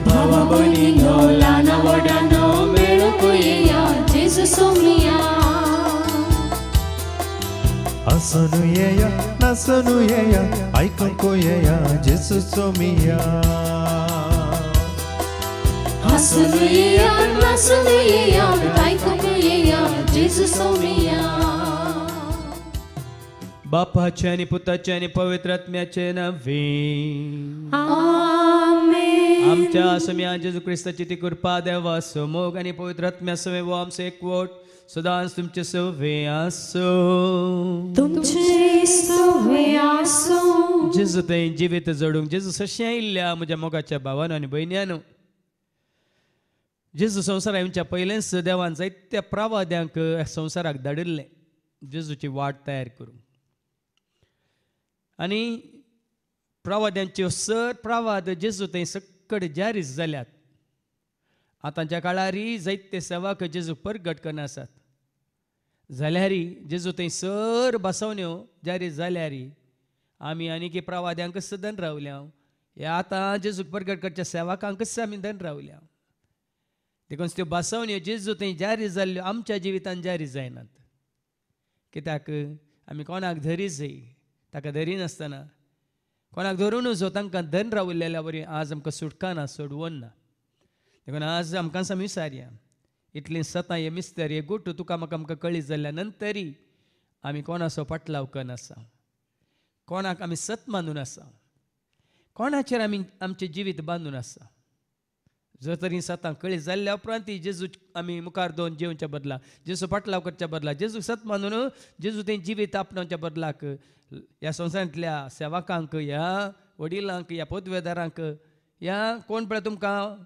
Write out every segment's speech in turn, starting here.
भावा भयणींनो ल्हान व्हडांनो मेळूंक येया जेजू सोमिया हसून येया नाचून येया आयकूंक येया जेजू सोमिया हसून येया नाचून येया आयकूंक येया जेजू सोमिया बापाचे आणि पुताचे आणि पवित्र आत्म्याचे नावे आमेन आमच्या सोम्या जेजू ख्रिस्ताची ती कृपा देवा मोग आणि पवित्र आत्म्या सवे वो आमचे एकवट सदांच तुमचे सवे आसो तुमचे सवे आसो जेजू ते जिवीत जडूंक जेजू सशें आयिल्ल्या म्हज्या मोगाच्या भावानो आनी भयण्यानो जेजू संवसाराक येवच्या पयलेंच देवान जायत्या प्रवाद्यांक संवसाराक धाडिल्लें जेजूची वाट तयार करूंक आनी प्रवाद्यांच्यो सर प्रवाद जेजू थंय सकट जारी जाल्यात आतांच्या काळारी जायते सेवक जेजू परगट करना आसात जाल्यारी जेजू थंय सर बसवण्यो जारी जाल्यारी आमी आनीक प्रवाद्यांक दन रावल्या हे आतां जेजू परगट करच्या सेवकांकच आमी दन रावल्या देखून त्यो बसवण्यो जेजू थंय जारी जाल्ल्यो आमच्या जिवितांत जारी जायनात कित्याक आमी कोणाक धरी जाय ताका धरी नासतना कोणाक धरूनच तांकां धन रावलेल्या बरी आज आमकां सुटका ना सोडवण ना देखून आज आमकां विचारया इतलीं सतां हे मिस्तर हे गोट तुका म्हाका आमकां कळीत जाल्या नंतरी आमी कोणाचो पाटलाव करनासा कोणाक आमी सत मानून आसा कोणाचेर आमी आमचें जिवीत बांदून आसा जर तरी सतां कळीत जाल्ल्या उपरांत जेजू आमी मुखार दोन जेवच्या बदला जेजू पाटलाव करच्या बदला जेजू सत मानून जेजू तें जिवीत आपणावच्या बदलाक ह्या संवसारांतल्या सेवकांक ह्या वडिलांक ह्या पदवेदारांक ह्या कोण पळय तुमकां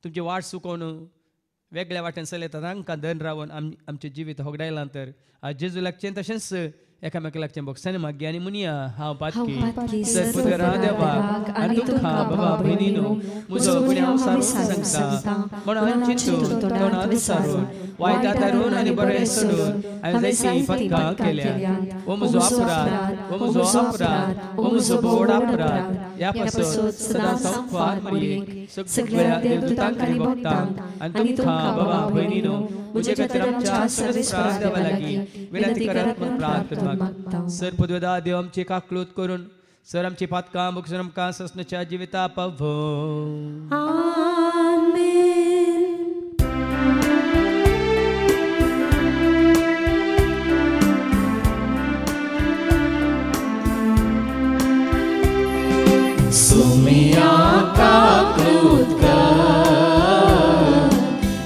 तुमची वाट चुकोवन वेगळ्या वाटेन चलयता तांकां धन रावन आमचें जिवीत होगडायलां तर आज जेजू लागचें तशेंच एकामेका लागचें बोगसांनी मागया आनी म्हणया हांव पातकी सर्वपुत्र देवाक आनी तुका बाबा भयणीनो म्हजो गुन्यांव सारून सांगता म्हणून चिंतून तोंडांत सारून वायट आदारून आनी बरें सोडून हांवें जायतीं पथकां केल्या हो म्हजो अपराध हो म्हजो अपराध हो म्हजो बोड अपराध ह्या पासत सदां संवाद मरयेक सगळ्या देवदूतांक आनी भक्तांक आनी तुमकां बाबा भयणीनो म्हजे खातीर आमच्या सर्वेस्परा देवा लागीं विनंती करात म्हूण प्रार्थना मागता सर पदवेदार देव आमची काकलूत करून सर आमची पातकां बक्षून आमकां ससनाच्या जिविता पावो सोमिया काकलूत कर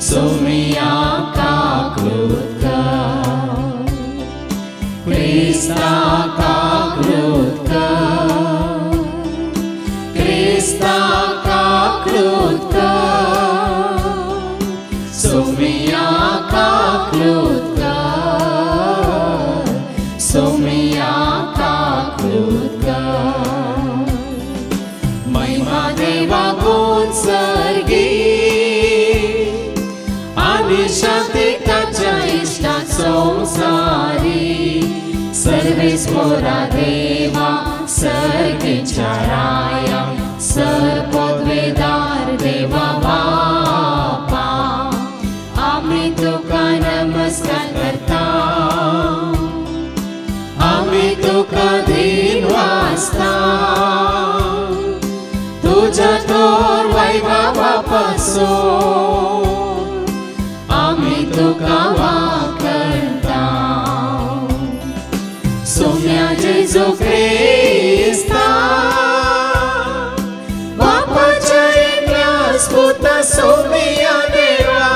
सोमिया काकलूत कर Krista काकलूत कर Krista काकलूत कर सोमिया काकलूत कर सोमिया काकलूत कर महिमा देवा गुण सर्गी आणि शांती ताच्या इष्टात संसारी सर्वेस्परा देवा सर्गेच्या राया सर्वपदवेदार देवा बापा आम्ही तुका नमस्कार करता आम्ही तुका दिन वाजता तुझ्या तोर वैभवा पासून आम्ही तुका वाकरता सोम्या जेजू ख्रिस्ता बापाच्या एकल्या स्पुता सोमिया देवा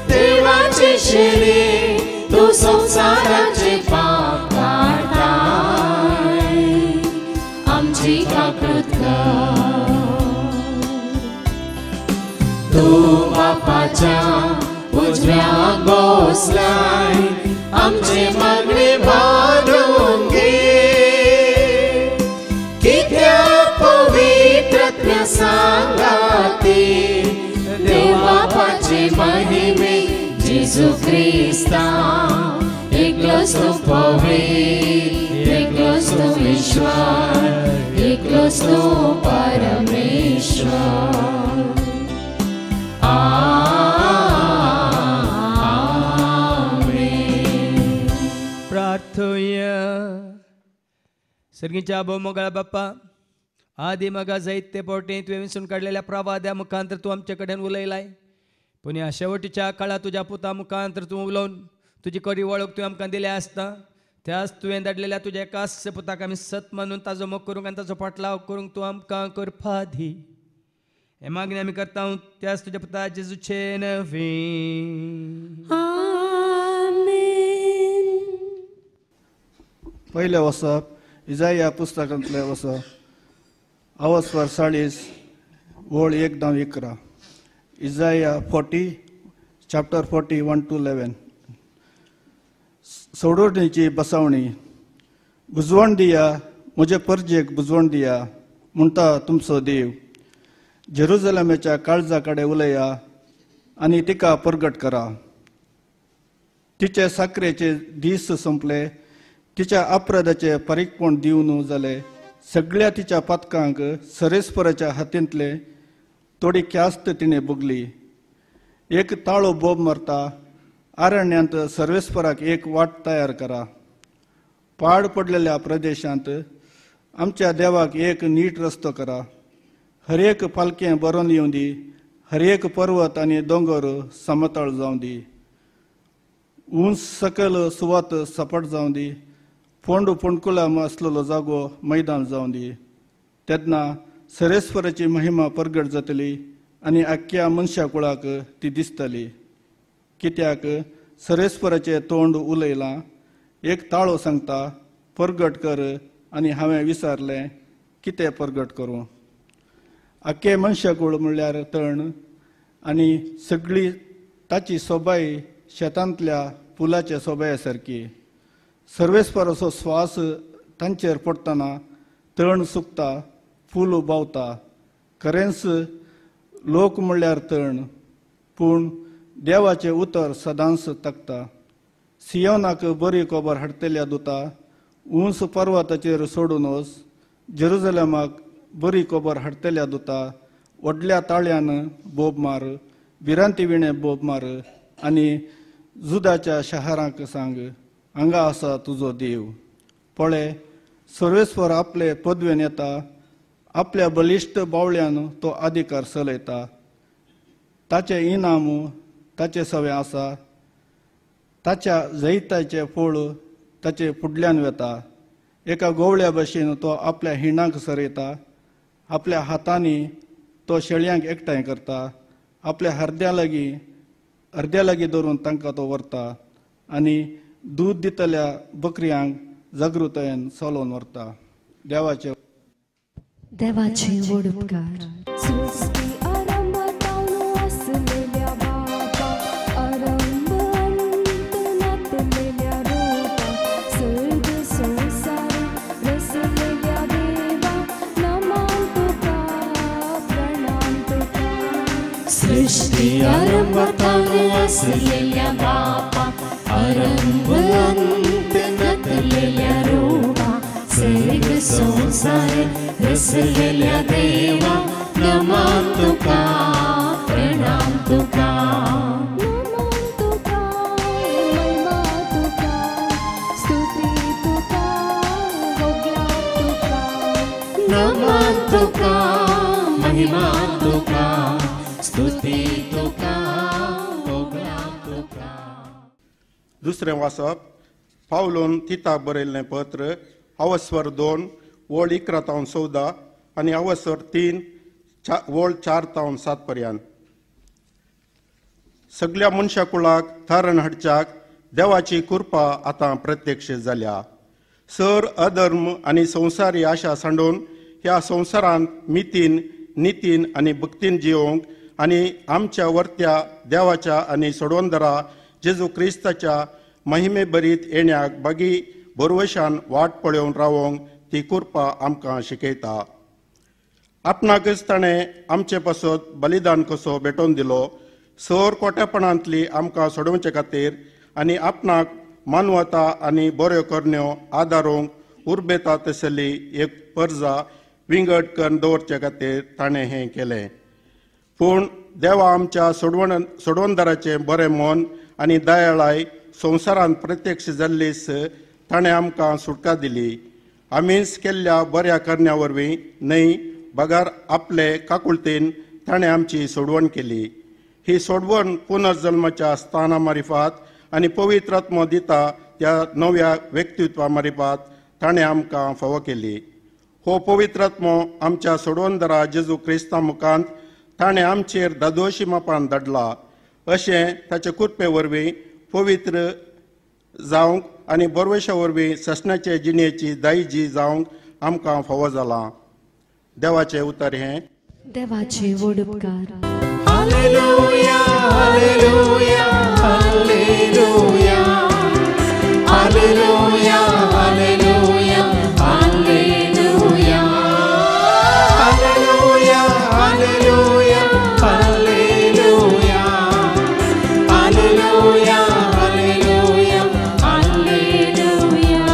देवाची शेळी तू संसाराचे पाप काढताय आमची काकलूत कर तू बापाच्या उजव्या बसलाय आमचे मागणे भरून घे कित्या पवित्रत्व सांगाती देव बापाचे महिमे जेजू ख्रिस्ता एकलोच तू पवित्र एकलोच तू ईश्वर एकलोच तू परमेश्वर प्रार्थूया. सर्गीच्या मोगळा बाप्पा, आधी मगा जायते पोटे तुवें विसरून काडलेल्या प्रवाद्या मुखांतर तूं आमचे कडेन उलयलाय. पूण ह्या शेवटच्या काळात तुज्या पुता मुखांतर तूं उलोवन तुजी खरी वळख तुवें आमकां दिल्या आसता. त्याच तुवें धाडलेल्या तुज्या एकाच पुताक आमी सत मानून ताजो मोग करूंक आनी ताजो पाटलाव करूंक तूं आमकां करपा दी. हे मागणी आमी करता त्याच तुज्या पुता जेजूचे नवी. पहिले वसप इजाया पुस्तकांतले वसप अवस्वर 40 वळ 1-11. इजाया 40 chapter 40 1-11. सोडवणीची बसवणी. बुजवण दिया म्हजे परजेक बुजवण दिया म्हणटा तुमचो देव. जेरुजलेमाच्या काळजा कडेन उलया आनी तिका परगट करा. तिचे साखरेचे दीस संपले, तिच्या अपराधाचे परीकपण दिवून जाले. सगळ्या तिच्या पातकांक सरेस्पराच्या हातींतले थोडी क्यास्त तिणें भोगली. एक ताळो बोब मारता, आरण्यांत सर्वेस्पराक एक वाट तयार करा. पाड पडलेल्या प्रदेशांत आमच्या देवाक एक नीट रस्तो करा. हर एक पालकें बरोवन येवं दी, हर एक पर्वत आनी दोंगर समतळ जावं दी. उंच सकयल सुवात सपाट जावं दी. फोंड फोंडकुलाम आसलेलो जागो मैदान जावं दी. तेन्ना सरेस्पराची महिमा परगट जातली आनी आख्ख्या मनशा कुळाक ती दिसतली. कित्याक सरेस्पराचें तोंड उलयलां. एक ताळो सांगता, परगट कर, आनी हांवें विचारलें, कितें परगट करूं. आख्खे मनशाकूळ म्हणल्यार तण आनी सगळी ताची सोबाय शेतांतल्या फुलाच्या सोबाया सारकी. सर्वेस्पराचो स्वास तांचेर पडटना तण सुकता, फूल उबावता. खरेंच लोक म्हणल्यार तण, पूण देवाचें उतर सदांच तकता. सियोनाक बरी खबर हाडटल्या दुता, उंच पर्वताचेर सोडून वच. जेरुजलेमाक बरी खबर हाडटल्या दुता, व्हडल्या ताळ्यान बोब मार, भिरांती विणें बोब मार, आनी जुदाच्या शारांक सांग, हांगा आसा तुजो देव. पळय, सर्वेस्वर आपले पदवेन येता. आपल्या बलिश्ट बावळ्यान तो अधिकार चलयता. ताचें इनाम ताचे सवें आसा. ताच्या जैताचें फळ ताचे फुडल्यान वेता. एका गोवळ्या भशेन तो आपल्या हिणांक सरयता. आपल्या हातांनी तो शेळयांक एकठांय करता. आपल्या अर्द्या लागीं धरून तांकां तो व्हरता. आनी दूद दितल्या बकऱ्यांक जागृतायेन चलोवन व्हरता. देवाचे वडपकार. सृष्टी आरंभातावन आसलेल्या बापा, आरंभ अंत नातलेल्या रूपा, सर्ग संसार रचलेल्या देवा, नमन तुका, प्रणाम तुका. सृष्टी आरंभातावन आसलेल्या बापा, आरंभ अंत नातलेल्या रूपा, सर्ग संसार रचलेल्या देवा, नमन तुका, प्रणाम तुका. नमन तुका, महिमा तुका, स्तुती तुका, भोग्या तुका. नमन तुका, महिमा तुका, स्तुती तुका, भोग्या तुका. दुसरें वाचप पावलोन तिताक बरयल्लें पत्र अवस्वर 2 वळ 11-14 आनी अवस्वर 3 वळ 4-7 पर्यंत. सगळ्या मनशा कुळाक थारण हाडच्याक देवाची कृपा आतां प्रत्यक्ष जाल्या. सर अधर्म आनी संवसारी आशा सांडून ह्या संवसारांत मितीन, नितीन आनी भक्तीन जिवंक आनी आमच्या वर्त्या देवाच्या आनी सोडवंदरा जेजू क्रिस्ताच्या महिमे बरीत येण्याक बागी भरवशान वाट पळोवन रावंक ती कृपा आमकां शिकयता. आपणाकच ताणें आमचे पासत बलिदान कसो भेटोवन दिलो. सर कोट्यापणांतली आमकां सोडोवचे खातीर आनी आपणाक मानवता आनी बऱ्यो करण्यो आदारूंक उर्बेता तसली एक पर्जा विंगड करून दवरचे खातीर ताणें हें केलें. पूण देवा आमच्या सोडवणदाराचे बरें मन आनी दयाळाय संवसारांत प्रत्यक्ष जाल्लीच ताणें आमकां सुटका दिली. आमीच केल्ल्या बऱ्या करण्या वरवीं न्हय, बगार आपले काकुळतेन ताणें आमची सोडवण केली. ही सोडवण पुनर्जल्माच्या स्थाना मारिफात आनी पवित्र आत्मो दिता त्या नव्या व्यक्तित्वा मारिफात ताणें आमकां फावो केली. हो पवित्र आत्मो आमच्या सोडवणदारा जेजू क्रिस्ता मुखांत ताणें आमचेर दादोशी मापान धाडला. अशें ताचे कृपे वरवीं पवित्र जावंक आनी बरवेशा वरवीं ससण्याचे जिणेची दायजी जावंक आमकां फावो जाला. देवाचें उतर हें. देवाचे व्हड उपकार. हालेलुया हालेलुया हालेलुया हालेलुया हालेलुया हालेलुया हालेलुया हालेलुया हालेलुया हालेलुया हालेलुया हालेलुया.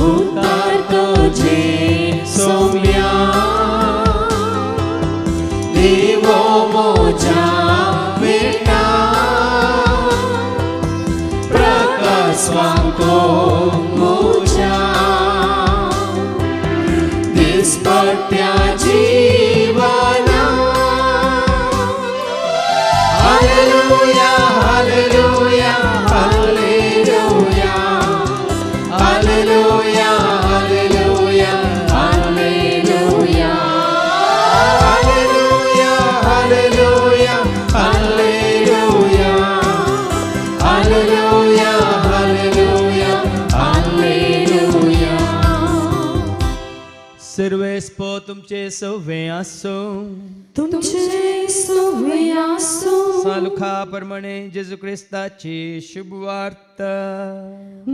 उतार तुझे सोम्या देवो मोजा बेटा प्रकाशवांको मोजा दिसपट्ट्या जीवना. हालेलुया हालेलुया हालेलुया हालेलुया हालेलुया हालेलुया हालेलुया हालेलुया हालेलुया हालेलुया हालेलुया हालेलुया. सर्वेस्पो तुमचे सव्वे आसो. तुमचे सोवे आसो. सालुखा प्रमाणे जेजू क्रिस्ताची शुभवार्ता.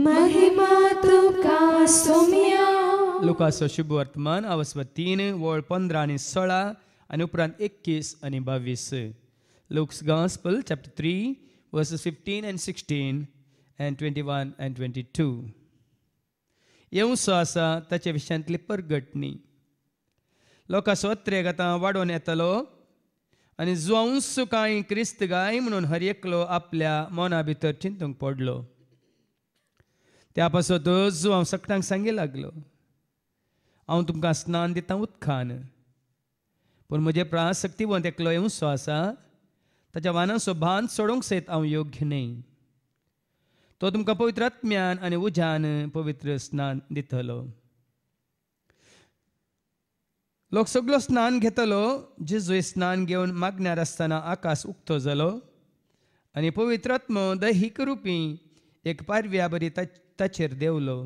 महिमा तुका सोम्या. लुकाचो शुभ वर्तमान अवस्व 3 वळ 15 आणि 16 आणि उपरांत 21 आणि 22. Luke's Gospel chapter 3 verses 15 and 16 and 21 and 22. येवसो आसा ताचे विशयांतली परगटणी. लोकांचो अत्रेक आतां वाडोवन येतलो आनी जुआंस कांय क्रिस्त गाय म्हणून हर एकलो आपल्या मना भितर चिंतूंक पडलो. त्या पासत जुआंव सकटांक सांगे लागलो, हांव तुमकां स्नान दितां उदकान, पूण म्हजे प्रासक्तीवंत एकलो येवसो आसा, ताच्या वानाचो भान सोडूंक सयत हांव योग्य न्हय. तो तुमकां पवित्र आत्म्यान आनी उज्यान पवित्र स्नान दितलो. लोक सगळो स्नान घेतलो. जेजूय स्नान घेवन मागण्यार आसतना आकाश उक्तो जालो आनी पवित्र आत्मो दैहिक रुपी एक पारव्या बरी ताचेर देवलो.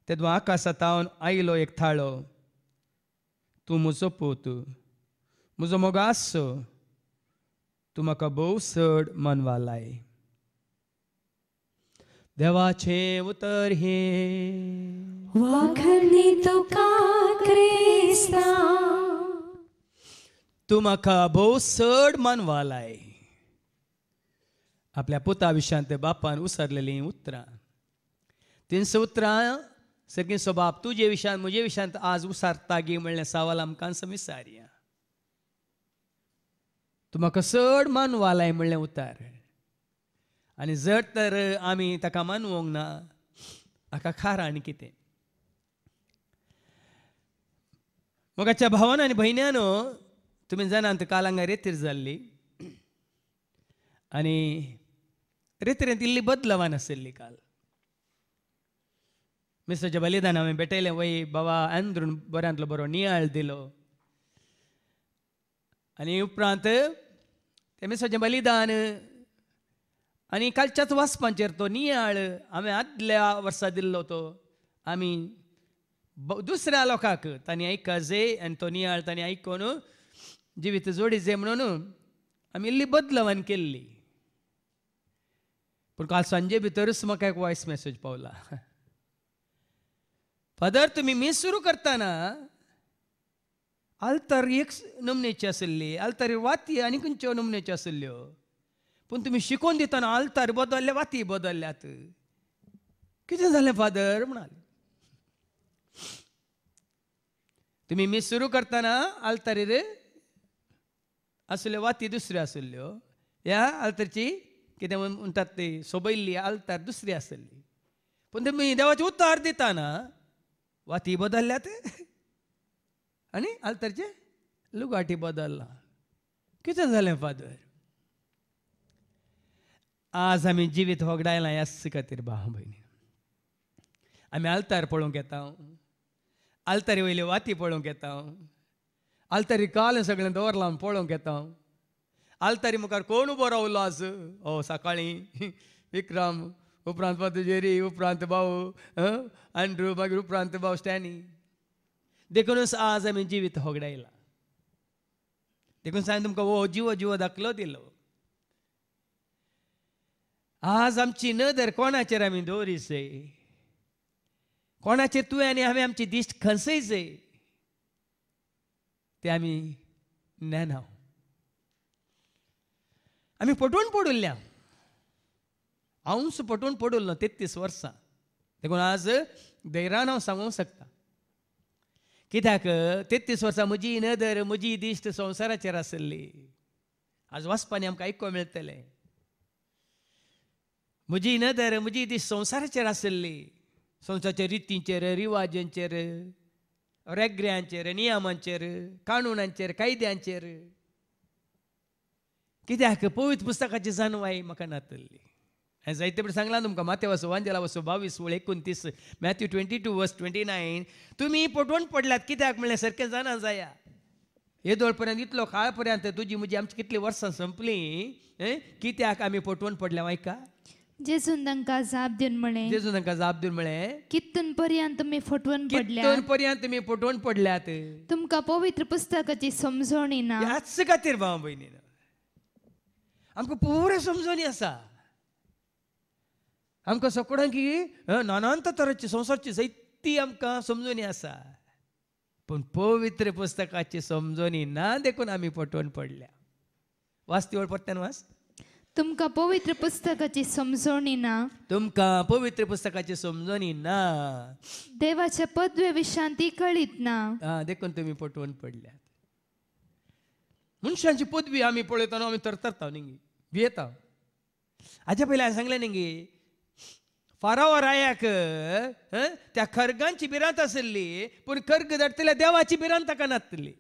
तेदो आकाशांतावन आयलो एक थाळो. तूं म्हजो पूत, म्हजो मोगो आसो, तूं म्हाका भोव चड मानवालाय. देवाचे उतर हे. वाखणी तुका क्रिस्ता. तूं म्हाका भोव चड मानवालाय. आपल्या पुता विशयांत बापान उसरलेलीं उतरां. 300 उतरां सगळीं स्वभाव तुजे विशयांत म्हजे विशयांत आज उसारता गे म्हणलें सवाल आमकां विचारया. तूं म्हाका चड मानवालाय म्हणलें उतार. आनी जर तर आमी ताका मानवंक ना, हाका खार आनी कितें. मोगाच्या भावान आनी भयण्यानो, तुमी जाणात काल हांगा रेतीर जाल्ली आनी रेतीरेंत इल्ली बदलावान आशिल्ली. काल मिस्टरच्या बलिदान हांवें भेटयलें. वय बाबा आंध्रून बऱ्यांतलो बरो नियाळ दिलो आनी उपरांत ते मिस्टरचें बलिदान आनी कालच्याच वाचपांचेर तो नियाळ हांवें आदल्या वर्सा दिल्लो. तो आमी दुसऱ्या लोकांक तांणी आयकजे आनी तो नियाळ तांणी आयकून जिवीत जोडीचे म्हणून आमी इल्ली बदलावन केल्ली. पूण काल सांजे भितरूच म्हाका एक वॉयस मॅसेज पावला. फादर, तुमी मीस सुरू करतना आल्तार एक नमनेची आशिल्ली, आल्तार वाती आनी खंयच्यो नमनेच्यो आशिल्ल्यो, पूण तुमी शिकोवन दितना आल्तार बदलले, वाती बदलल्यात. कितें जालें फादर म्हणाले. तुमी मीस सुरू करतना आल्तारीर आसल्यो वाती दुसऱ्यो आसल्यो. ह्या आल्तारची कितें म्हणटात ती सोबयल्ली आल्तार दुसरी आसली. पूण तुमी देवाचे उतार दिताना वाती बदलल्यात आनी आल्तारचे लुगाटी बदलला. कितें जालें फादर? आज आमी जिवीत होगडायलां ह्याच खातीर भाव भयणी. आमी आल्तार पळोवंक येता, आल्तारी वयल्यो वाती पळोवंक येता, आल्तारी काल सगळें दवरलां पळोवंक येता. आल्तारी मुखार कोण उबो रावलो आज? सकाळीं विक्रम, उपरांत फादर जेरी, उपरांत भाऊ एंड्रू, मागीर उपरांत भाऊ स्टॅनी. देखूनच आज आमी जिवीत होगडायलां. देखून हांवें तुमकां जिवो दाखलो दिलो. आज आमची नदर कोणाचेर आमी दवरीसे? कोणाचेर तुवें आनी हांवें आमची दिश्ट खंयसयचे ते आमी नेना. आमी पटोवन पडुल्ल्या, हांवूच पटोवन पडुल्लो 33 वर्सां. देखून आज धैर्यान हांव सांगूंक शकता. कित्याक 33 वर्सां म्हजी नदर, म्हजी दिश्ट संवसाराचेर आसली. आज वाचपानी आमकां आयको मेळटलें. म्हजी नदर, म्हजी दिश्ट संवसाराचेर आसली. संवसाराच्या रितींचेर, रिवाजांचेर, रेग्र्यांचेर, नियमांचेर, कानुनांचेर, कायद्यांचेर. कित्याक पवित्र पुस्तकाची जाणवाय म्हाका नातल्ली. हांवें जायते फावटी सांगलां तुमकां. माथेव वाचो, वांजेला वाचो 22:29, मॅथ्यू 22:29. तुमी पटोवन पडल्यात. कित्याक म्हणलें सारकें जाणा जाया. येदोळ पर्यंत इतलो काळ पर्यंत तुजी म्हजी आमची कितली वर्सां संपलीं. कित्याक आमी पटोवन पडल्या वायका? जेजून तांकां जाप दिवन म्हळें, जेजून तांकां जाप दिवन म्हळें, कितून पर्यंत तुमी फटवून पडल्यात, कितून पर्यंत तुमी पटोवन पडल्यात. तुमकां पवित्र पुस्तकाची समजणी ना. ह्याच खातीर भाव भयणीन आमकां पुरे समजणी आसा. आमकां सकोडांकी नानांत तरांची संवसारची जायती आमकां समजणी आसा. पूण पवित्र पुस्तकाची समजणी ना देखून आमी पटोवन पडल्या. वाच ती वळ परत्यान वाच. तुमकां पवित्र पुस्तकाची समजणी ना. तुमकां पवित्र पुस्तकाची समजणी ना. देवाच्या पदवे विशांती कळीत ना. देखून तुमी पटोवन पडल्यात. मनशांची पदवी आमी पळयतना आमी तरतरता न्ही, भियेता. हाच्या पयलीं हांवें सांगलें न्ही, फाराव रायाक त्या खर्गांची भिरांत आसली, पूण खर्ग धाडटल्या देवाची भिरांत ताका नासली.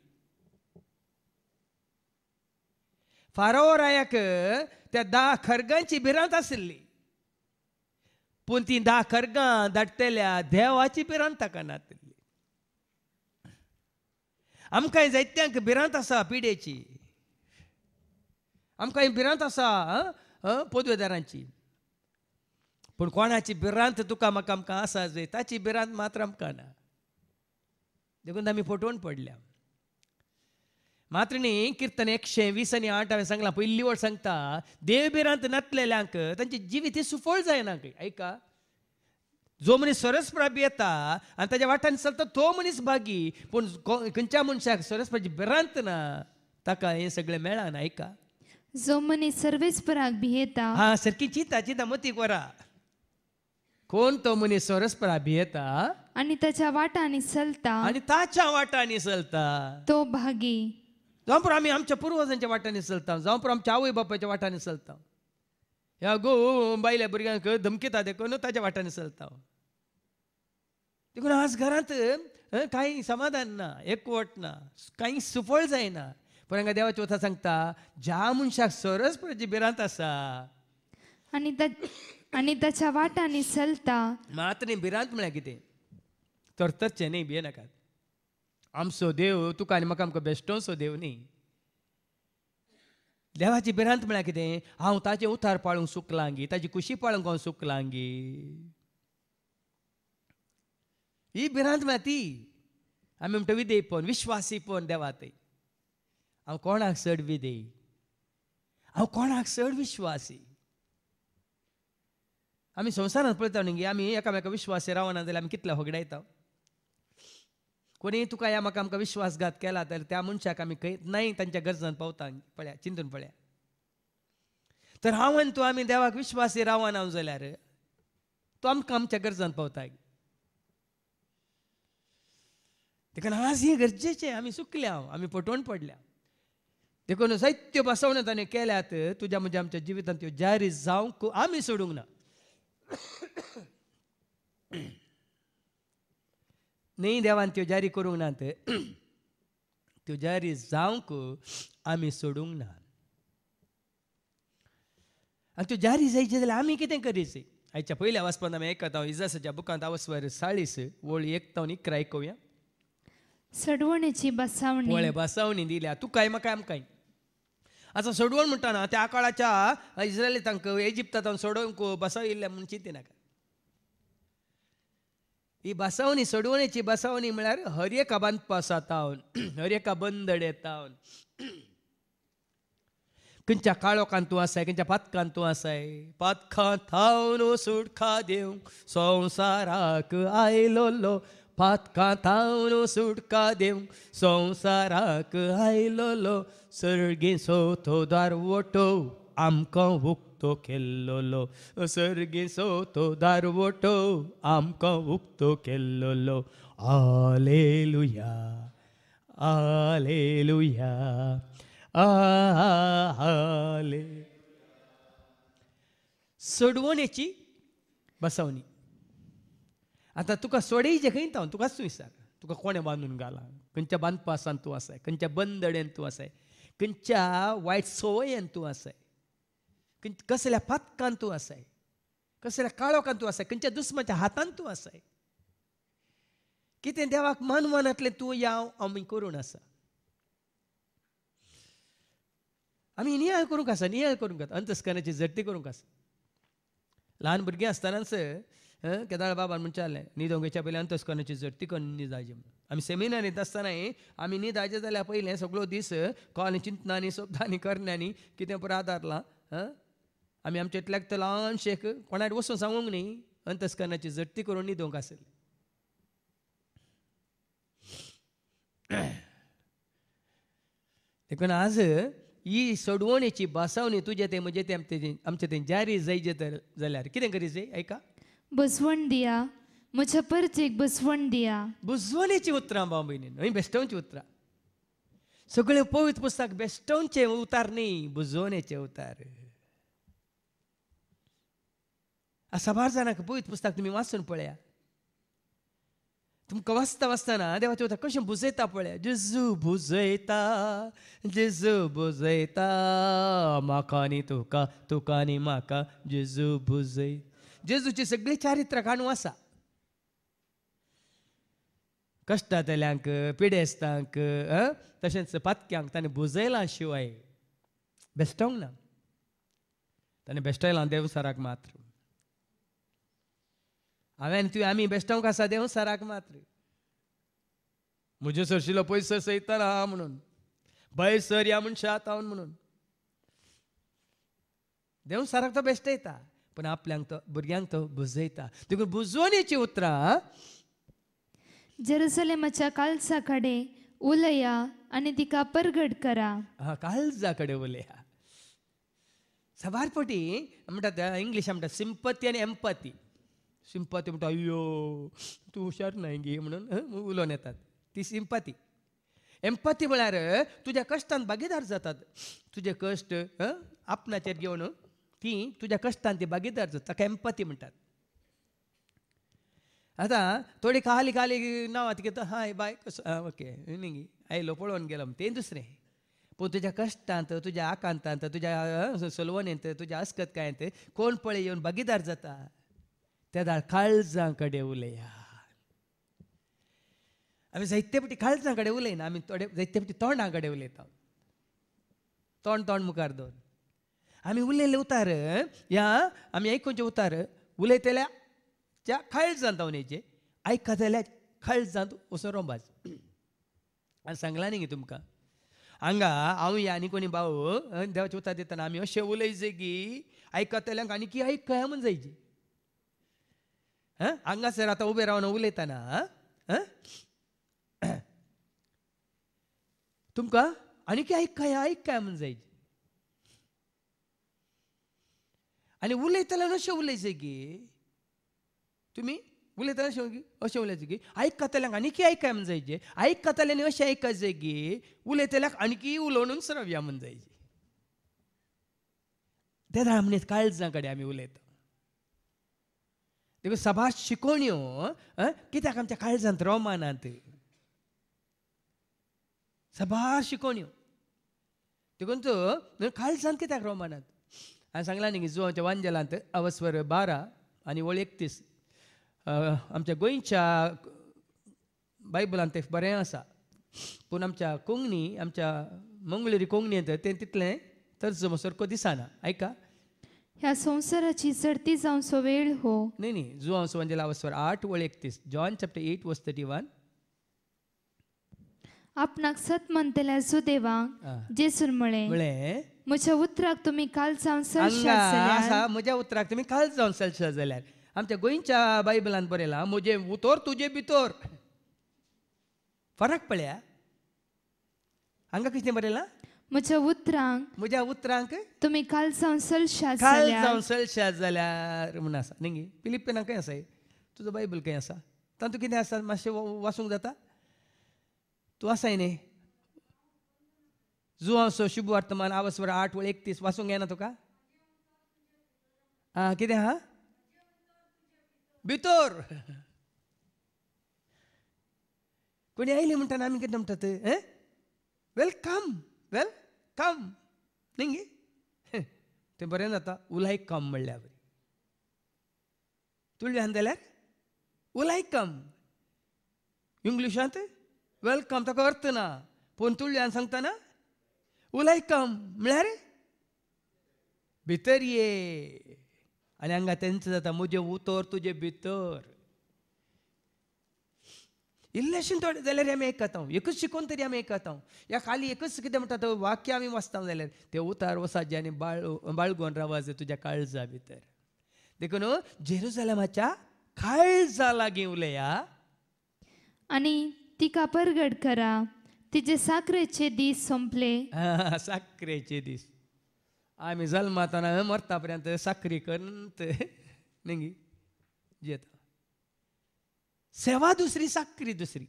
फाराव रायाक त्या 10 खर्गांची भिरांत आसली, पूण ती 10 खर्गां धाडटल्या देवाची भिरांत ताका नासली. आमकां जायत्यांक भिरांत आसा पिडेची, आमकां भिरांत आसा पदवेदारांची. पूण कोणाची भिरांत तुका म्हाका आमकां आसा जय, ताची भिरांत मात्र आमकां ना. देखून आमी फटोवन पडल्या. मात्र न्ही, कीर्तन 120:8 हांवें सांगलां, पयली वट सांगता, देव भिरांत नातलेल्यांक तांची जिवीत ही सुफळ जायना. ऐका, जो मनीस सरस्प्राप येता आनी ताच्या वाटान चलता तो मनीस भागी. पूण खंयच्या मनशाक सरस्प्राची भिरांत ना ताका हें सगळें मेळना. ऐका, जो मनीस सर्वेस्पराक भियेता, सारकी चिंता मतीक वरा. कोण तो मनीस सरस्परा भियेता आनी ताच्या वाटांनी चलता, आनी ताच्या वाटांनी चलता, तो भागी. जावं पण आमी आमच्या पुर्वजांच्या वाटांनी चलता, जावं पण आमच्या आवय बापायच्या वाटांनी चलता. ह्या बायल्या भुरग्यांक धमकिता देखून ताच्या वाटांनी चलता. देखून आज घरांत कांय समाधान ना, एकवट ना, कांय सुफळ जायना. पण हांगा देवाची वथा सांगता, ज्या मनशाक सरस्पराची भिरांत आसा आनी ताच्या वाटांनी चलता. मात्र न्ही, भिरांत म्हळ्यार कितें? तरतरचें न्ही, भियेनाकात. आमचो देव तुका आनी म्हाका आमकां बेश्टोसो देव न्ही. देवाची भिरांत म्हळ्यार कितें? हांव ताचें उतार पाळूंक सुकलांगी, ताची कुशी पाळूंक हांव सुकलांगी. ही भिरांत म्हळ्यार ती. आमी म्हणटा विधेयपण, विश्वासीपण देवात. हांव कोणाक चड विधेय, हांव कोणाक चड विश्वासी. आमी संवसारांत पळयता न्ही, आमी एकामेका विश्वासी रावना जाल्यार आमी कितले होगडायता. कोणी तुका ह्या म्हाका आमकां विश्वासघात केला जाल्यार त्या मनशाक आमी खंय नाही तांच्या गरजान पावता. पळया, चिंतून पळया. तर हांव आनी तूं आमी देवाक विश्वासी रावना जाल्यार तो आमकां आमच्या गरजान पावता. देखून आज ही गरजेचें. आमी सुकल्या, आमी पटोवन पडल्या. देखून जायत्यो बसवण्यो ताणें केल्यात तुज्या म्हणजे आमच्या जिवितांत त्यो जारी जावंक आमी सोडूंक ना. न्ही देवान त्यो जारी करूंक नात, त्यो जारी जावंक आमी सोडूंक ना. आनी त्यो जारी जायचे जाल्यार आमी कितें करीचे? आयच्या पयल्या वाचपांत आमी आयकता इजासाच्या बुकांत आवस्वर 40 वळी 1 ते 11 आयकुया. सडवणेची बसावणी पळय बसावणी दिल्या तुकाय म्हाका आमकांय. आतां सडवण म्हणटाना त्या काळाच्या इस्रायली तांकां इजिप्तांत सोडोवंक बसयिल्ले म्हूण चिंती नाका. ही बसावणी सडवणेची बसावणी म्हळ्यार हर एका बांदपासातावन हर एका बंदडेतावन खंयच्या काळोखांत तूं आसाय, खंयच्या पातकांत तूं आसाय, पातखां थावन सुटका दिवंक संवसाराक आयलोलो, पातकां थावन सुटका दिवंक संवसाराक आयलोलो, सर्गेचो तो दारवटो आमकां उक्तो केल्लोलो, सर्गेचो तो दारवटो आमकां उक्तो केल्लोलो. हालेलुया हालेलुया हाले. सडवणेची बसवणी. आतां तुका सोडयचे खंय तावन तुकाच विचार, तुका कोणें बांदून घाला, खंयच्या बांदपासान तूं आसाय, खंयच्या बंदडेन तूं आसाय, खंयच्या वायट संवयेन तूं आसाय, कसल्या पातकान तूं आसाय, कसल्या काळोखान तूं आसाय, खंयच्या दुस्माच्या हातान तूं आसाय, कितें देवाक मानवानांतलें तूं याव आमी करून आसा. आमी नियाळ करूंक आसा, नियाळ करूंक आसा, अंतस्करणाची झडटी करूंक आसा. ल्हान भुरगीं आसतनाच केदार बाबान म्हणचालें न्हिदोंगेच्या पयलीं अंतस्करणाची झडटी करून न्हिदायची म्हणून. आमी सेमिनारींत आसतनाय आमी न्हिदायचे जाल्यार पयलें सगळो दीस कॉल चिंतनांनी शब्दांनी करण्यांनी कितें पुरो आदारलां. आमी आमचेतल्याक तो ल्हानशेक कोणाक वचून सांगूंक न्ही, अंतस्करणाची झडटी करून न्हिदोंक आसली. देखून आज ही सडवणेची बसावणी तुजें तें म्हजें तें आमचें तें जारी जायचें तर जाल्यार कितें करीचें? ऐका. बसवण दिया म्हज्या परचेक बसवण दिया. बुजवणेची उतरां भाव भयणीन, हय बेश्टोवची उतरां. सगळें पवित्र पुस्तक बेश्टोवचे उतार न्ही, बुजवणेचे उतार. साबार जाणांक पवित्र पुस्तक तुमी वाचून पळया. तुमकां वाचता वाचतना देवाचें उतर कशें बुजयता पळया. जेजू बुजयता, जेजू बुजयता, म्हाका आनी तुका, तुका आनी म्हाका जेजू बुजय. जेजूची सगळी चारित्र काणू आसा. कश्टातल्यांक, पिडेस्तांक, तशेंच पातक्यांक ताणें बुजयलां शिवाय बेश्टोवंक ना. ताणें बेश्टयलां देवसाराक मात्र. हांवें तुवें आमी बेश्टोवंक आसा देवसाराक मात्र. म्हज्यो सरशिलो पयसो सयतना म्हणून, भंय सर ह्या मनशा तावन म्हणून देवसाराक तो बेश्टयता, पण आपल्यांक तो भुरग्यांक तो बुजयता. देखून बुजवणेची उतरां जेरुसलेमाच्या काळजा कडेन उलया आनी तिका परगट करा. काळजा कडेन उलया. साबार फावटी म्हणटात इंग्लिशान म्हणटात सिंपती आनी एम्पती. सिंपती म्हणटा अय्यो तूं हुशार न्हय गे म्हणून उलोवन येतात, ती सिंपती. एम्पती म्हळ्यार तुज्या कश्टान भागीदार जातात. तुजे कश्ट आपणाचेर घेवन ती तुज्या कश्टान ती भागीदार जाता, ताका एम्पती म्हणटात. आतां थोडी खाली खाली नांवां ती घेता, हाय बाय कसो ओके न्ही आयलो पळोवन गेलो तें दुसरें. पूण तुज्या कश्टांत, तुज्या आकांतांत, तुज्या सलवणेंत, तुज्या अस्कतकायेंत कोण पळय येवन भागीदार जाता, त्या दाळ काळजां कडेन उलया. आमी जायते फावटी काळजां कडेन उलयना, आमी थोडे जायते फावटी तोंडा कडेन उलयता. तोंड मुखार दवर आमी उलयले उतार ह्या आमी आयकुचे उतार उलयतल्या त्या काळजांत धांवनेचे, आयकतल्या काळजांत वचून रोंबाच. आनी सांगलां न्ही तुमकां हांगा हांव या आनी कोणी भाऊ देवाचे उतार दितना आमी अशें उलयचे की आयकतल्यांक आनी की आयकया म्हूण जायची. हांगासर आतां उबे रावन उलयतना तुमकां आनी की आयकया म्हूण जायची. आनी उलयतल्यान अशें उलयचें की तुमी उलयतना अशें उलयचें की आयकतल्यांक आनीकी आयकाय म्हण जायचें, आयकतल्यांनी अशें आयकायचें की उलयतल्याक आनीकी उलोवनूच रावया म्हण जायचें. तेन्ना मनीस काळजां कडेन आमी उलयता. देखून सभा शिकोवण्यो कित्याक आमच्या काळजांत रोमानात. सभा शिकोवण्यो देखून काळजांत कित्याक रोमानात. हांवें सांगलां न्ही की जुवांच्या वांजेलांत अवस्वर 12 आनी वळ 31 आमच्या गोंयच्या बायबलांत तें बरें आसा. पूण आमच्या कोंकणी, आमच्या मंगळुरी कोंकणींत तें तितलें तर्जुमो सारको दिसना. आयका, ह्या संसाराची चडती जावचो वेळ हो. न्ही जुवांचो वांजेला अवस्वर 8 वळ 31. जॉन चॅप्टर 8 वर्स 31. आपणाक सत म्हणटल्या सुदेवाक जेसून म्हळें, म्हज्या उतराक तुमी काल जावन आसा म्हज्या उतराक तुमी काल जावन सलशा जाल्यार. आमच्या गोंयच्या बायबलांत बरयलां म्हजे उतर तुजे भितर. फरक पळया. हांगा कितें बरयलां? म्हज्या उतरांक तुमी काल जावन सलशा जाल्यार म्हूण आसा न्ही. फिलिपिनाक खंय आसा? तुजो बायबल खंय आसा? तातूंत कितें आसा मातशें वाचूंक जाता? तूं आसाय न्ही? जुवांचो शुभ वर्तमान अवस्वर 8 वळ 31 वाचूंक येना तुका? कितें आहा? भितर. कोणी आयली म्हणटाना आमी कितें म्हणटात? वेलकम वेलकम न्ही. तें बरें जाता. उलायकम म्हणल्यार बरी. तुळ्यान जाल्यार उलायकम. इंग्लिशांत वेलकम ताका अर्थ ना. पूण तुळ्यान सांगतना उलायकम म्हळ्यार भितर ये. आनी हांगा तेंचं जाता म्हजें उतर तुजे भितर. इल्लेशें थोडें जाल्यार आमी आयकता. एकच शिकोवन तरी आमी आयकता. या खाली एकच कितें म्हणटा तो वाक्य आमी वाचता जाल्यार तें उतार वसाजे आनी बाळगून रावाज तुज्या काळजा भितर. देखून जेरुसलेमाच्या काळजा लागीं उलया आनी तिका परगट करा. तिचे साखरेचे दीस संपले. साखरेचे दीस. आमी जल्मातना मरता पर्यंत साखरी करत न्ही जेता. सेवा दुसरी, साखरी दुसरी.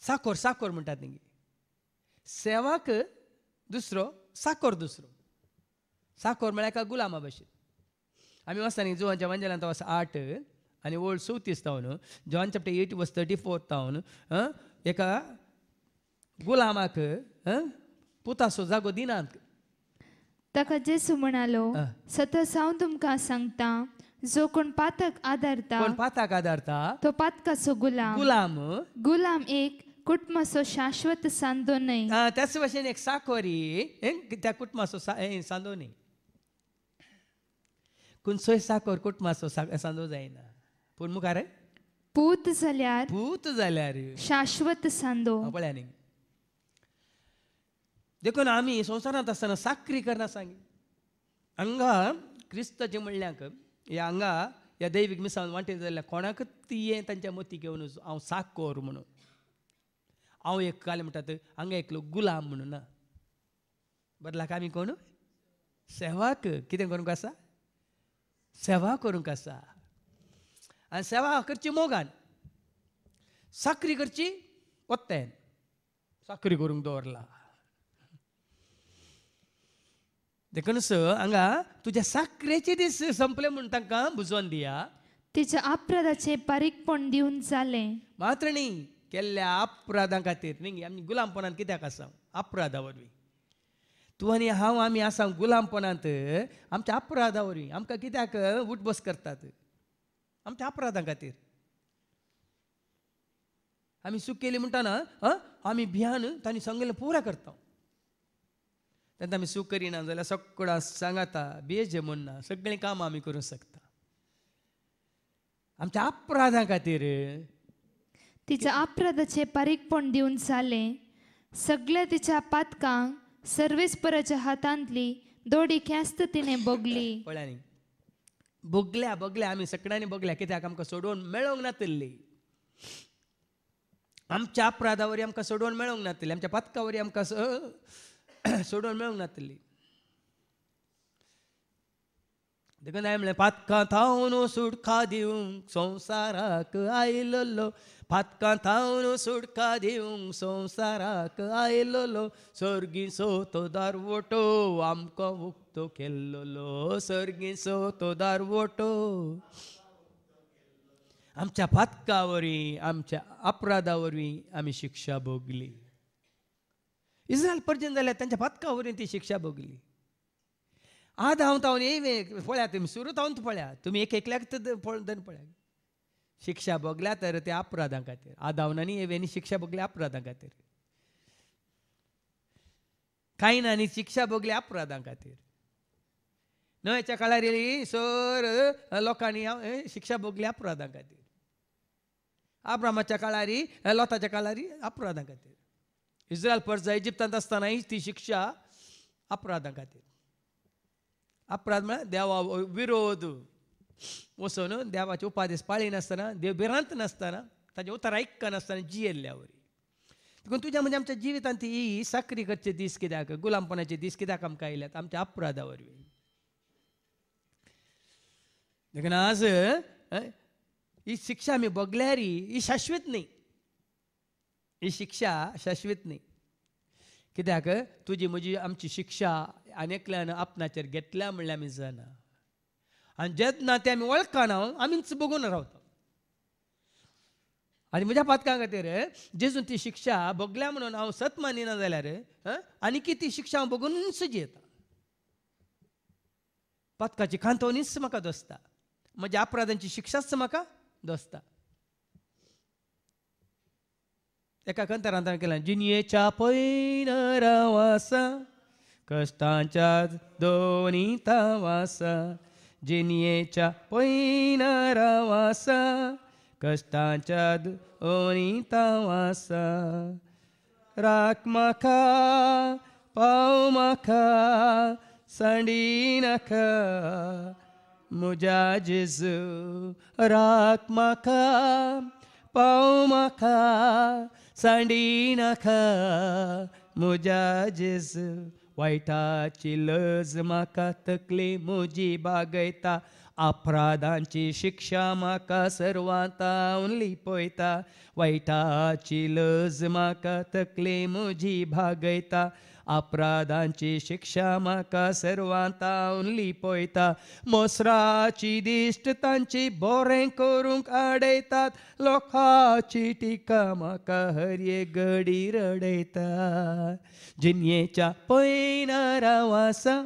साखर म्हणटात न्ही. सेवाक दुसरो, साखर दुसरो. साखर म्हळ्यार एका गुलामा भशेन. आमी वचता न्ही जुवांच्या वांजेलांत वच 8 आनी ओल्ड 34 तावन जॉन चॅप्टर 8 वर्स 34 तावन एका गुलामाक पुताचो जागो दिनात. ताका जेसू म्हणालो, सतत हांव तुमकां सांगता, जो कोण पाताक आदारता तो पातकाचो गुलाम एक कुटुंबाचो शाश्वत सांदो न्हय. त्याच भशेन एक साखरी त्या कुटुंबाचो सांदो न्ही. खंयचोय साखर कुटुंबाचो सांदो जायना. पूण मुखार पूत जाल्यार शाश्वत सांदो. पळया न्ही. देखून आमी संवसारांत आसतना साखरी करना सांगी. हांगा क्रिस्ताचे म्हणल्याक ह्या हांगा ह्या दैवीक मिसांत वांटे जाल्यार कोणाकच ती तांच्या मती घेवन हांव साखर म्हणून. हांव एक काल म्हणटात हांगा एकलो गुलाम म्हणून ना. बदलाक आमी कोण सेवाक कितें करूंक आसा? सेवा करूंक आसा. आनी सेवा करची मोगान. साखरी करची वत्तेन. साखरी करूंक दवरला. देखूनच हांगा तुज्या साखरेचे दीस संपले म्हूण तांकां बुजोवन दिया. तिच्या अपराधाचे बारीकपण दिवन जालें. मात्र न्ही केल्ल्या अपराधां खातीर न्ही आमी गुलामपणांत कित्याक आसा? अपराधा वरवीं. तूं आनी हांव आमी आसा गुलामपणांत आमच्या अपराधा वरवीं. आमकां कित्याक उठबस करतात? आमच्या अपराधां खातीर. आमी चूक केली म्हणटाना आमी भियान तांणी सांगिल्लें पुरा करता. तेन्ना आमी चूक करिना जाल्यार सगळ्यां सांगाता बेजे म्हणना सगळीं कामां आमी करूंक शकता. आमच्या अपराधां खातीर तिच्या अपराधाचे बारीकपण दिवन जालें. सगळ्या तिच्या पातकांक सर्वेस्पराच्या हातांतली दोडी ख्यास्त तिणें भोगली. पळया न्ही. भोगल्या आमी सगळ्यांनी भोगल्या. कित्याक आमकां सोडोवन मेळोंक नातल्ली. आमच्या अपराधा वरी आमकां सोडोवन मेळोंक नातली. आमच्या पातका वरी आमकां सोडोवन मेळोंक नातली. देखून हांवें म्हणलें पातकां थावन सुडका दिवंक संवसाराक आयलोलो, पातकां थावन सुडका दिवंक संवसाराक आयलोलो, सर्गीचो तो दारवटो आमकां उक्तो केल्लोलो, सर्गीचो तो दारवटो. आमच्या पातका वरवीं आमच्या अपराधा वरवीं आमी शिक्षा भोगली. इस्रायल पर्जन जाल्यार तांच्या पातका वरवीं ती शिक्षा भोगली. आद हांव तावन येवें पळया, तुमी सुरू तावन पळया, तुमी एक एकल्याक धन पळया. शिक्षा भोगल्या तर त्या अपराधां खातीर. आदावनांनी येवेंनी शिक्षा भोगल्या अपराधां खातीर. कायनांनी शिक्षा भोगल्या अपराधां खातीर. नव्याच्या काळार सर लोकांनी शिक्षा भोगल्या अपराधां खातीर. अब्रामाच्या काळार लोताच्या काळार अपराधां खातीर. इस्रायल पर्जा इजिप्तांत आसतना ती शिक्षा अपराधां खातीर. अपराध म्हळ्यार देवा विरोध वचून देवाचे उपादेश पाळिनासतना, देव भिरांत नासतना, ताचें उतर आयकनासतना जियेल्ल्या वरी. देखून तुज्या म्हणजे आमच्या जिवितांत ही साखरी करचे दीस कित्याक, गुलामपणाचे दीस कित्याक आमकां आयल्यात? आमच्या अपराधा वरवीं. देखून आज ही शिक्षा आमी भोगल्यार ही शाश्वत न्ही. ही शिक्षा शाश्वत न्ही. कित्याक तुजी म्हजी आमची शिक्षा आनेकल्यान आपणाचेर घेतल्या म्हणल्यार आमी जाणा. आनी जेन्ना ते आमी वळखना आमीच बघून रावता. आनी म्हज्या पातकां खातीर जेजून ती शिक्षा भोगल्या म्हणून हांव सत मानिना जाल्यार आनी ती शिक्षा हांव बघूनच जियेता. पातकाची खांतवणीच म्हाका दोसता. म्हज्या अपराधांची शिक्षाच म्हाका दोसता. एका कंतरांत हांवें केलें, जिनयेच्या पयना वासा, कश्टांच्या दोनी तावासा, जिनयेच्या पयना वासा, कश्टांच्या दोनी तावासा, राख म्हाका पाव म्हाका सांडी नाका, म्हज्या जेजू राख म्हाका पाव म्हाका सांडी नाका, म्हज्या जेजू. वायटाची लज म्हाका तकली म्हजी बागयता, अपराधांची शिक्षा म्हाका सर्वांतावन लिपयता. वायटाची लज म्हाका तकली म्हजी बागयता, अपराधांची शिक्षा म्हाका सर्वांतावन लिपयता. मोसराची दिश्ट तांची बरें करूंक आडयतात, लोकांची टिका म्हाका हर एक घडी रडयता. जिनयेच्या पयना वासा,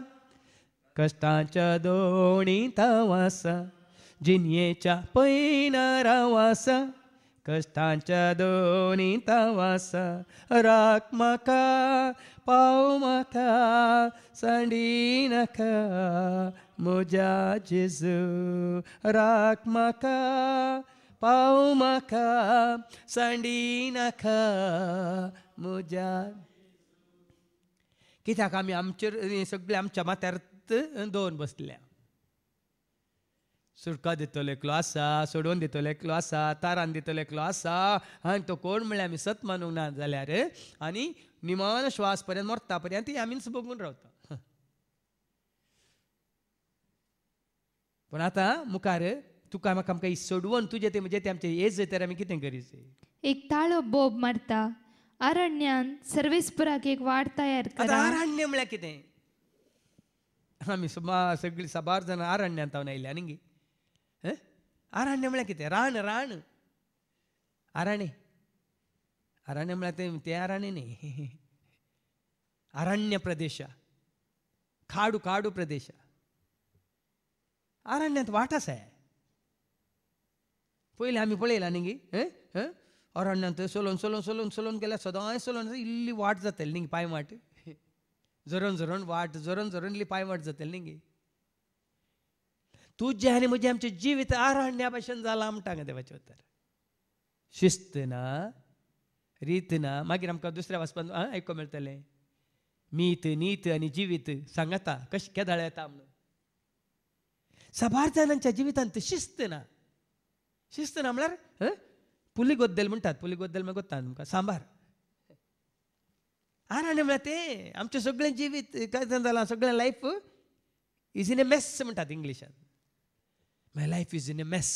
कश्टांच्या दोणी तावासा, जिनयेच्या पयना वासा, कश्टांच्या दोनी तावासा, राख म्हाका पाव म्हाका सांडी नाका, म्हज्या जेजू राख म्हाका पाव म्हाका सांडी नाका, म्हज्या. कित्याक आमी आमचेर सगळे आमच्या माथ्यार दवरून बसल्या. सुटका दितलो एकलो आसा, सोडून दितलो एकलो आसा, तारान दितलो एकलो आसा, आनी तो कोण म्हळ्यार आमी सत मानूंक ना जाल्यार आनी निमान श्वास पर्यंत मरता पर्यंत आमीच बघून रावता. पण आतां मुखार तुका म्हाका आमकां सोडवून तुजे ते म्हणजे ते आमचे एज तर आमी कितें करीत? एक ताळो बोब मारता. अरण्यान सर्वेस्पराक एक वाट तयार करा. अरण्य म्हळ्यार कितें? आमी सगळीं साबार जाणां अरण्यांत तावन आयल्या न्ही. अरण्य म्हळ्यार कितें? रान. रान अरण्य. अरण्य म्हळ्यार ते अरण्य न्ही. अरण्य प्रदेश, काडू प्रदेश. अरण्यांत वाट आसा. पयलीं आमी पळयलां न्ही अरण्यांत चलोन गेल्यार सदांय चलोन इल्ली वाट जाताली न्ही, पांयवाट. झरोन वाट झरोन इल्ली पांयवाट जाताली न्ही. तुजें आनी म्हजें आमचें जिवीत अरण्या भाशेन जालां म्हणटा देवाचें उतर. शिस्त ना, रीत ना. मागीर आमकां दुसऱ्या वाचपान आयको मेळटलें, मीत नीत आनी जिवीत सांगता कशें केदाळ येता म्हणून. साबार जाणांच्या जिवितांत शिस्त ना. शिस्त ना म्हळ्यार पुलिगोद्दल म्हणटात. पुलिगोद्दल म्हळ्यार कोत्ता तुमकां सांबार. अरण्य म्हळ्यार तें आमचें सगळें जिवीत काय जालां, सगळें life is in a mess म्हणटात इंग्लिशान. My life is in a mess.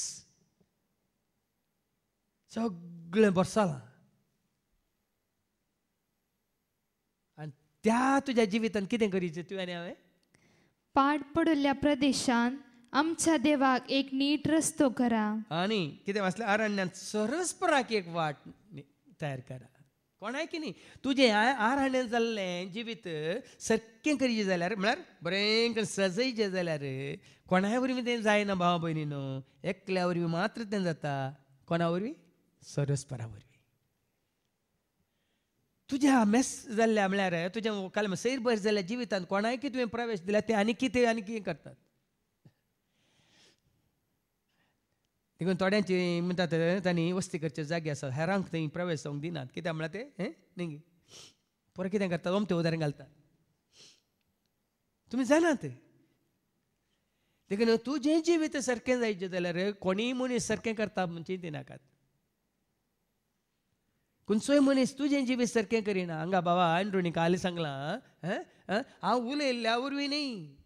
सगळें बरसालां. आनी त्या तुज्या जिवितांत कितें करीचें तुवें आनी हांवें? पाड पडलेल्या प्रदेशांत आमच्या देवाक एक नीट रस्तो करा. आनी कितें वाचलें? अरण्यांत सरस्पराक एक वाट तयार करा. कोणाय की न्ही तुजें अरण्यान जाल्लें जिवीत सारकें करीचें जाल्यार म्हळ्यार बरें करून सजयचें जाल्यार कोणाय वरवीं तें जायना भावा भयणीनो. एकल्या वरवीं मात्र तें जाता. कोणा वरवीं? सरस्परा वरवीं. तुज्या मेस जाल्ल्या म्हळ्यार तुजें काल सैर बरें जाल्ल्या जिवितांत कोणाय की तुवें प्रवेश दिला तें आनी कितें करतात. देखून थोड्यांची म्हणटात तांणी वस्ती करचे जागे आसा हेरांक थंय प्रवेश जावंक दिनात. कित्याक म्हळ्यार ते न्ही परत कितें करतात? ओमते उदारण घालतात. तुमी जाणात. देखून तुजें जिवीत सारकें जायचें जाल्यार कोणीय मनीस सारकें करता म्हूण चिंती नाकात. खंयचोय मनीस तुजें जिवीत सारकें करिना. हांगा बाबा आंड्रोनी काल सांगलां हांव उलयल्ल्या वरवीं न्ही.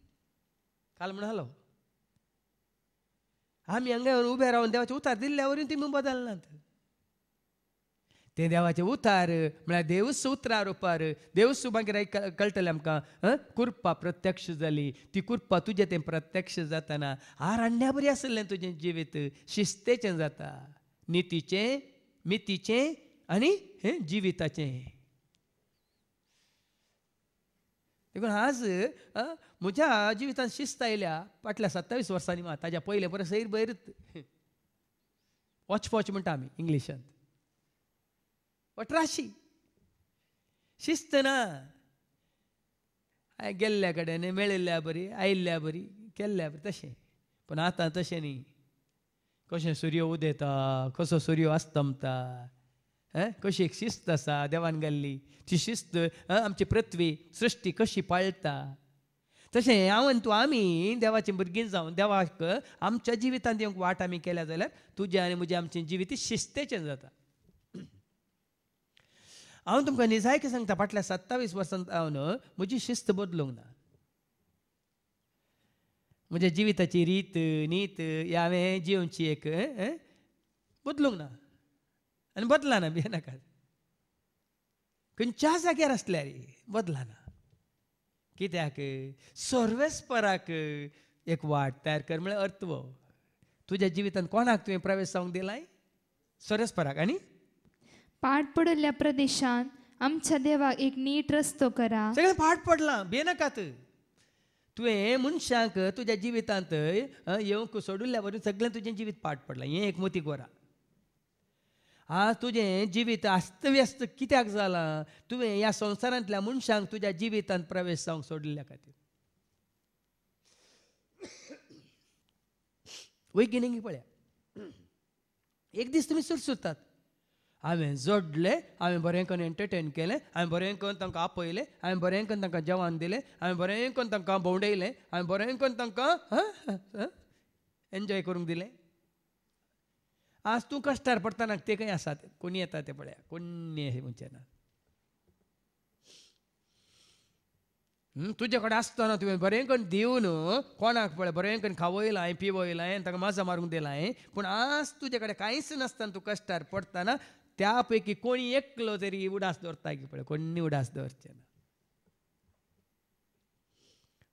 काल म्हणलो आमी हांगा उबे रावन देवाचे उतार दिल्ल्या वरवीं तुमी बदलनात. ते देवाचे उतार म्हळ्यार देवूच उतरां रुपार देवूच मागीर कळटलें आमकां कृपा प्रत्यक्ष जाली. ती कृपा तुजें तें प्रत्यक्ष जाताना आरण्या बरी आसलें तुजें जिवीत शिस्तेचें जाता. नितीचें मितीचें आनी जिविताचें. देखून आज म्हज्या जिवितांत शिस्त आयल्या फाटल्या 27 वर्सांनी मात. ताज्या पयले परस सैर भयर वॉच म्हणटा आमी इंग्लिशांत. वट्राशी शिस्त ना. गेल्ल्या कडेन मेळिल्ल्या बरी आयिल्ल्या बरी केल्ल्या बरी तशें. पूण आतां तशें न्ही. कशें सूर्य उदेता कसो सूर्य अस्तमता कशी एक शिस्त आसा देवान घाल्ली. ती शिस्त आमची पृथ्वी सृश्टी कशी पाळटा तशें हांव आनी तूं आमी देवाचीं भुरगीं जावन देवाक आमच्या जिवितांत येवंक वाट आमी केल्या जाल्यार तुजें आनी म्हजें आमचें जिवीत शिस्तेचें जाता. हांव तुमकां निजायकी सांगता फाटल्या 27 वर्सांत हांव म्हजी शिस्त बदलूंक ना. म्हज्या जिविताची रीत नीत हांवें जिवची एक बदलूंक ना आनी बदलाना बी नाकात. खंयच्या जाग्यार आसल्यार बदलाना. कित्याक सर्वेस्पराक एक वाट तयार कर म्हळ्यार अर्थव. तुज्या जिवितांत कोणाक तुवें प्रवेश जावंक दिलाय? सर्वेस्पराक. आनी पाड पडलेल्या प्रदेशांत आमच्या देवाक एक नीट रस्तो करा. सगळें पाड पडलां बेनाकात. तुवें मनशाक तुज्या जिवितांत येवंक सोडिल्ल्या वरवीं सगळें तुजें जिवीत पाड पडलां. हें एक मोती गोरा. आज तुजें जिवीत अस्तव्यस्त कित्याक जालां? तुवें ह्या संवसारांतल्या मनशांक तुज्या जिवितांत प्रवेश जावंक सोडिल्ल्या खातीर. वैगिनिकी पळया. एक दीस तुमी सुरसुरतात. हांवें जोडलें हांवें बरें करून एंटरटेन केलें हांवें बरें करून तांकां आपयलें हांवें बरें करून तांकां जेवण दिलें हांवें बरें करून तांकां भोंवडयलें हांवें बरें करून तांकां एन्जॉय करूंक दिलें. आज तूं कश्टार पडटना ते खंय आसात. कोणी येता ते पळया. कोणी अशें म्हणचे ना. तुजे कडेन आसतना तुवें बरें करून दिवन कोणाक पळय बरें करून खावयलां पिवयलां ताका माजा मारूंक दिलां. पूण आज तुजे कडेन कांयच नासतना तूं कश्टार पडटना त्या पैकी कोणी एकलो तरी उडास दवरता की पळय. कोणी उडास दवरचे ना.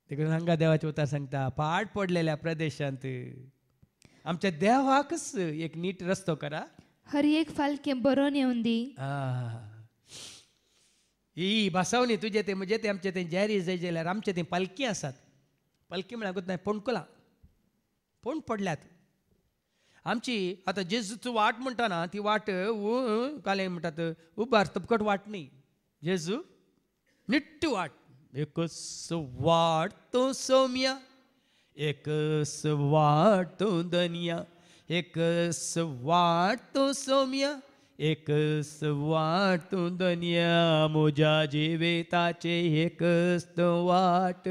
देखून हांगा देवाचें उतर सांगता पाड पडलेल्या प्रदेशांत आमच्या देवाकच एक नीट रस्तो करा. हर एक फालकें बरोवन येवन दी. ही भासावणी तुजें तें म्हणजे तें आमचें तें जॅरी जाय जाल्यार आमचें तें पालकी आसात. पालकी म्हळ्यार नाही पोणकुलां पोण पडल्यात. आमची आतां जेजूचो वाट म्हणटाना ती वाट काले म्हणटात उबार तपकट वाट न्ही. जेजू निट्ट वाट. एकच वाट तो सौम्या एकच वाट तो दनिया एकच वाट तो सौम्या एकच वाट तो दनिया. म्हज्या जिविताचे एकच तो वाट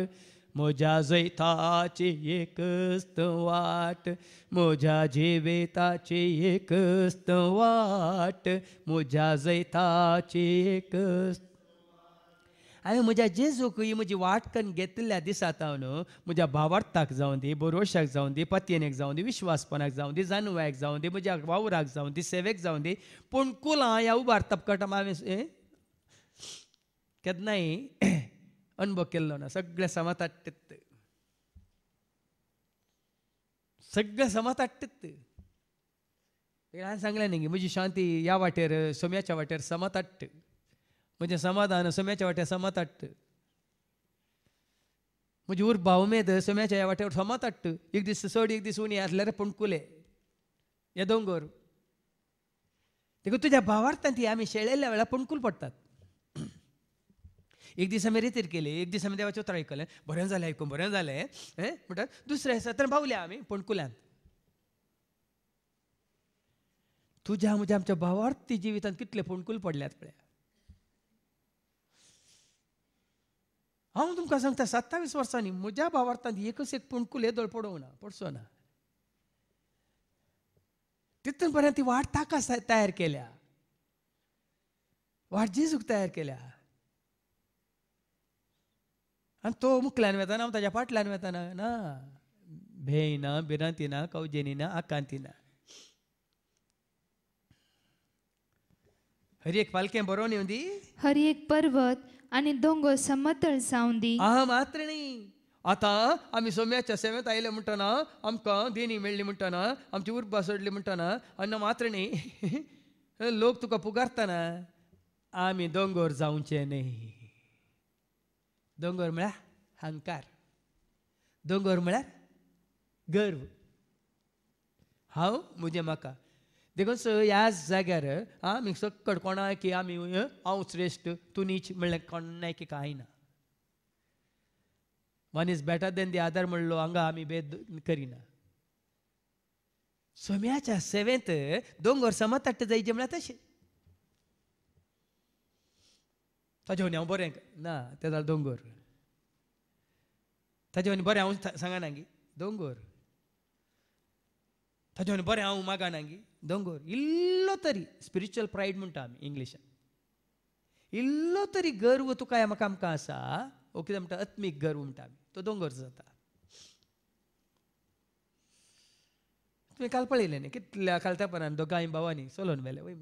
म्हज्या जैताचे एकच तो वाट म्हज्या जिविताचे एकच तो वाट म्हज्या जैताचे एकच. हांवें म्हज्या जेजूक ही म्हजी वाट करून घेतल्या दिसात न्हू म्हज्या भावार्थाक जावं दी, बरोवशाक जावं दी, पत्येनेक जावं दी, विश्वासपणाक जावं दी, जानव्याक जावं दी, म्हज्या वावराक जावं दी, सेवेक जावं दी, पूण कुलां ह्या उबार तपकट हांवें केन्नाय अनुभव केल्लो ना. सगळे समताट्ट, सगळे समताट्ट. हांवें सांगलें न्ही म्हजी शांती ह्या वाटेर सोम्याच्या वाटेर समताट्ट, म्हजें समाधान सोम्याच्या वाटेर समताट्ट, म्हजी उर्बा उमेद सोम्याच्या ह्या वाटेर समताट्ट. एक दीस चड एक दीस उणी आसल्यार पणकुले हे दोंगर. देखून तुज्या भावार्थान ती आमी शेळयल्ल्या वेळार पणकूल पडटात. एक दीस आमी रितीर केली, एक दीस आमी देवाचें उतर आयकलें, बरें जालें आयकून बरें जालें म्हणटात. दुसऱ्या दिसा तर पावल्या आमी पणकुल्यांत. तुज्या म्हज्या आमच्या भावार्थी जिवितांत कितले पणकूल पडल्यात पळय. हांव तुमकां सांगता 27 वर्सांनी म्हज्या भावार्थांत एकच एक पणकूल येदोळ पडोंक ना, पडचो ना. तितून पर्यंत ती वाट ताका तयार केल्या, वाट जेजूक तयार केल्या. आनी तो मुखल्यान वेताना हांव ताज्या फाटल्यान वेताना ना. भेय ना, भिरांती ना, कवजेनी ना, आकांती ना. हरी एक पालकें बरोवन येवं दी, हरी एक पर्वत आनी दोंगर समतळ जावं दी. मात्र न्ही. आतां आमी सोम्याच्या सेवेंत आयले म्हणटना आमकां देणी मेळ्ळी म्हणटना आमची उर्बा सोडली म्हणटना अन्न मात्र न्ही. लोक तुका पुगारतना आमी दोंगर जावचे न्ही. दोंगर म्हळ्यार अहंकार, दोंगर म्हळ्यार गर्व. हांव म्हजें म्हाका देखून ह्या जाग्यार आमी सक्कड कोणाय की आमी हांव श्रेश्ठ तूं नीच म्हणलें कोणाय की कांय ना. One is better than the other म्हणलो हांगा आमी भेद करिना. सोम्याच्या सेवेंत दोंगर समताट्ट जायचे म्हळ्यार तशें. ताजे वनी हांव बरें ना तें जालें दोंगर. ताजे वनी बरें हांव सांगना गी दोंगर. ताजे वनी बरें हांव मागना गी दोंगर. इल्लो तरी स्पिरिच्युअल प्रायड म्हणटा आमी इंग्लिशान. इल्लो तरी गर्व तुका म्हाका आमकां आसा, ओ कितें म्हणटा आत्मीक गर्व म्हणटा आमी, तो दोंगर जाता. तुवें काल पळयलें न्ही कितल्या कालतेपणान दोगांय भावांनी चलोवन व्हेले वय.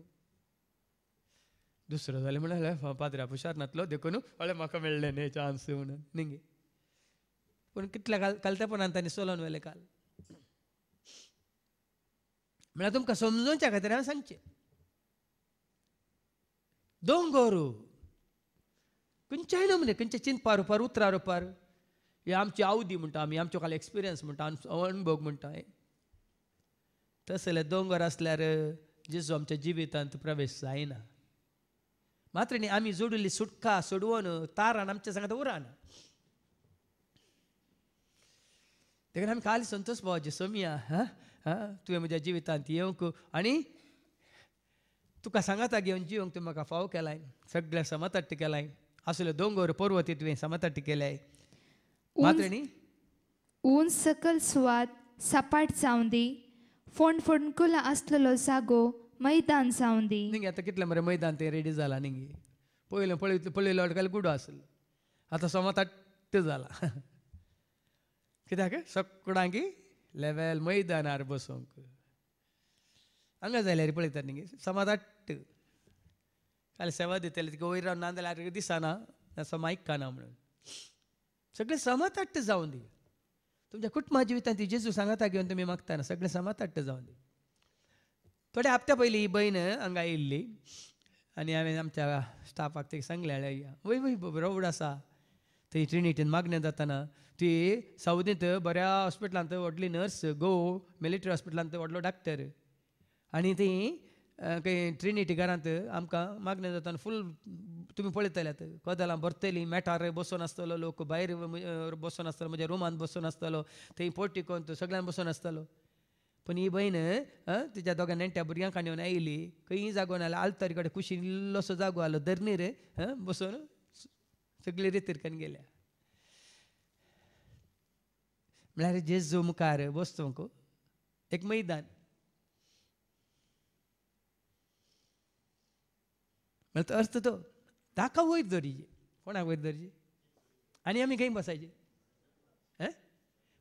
दुसरो जालें म्हणल्यार पाद्र्या पुशारनातलो देखून हळे म्हाका मेळ्ळें न्ही चान्स म्हणून न्ही. पूण कितल्या कालतेपणान तांणी चलोवन व्हेलें काल. म्हळ्यार तुमकां समजोवच्या खातीर हांवें सांगचें. दोंगर खंयच्याय नमुने खंयचे चिंतपार उपार उतरार उपार हे आमची आवदी म्हणटा आमी, आमच्यो काल एक्सपिरियन्स म्हणटा, अणभव म्हणटा. तसले दोंगर आसल्यार जेजू आमच्या जिवितांत प्रवेश जायना. मात्र न्ही आमी जोडिल्ली सुटका सोडवून तारान आमच्या सांगात उराना. देखून आमी काल संतोश भावाची सोमिया तुवें म्हज्या जिवितांत येवंक आनी तुका सांगाता घेवन जिवंक तुवें म्हाका फाव केलाय. सगळें समताट्ट केलाय. असले दोंगर पर्वती तुवें समताट्ट केल्याय. मात्र न्ही ऊन सकल सुवात सपाट जावं दी. फोंडकुलां आसलेलो जागो मैदान जावं दी. न्ही आतां कितलें मरे मैदान तें रेडी जालां न्ही. पळयलो अडकाल कुडो आसलो, आतां समताट्ट जाला. कित्याक सगळ्यांक लेवल मैदानार बसोंक हांगा जाल्यार पळयतात न्ही समताट्ट. काल सेवा दितले तिका वयर रावन ना जाल्यार दिसना सम आयकना म्हणून. सगळें समताट्ट जावं दी. तुमच्या कुटुंबा जिवितांत जेजू सांगाता घेवन तुमी मागतना सगळें समताट्ट जावं दी. थोड्या हप्त्या पयलीं ही भयण हांगा येयल्ली आनी हांवें आमच्या स्टाफाक ते सांगलें वय वय रोवड आसा थंय ट्रिनिटीन मागणें जाताना ती सावदींत बऱ्या हॉस्पिटलांत व्हडली नर्स, गो मिलिटरी हॉस्पिटलांत व्हडलो डॉक्टर आनी ती खंय ट्रिनिटी घरांत आमकां मागणें जाताना फूल तुमी पळयतल्यात कदेलां भरतलीं, मॅटार बसून आसतलो, लोक भायर बसून आसतलो, म्हज्या रुमान बसून आसतलो, थंय पोर्टिकोंत सगळ्यान बसून आसतलो. पूण ही भयण तिच्या दोगां नेण्ट्या भुरग्यांक घेवन आयली. खंयी जागो नाल्यार आल्तारी कडेन कुशीन इल्लोसो जागो आसलो धरणीर बसून सगळी रितीर करून गेल्या. म्हळ्यार जेजू मुखार बसतोंक एक मैदान. म्हळ्यार अर्थ तो ताका वयर धरी कोणाक वयर धरची आनी आमी खंय बसायचे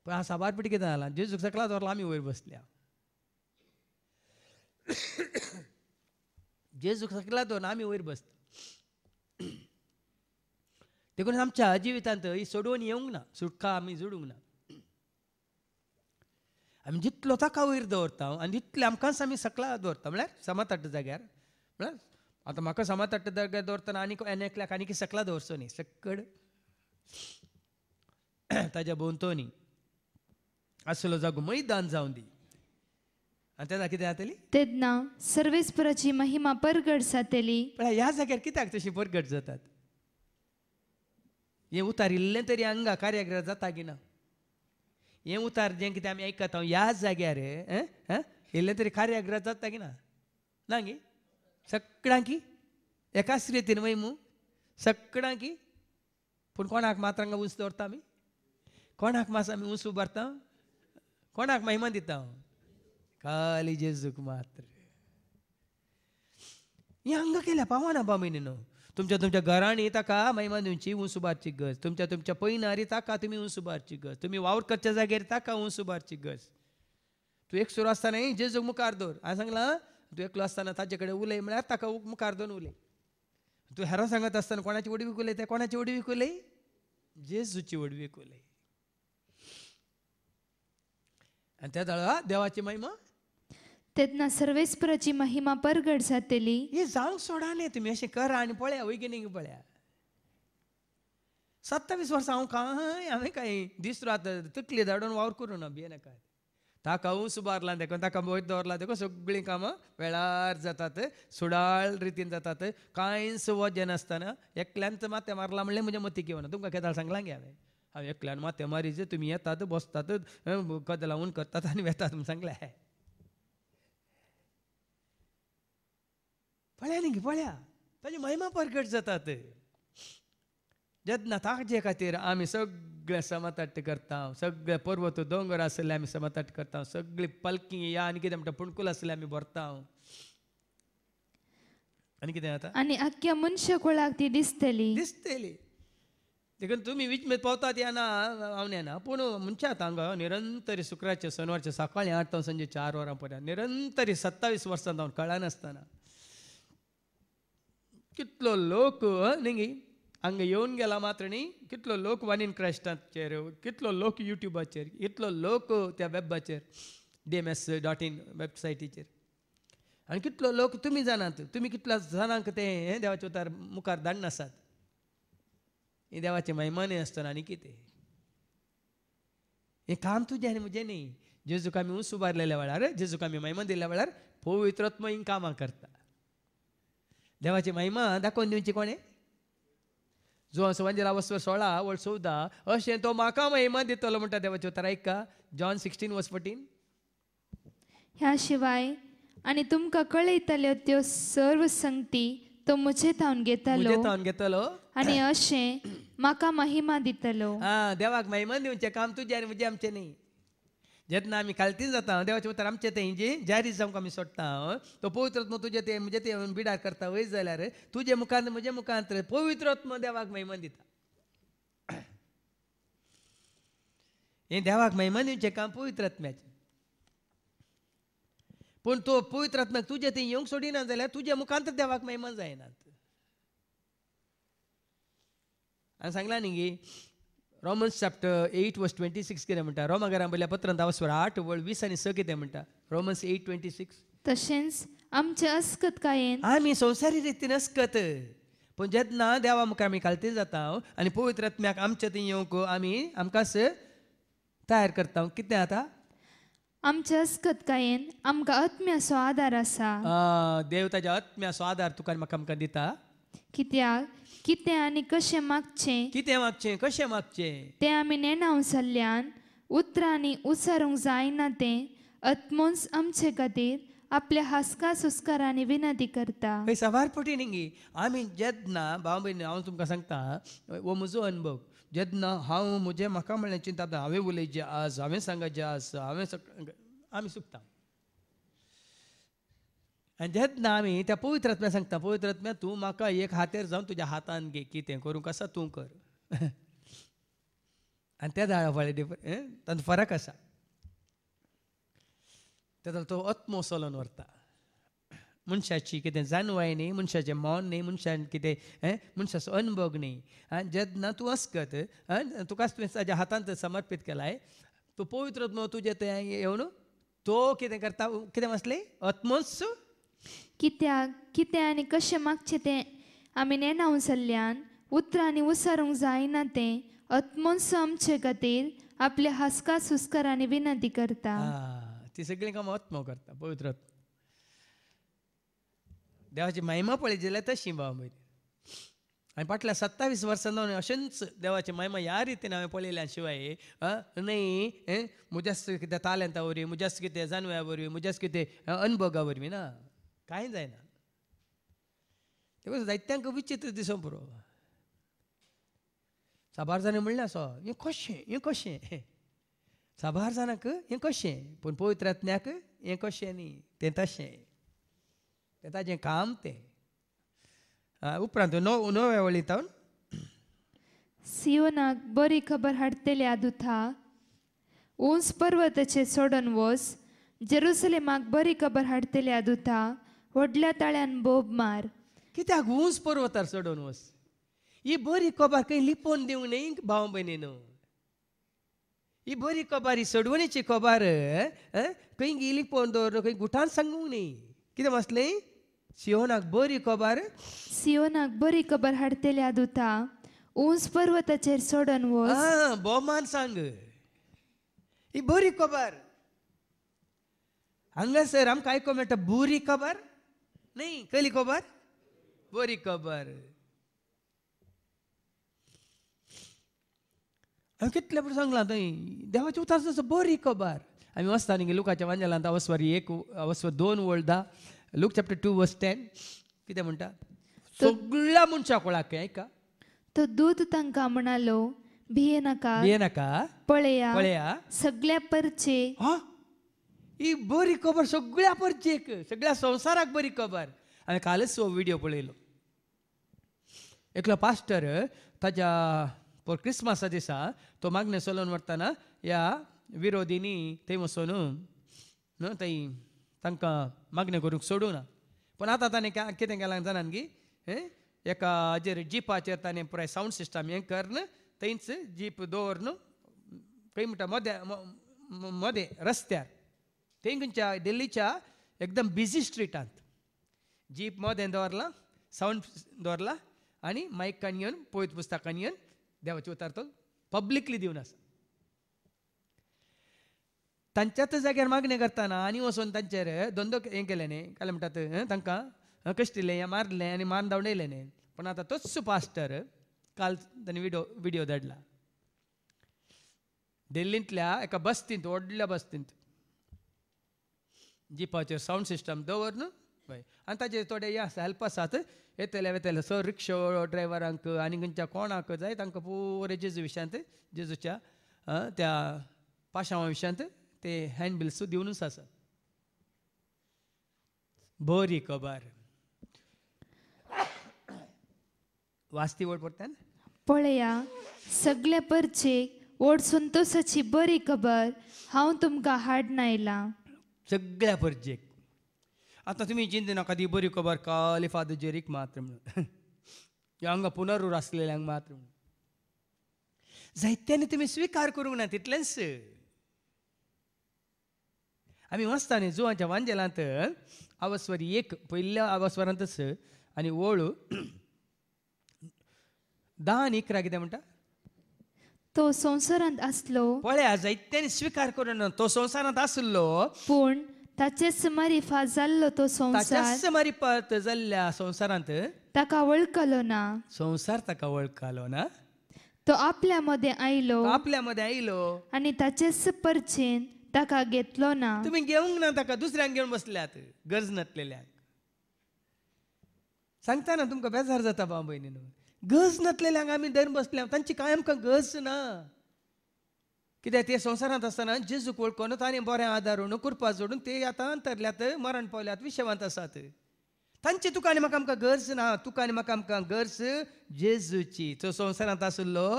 पण हांव साबारपटी कितें जालां जेजूक सकला दवरला आमी वयर बसल्या जेजूक सकला दवरून आमी वयर बसता देखून आमच्या जिवितांत ही सोडून येवंक ना सुटका आमी जोडूंक ना आमी जितलो ताका वयर दवरता आनी तितले आमकांच आमी सकला दवरता म्हळ्यार समाताट्ट जाग्यार म्हळ्यार आतां म्हाका समाताट्ट जाग्यार दवरतना आनी एकल्याक आनी सकला दवरचो न्ही सक्कड ताज्या भोंवतणी असलो जागो मैदान जावन दी आनी तेन्ना कितें जातली तेन्ना सर्वेस्पराची महिमा परगट जातली पण ह्या जाग्यार कित्याक तशी परगट जातात हें उतार इल्लें तरी हांगा कार्याग्रह जाता की ना हें उतार जें कितें आमी आयकता ह्या जाग्यार इल्लें तरी कार्याग्रह जाता की ना गे सगळ्यांकी एकाच रितीन वयमू सगळ्यांकी पूण कोणाक मात हांगा उंच दवरता आमी कोणाक मात आमी उंच उबारता कोणाक महिमा दिता खाली जेजूक मात्र ही हांगा केल्या पावना बामयनी न्हू तुमच्या घरांनी ताका महिमा दिवची उंच उबारची गरज तुमच्या पैनारी ताका तुमी उंच उबारची गरज तुमी वावर करच्या जाग्यार ताका उंच उबारची गरज तूं एकसुरो आसतना जेजूक मुखार दवर हांवें सांगलां तूं एकलो आसतना ताचे कडेन उलय म्हळ्यार ताका मुखार दवरून उलय तूं हेरां सांगत आसतना कोणाची वडवीक उलय ते कोणाची वडवीक उलय जेजूची वडवीक उलय आनी त्या दळा देवाची महिमा तेन्ना सर्वेस्पराची महिमा परगट जातली हे जावंक सोडा न्ही तुमी अशें करा आनी पळया वैगिनीक पळया 27 वर्सां हांव काय हांवें काय दीस रात तकली धाडून वावर करूं ना भियेनाका ताका उंच उबारला देखून ताका वयर दवरला देखून सगळीं कामां वेळार जातात सुडाळ रितीन जातात कांयच वजें नासतना एकल्यांत माथ्या मारला म्हणलें म्हजें मतीक येवना तुमकां केदार सांगलां गे हांवें एकल्यान माथ्या मारी जे तुमी येतात बसतात कद लावून करतात आनी वेतात म्हूण सांगलें पळया न्ही पळया ताजी महिमा परगट जातात जेन्ना ताजे खातीर आमी सगळे समताट्ट करता सगळे पर्वत दोंगर आसले आमी समताट्ट करता सगळी पलकी या आनी कितें म्हणटा पुणकूल आसले आमी भरता आनी कितें जाता आनी आख्या मनशा कुळाक ती दिसतली देखून तुमी विचमेत पावतात या ना हांव नेना पूण मनशात हांगा निरंतरी शुक्राचे शनिवारचे सकाळीं 8 तो संजे 4 वरां पर्यंत निरंतरी 27 वर्सां जावन कळनासतना कितलो लोक न्ही हांगा येवन गेला मात्र न्ही कितलो लोक वन इन क्रायस्टाचेर कितलो लोक युट्यूबाचेर कितलो लोक त्या वेबाचेर dms.in वेबसायटीचेर आनी कितलो लोक तुमी जाणात तुमी कितल्या जाणांक ते देवाचे उतार मुखार धाडनासात ही देवाचे महिमा न्ही आसतना आनी कितें हें काम तुजें आनी म्हजें न्ही जेजूक आमी उंच उबारलेल्या वेळार जेजूक आमी महिमा दिल्ल्या वेळार पवित्र आत्मा ही कामां करता देवाची महिमा दाखोवन दिवची कोणें जो संवंजला वस्वर 16 वळ 14 अशें तो म्हाका महिमा दितलो म्हणटा देवाचे उतार ऐका जॉन 16:14 ह्या शिवाय आनी तुमकां कळयतल्यो त्यो सर्व संगती तो म्हजे थावन घेतलो आनी अशें म्हाका महिमा दितलो देवाक महिमा दिवचें काम तुजें आनी म्हजें आमचें न्ही जेन्ना आमी खालती जाता देवाचे उतार आमचें तें जी जारी जावंक आमी सोडटा तो पवित्र आत्मा तुजें तें म्हजें तें बिडार करता वयर जाल्यार तुजें मुखार म्हजें मुखार पवित्र आत्मा देवाक महिमा दिता हें देवाक महिमा दिवचें काम पवित्र आत्म्याचें पूण तो पवित्र आत्म्याक तुजें तें येवंक सोडिना जाल्यार तुज्या मुखांत देवाक महिमा जायनात हांवें सांगलां न्ही गे रोमन्स चॅप्टर 8 वर्स 26 कितें म्हणटा रोमाकारां बरयल्या पत्रांत 8 वळ 20 आनी 6 कितें म्हणटा रोमन्स 8:26 तशेंच आमचे अस्कत कायेन आमी संवसारी रितीन अस्कत पूण जेन्ना देवा मुखार आमी खालती जाता आनी पवित्र आत्म्याक आमचे थंय येवंक आमी आमकांच तयार करता कितें जाता आमच्या अस्कत कायेन आमकां आत्म्याचो आदार आसा देव ताच्या आत्म्याचो आदार तुका आनी म्हाका आमकां दिता कित्याक कितें आनी कशें मागचें कशें मागचें तें आमी नेणाव जाल्ल्यान उतरांनी उसारूंक जायना तें आत्मोच आमचे खातीर आपल्या हास्का सुस्कारांनी विनंती करता खंय सवारपटी न्ही आमी जेन्ना भाव भयणी हांव तुमकां सांगता हो म्हजो अनुभव जेन्ना हांव म्हजें म्हाका म्हणलें चिंता हांवें उलयचें आज हांवें सांगचें आज आमी सुकता आनी जेन्ना आमी त्या पवित्र आत्म्या सांगता पवित्र आत्म्या तूं म्हाका एक हातेर जावन तुज्या हातान घे कितें करूंक आसा तूं कर आनी त्या झाडा फळें तातूंत फरक आसा तेन्ना तो आत्मो चलोवन व्हरता मनशाची कितें जाणवाय न्ही मनशाचें मन न्ही मनशान कितें मनशाचो अनुभव न्ही आनी जेन्ना तूं असकत तुका तुवें ताज्या हातांत समर्पीत केलाय तो पवित्र आत्मो तुजे थंय येवन तो कितें करता कितें म्हटलें आत्मोच कित्याक कितें आनी कशें मागचें तें आमी नेनावूं जाल्ल्यान उतरांनी विचारूंक जायना तें आत्मोच आमचे खातीर आपल्या हासका सुस्कारांनी विनंती करता ती सगळीं कामां आत्मो करता पवित्र आत्मो देवाची महिमा पळयत जाल्यार तशी बाबा आनी फाटल्या 27 वर्सां अशेंच देवाची महिमा ह्या रितीन हांवें पळयल्या शिवाय न्ही म्हज्याच कितें तालंता वरवीं म्हज्याच कितें जाणव्या वरवीं म्हज्याच कितें अनुभवा वरवीं ना कांय जायना तें जायत्यांक विचित्र दिसूंक पुरो साबार जाणां म्हणलें असो हें कशें साबार जाणांक हें कशें पूण पवित्र आत्म्याक हें कशें न्ही तें तशें तें ताजें काम तें उपरांत नव्या वळींतावन सियोनाक बरी खबर हाडटल्या दुथा उंच पर्वताचेर सोडून वच जेरुसलेमाक बरी खबर हाडटल्या दुथा व्हडल्या ताळ्यान बोब मार कित्याक उंच पर्वतार सोडून वच ही बरी खबर खंय लिपोवन दिवंक न्ही भाव भयणीनो ही बरी खबर ही सोडवणीची खबर खंय लिपोवन दवर खंय गुठान सांगूंक न्ही कितें म्हटलें सियोनाक बरी खबर हाडटल्या दुथा उंच पर्वताचेर सोडून वच भोवमान सांग ही बरी खबर हांगासर आमकां आयकूंक मेळटा बुरी खबर न्ही कसली खबर बरी खबर हांवें कितले फावटी सांगलां थंय देवाचें उतर बरी खबर आमी वचता न्ही लुकाच्या वांजेलांत अवस्वर 1 अवस्वर 2 वळदा लूक चॅप्टर 2 वर्स 10 कितें म्हणटा सगळ्या मनशाक कळाक ऐका तो दूत तांकां म्हणालो भिये नाका पळया सगळ्या परचे ही बरी खबर सगळ्या परचेक सगळ्या संवसाराक बरी खबर हांवें कालच व्हिडिओ पळयलो एकलो पास्टर ताच्या क्रिस्मसा दिसा तो मागणें चलोवन व्हरतना ह्या विरोधींनी थंय वचून थंय तांकां मागणें करूंक सोडूं ना पूण आतां ताणें कितें केलां जाणान की एका हाजेर जिपाचेर ताणें पुराय सावंड सिस्टम हें करन थंयच जीप दवरन खंय म्हणटा मदें रस्त्यार थंय खंयच्या दिल्लीच्या एकदम बिजी स्ट्रिटांत जीप मदें दवरलां सावंड दवरला आनी मायकान घेवन पळयत पुस्तकान घेवन देवाचे उतार तो पब्लिकली दिवन आसा तांच्याच जाग्यार मागणें करतना आनी वचून तांचेर धंदो हें केलें न्ही काय म्हणटात तांकां कश्टिलें हें मारलें आनी मान धांवडयलें न्ही पूण आतां तोच पास्टर काल ताणें विडिओ धाडला दिल्लींतल्या एका बस्तींत व्हडल्या बस्तींत जिपाचेर सावंड सिस्टम दवरन पळय आनी ताचे थोडे हे आसा हेल्प आसात येतले वेतले सो रिक्षा ड्रायव्हरांक आनी खंयच्या कोणाक जाय तांकां पुरे जेजू विशयांत जेजूच्या त्या पाशांवा विशयांत ते हँडबिल्स दिवनूच आसात बरी खबर वाचती वळ पडटा पळया सगळ्या परचेक ओड संतोषाची बरी खबर हांव तुमकां हाडून आयलां सगळ्या परचेक आतां तुमी चिंता नाका ती बरी खबर खाली फादर जेरीक मात्र म्हणून हांगा पुनरूर आसलेल्यांक मात्र म्हणून जायत्यांनी तुमी स्विकार करूंक ना तितलेंच आमी वाचता न्ही जुवांच्या वांजेलांत अवस्वर 1 पयल्या अवस्वरांतच आनी ओळू 10 आनी 11 कितें म्हणटा तो संवसारांत आसलो पळया जायत्यांनी स्विकार करूं ना तो संवसारांत आसलो पूण ताचेच मारिफात जाल्लो तो संवसार ताच्याच मारिफात जाल्ल्या संवसारांत ताका वळखलो ना संवसार ताका वळखलो ना तो आपल्या मध्ये आयलो आनी ताचेच परचेन ताका घेतलो ना तुमी घेवंक ना ताका दुसऱ्यांक घेवन बसल्यात गरज नासलेल्यांक सांगता ना तुमकां बेजार जाता भाव भयणीनो गरज नासलेल्यांक आमी धरून बसल्या तांची कांय आमकां गरज ना कित्याक ते संवसारांत आसतना जेजूक वळखून ताणें बरें आदारून कृपा जोडून ते आतां अंतरल्यात मरण पावल्यात विशेवांत आसात तांची तुका आनी म्हाका आमकां गरज ना तुका आनी म्हाका आमकां गरज जेजूची तो संवसारांत आशिल्लो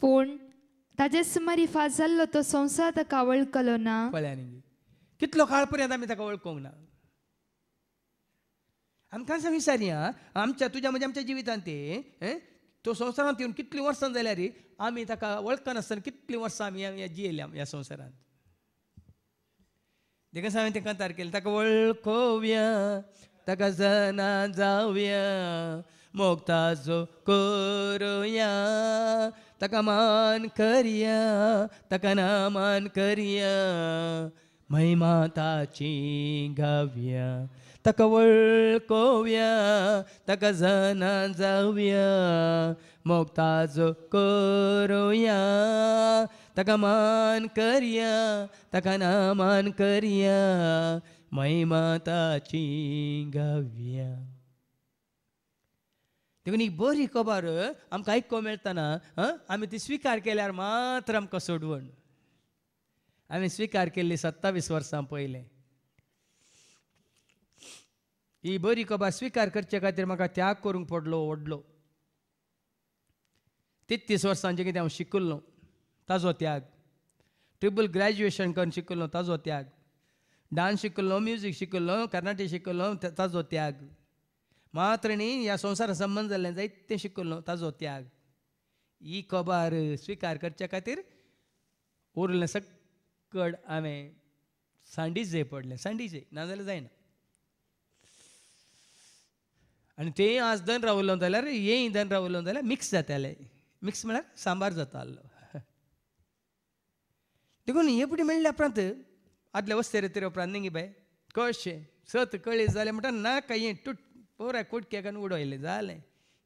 पूण ताजे सुमारी फास जाल्लो तो संवसार ताका वळखलो ना पळया न्ही कितलो काळ पर्यंत आमी ताका वळखूंक ना आमकां सांग विचारया आमच्या तुज्या म्हणजे आमच्या जिवितांत ते तो संवसारांत येवन कितलीं वर्सां जाल्यार आमी ताका वळखनासतना कितलीं वर्सां आमी जियेल्या ह्या संवसारांत देखून हांवें तें कंतार केलें ताका वळखोवया ताका जाणा जावया मोगताचो करुया ताका मान करया ताका नामान करया महिमा ताची गावया ताका वळखोवया ताका जाणा जावया मोगताचो करुया ताका मान करया ताका नामान करया महिमा ताची गावया देखून ही बरी खबर आमकां आयको मेळटना आमी ती स्विकार केल्यार मात्र आमकां सोडवण आमी स्विकार केल्ली 27 वर्सां पयलें ही बरी खबर स्विकार करचे खातीर म्हाका त्याग करूंक पडलो व्हडलो 33 वर्सांचें कितें हांव शिकलो ताजो त्याग ट्रिपल ग्रॅज्युएशन करून शिकलो ताजो त्याग डान्स शिकलो म्युजीक शिकलो कर्नाटीक शिकलो ताजो त्याग मात्र न्ही ह्या संवसारा संबंद जाल्लें जायतें शिकलो ताजो त्याग ही खबर स्विकार करचे खातीर उरलें सकड हांवें सांडीच जाय पडलें सांडीच जाय नाजाल्यार जायना आनी तें आज दन रावलो जाल्यार हेंय दन रावलो जाल्यार मिक्स जातालें मिक्स म्हळ्यार सांबार जातालो देखून हे पुटी मेळ्ळ्या उपरांत आदल्या वस्तेरे उपरांत न्ही बाय कशें सत कळी जालें म्हणटा नाका हें टूट पोरा कुडक्याक आनी उडयलें जालें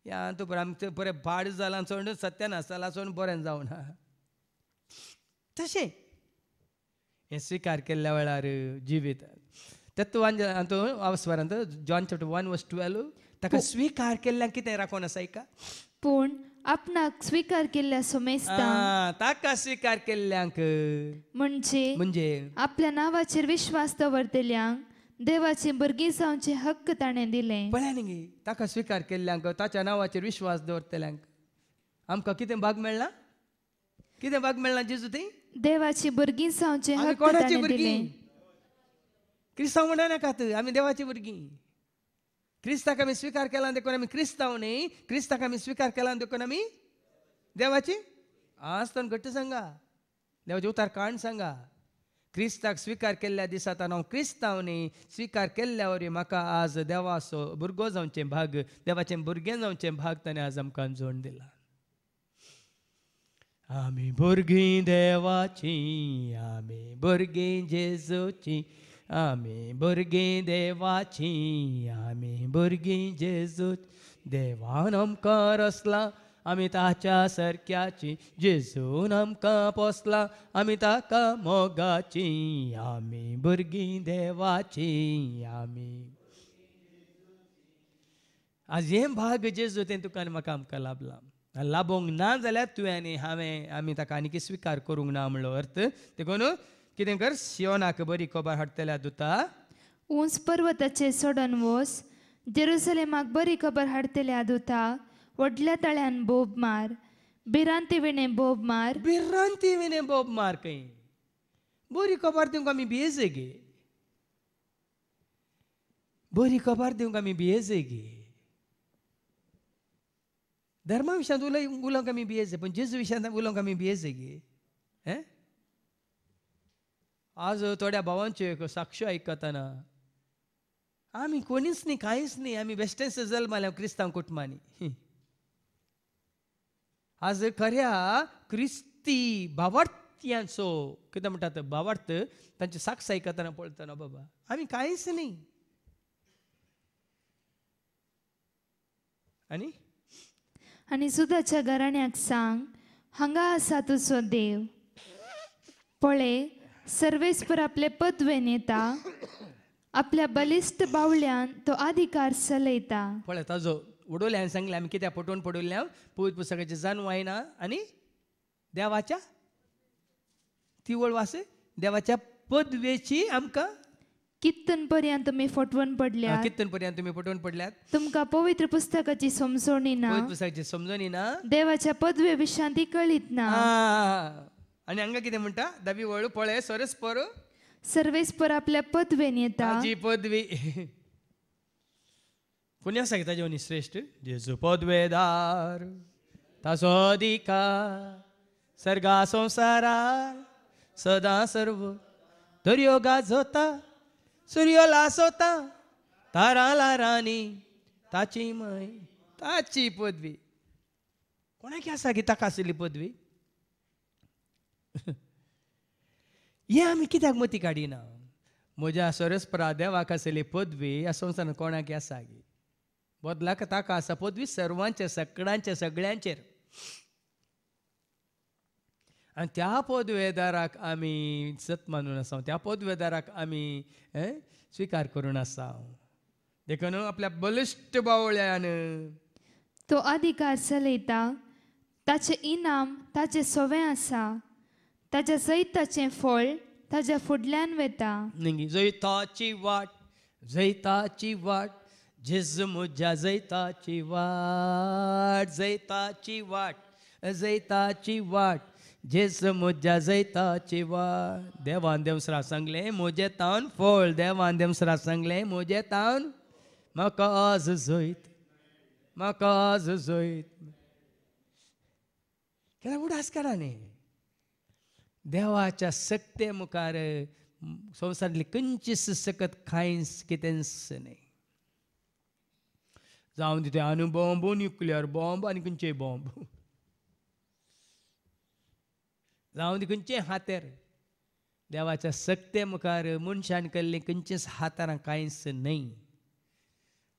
ह्या तूं पळय आमचें बरें भाड जालां चोड सत्यानाश जाला चोड बरें जावना तशें हें स्विकार केल्ल्या वेळार जिवीत तत्वान आवस्वरांत जॉन चॅप्टर 1:12 ताका स्विकार केल्ल्यांक कितें राखोन आसा का पूण आपणाक स्विकार केल्ल्या सोमेस्तांक ताका स्विकार केल्ल्यांक म्हणजे आपल्या नांवाचेर विश्वास दवरतल्यांक देवाचे भुरगीं जावचे हक्क ताणें दिले पळया न्ही ताका स्विकार केल्ल्यांक ताच्या नांवाचेर विश्वास दवरतल्यांक आमकां कितें भाग मेळना जेजू थंय देवाची भुरगीं जावचे हक्क कोणाची ताणें दिले भुरगीं क्रिस्तांव म्हणा नाकात आमी देवाची भुरगीं क्रिस्ताक आमी स्विकार केला देखून आमी क्रिस्तांव न्ही क्रिस्ताक आमी स्विकार केला देखून आमी देवाची आसतना घट्ट सांगा देवाचे उतार काण सांगा क्रिस्ताक स्विकार केल्ल्या दिसांत हांव क्रिस्तांव न्ही स्विकार केल्ल्या वरी म्हाका आज देवाचो भुरगो जावचें भाग देवाचें भुरगें जावचें भाग ताणें आज आमकां जोड दिला आमी भुरगीं देवाची आमी भुरगीं जेजूची आमी भुरगीं देवाची आमी भुरगीं जेजूच देवान आमकां रचला आमी ताच्या सारक्याची जेजून आमकां पोसला आमी ताका मोगाची आमी भुरगीं देवाची आमी आज हें भाग जेजू तें तुका आनी म्हाका आमकां लाभलां लाभोंक ना जाल्यार तुवें आनी हांवें आमी ताका आनी स्विकार करूंक ना म्हणलो अर्थ देखून कितें कर सियोनाक बरी खबर हाडटल्या दुता उंच पर्वताचेर सोडून वच जेरुसलेमाक बरी खबर हाडटल्या दुता व्हडल्या तळ्यान बोब मार भिरांती विणे बोब मार भिरांती विणे बोब मार खंय बरी खबर दिवंक आमी भियेजे गे बरी खबर दिवंक आमी भियेजे गे धर्मा विशयांत उलोवंक आमी भियेजे पूण जेजू विशयांत उलोवंक आमी भियेजे गे आज थोड्या भावांच्यो साक्ष्यो आयकतना आमी कोणीच न्ही कांयच न्ही आमी बेश्टेच जल्माल्या क्रिस्तांव कुटुंबांनी आज खऱ्या क्रिस्ती भावार्थ्यांचो कितें म्हणटात भावार्थ तांचे साक्ष आयकतना पळयतना बाबा आमी कांयच न्ही आनी सुदाच्या घराण्याक सांग हांगा आसा तुजो देव पळय सर्वेस्पर आपले पदवेन येता आपल्या बलिश्ट बावळ्यान तो अधिकार चलयता पळय ताजो उडोवले हांवें सांगलें आमी कित्याक पटोवन पडयल्ल्या पवित्र पुस्तकाचें जाणू आयना आनी देवाच्या ती ओळ वास देवाच्या पदवेची आमकां कितन पर्यंत तुम्ही फटवून पडल्या कितन पर्यंत तुम्ही पटवून पडल्यात तुमका पवित्र पुस्तकाची समजणी ना पवित्र पुस्तकाची समजणी ना देवाच्या पदवे विशांती कळीत ना आणि हांगा कितें म्हणटा दावी वळ पळय सरस्पर सर्वेस्पर आपल्या पदवेन येता ताजी पदवी कोणी आसा की ताजे श्रेष्ठ जेजू पदवेदार ताचो अधिकार सर्गा संवसारार सदां सर्व दर्यो गाजोता सूर्य लासोता तारा लारांनी ताची मय ताची पदवी कोणाक आसा की ताका आसली पदवी हे आमी कित्याक मती काडिना म्हज्या सरस्परा देवाक आसली पदवी ह्या संवसारांत कोणाक आसा गी बदलाक ताका आसा पदवी सर्वांच्या सगळ्यांच्या सगळ्यांचेर आनी त्या पदवेदाराक आमी इज्जत मानून आसा त्या पदवेदाराक आमी स्विकार करून आसा देखून आपल्या बलिश्ट बावळ्यान तो अधिकार चलयता ताचे इनाम ताचे सोवे आसा ताच्या जैताचें फळ ताच्या फुडल्यान वेता न्ही जैताची वाट जेजू म्हज्या जैताची वाट जेजू म्हज्या जैताची वाट देवान देवसरा सांगलें म्हजें तावन फळ देवान देवसरा सांगलें म्हजें तावन म्हाका आज जैत केन्ना उडास करा न्ही देवाच्या सक्ते मुखार संवसारांतली खंयचीच सकत कांयच कितेंच नाही जावं तिथे अणुबॉम्ब न्युक्लियर बॉम्ब आनी खंयचेय बॉम्ब जावं ती खंयचेय हातेर देवाच्या सक्ते मुखार मनशान केल्लें खंयचेच हातारां कांयच न्हय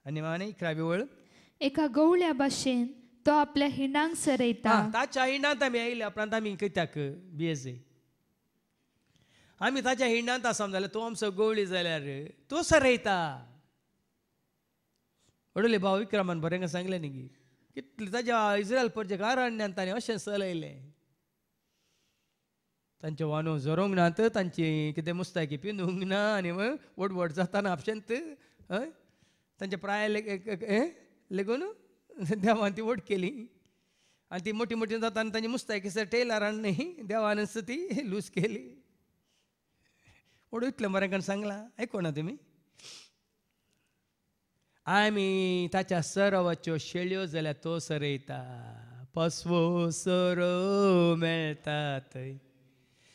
आनी माने 11वी वळ एका गवळ्या भाशेन तो आपल्या हिंडांक सरयता ताच्या हिंडांत आमी आयल्या उपरांत आमी कित्याक बीएसए आमी ताच्या हिंडांत आसा जाल्यार तो आमचो गवळी जाल्यार तो सरयता वडले भाव विक्रमान बरें सांगलें न्ही कितले ताच्या इस्रायल परजेक आरण्यान ताणें अशें चलयलें तांचे वानो जोरोंक नात तांची कितें मुस्ताकी पिंदूंक ना आनी वडवड जाताना आपशेंत तांचे प्राय लेगून देवान ती वड केली आनी ती मोठी मोठी जाताना तांची मुस्ताकी सर टेलरान न्ही देवान ती लूज केली वडू इतलें बरें सांगलां आयकोना तुमी आमी ताच्या सरोवाच्यो शेळयो जाल्यार तो सरयता पसवो सरो मेळटा थंय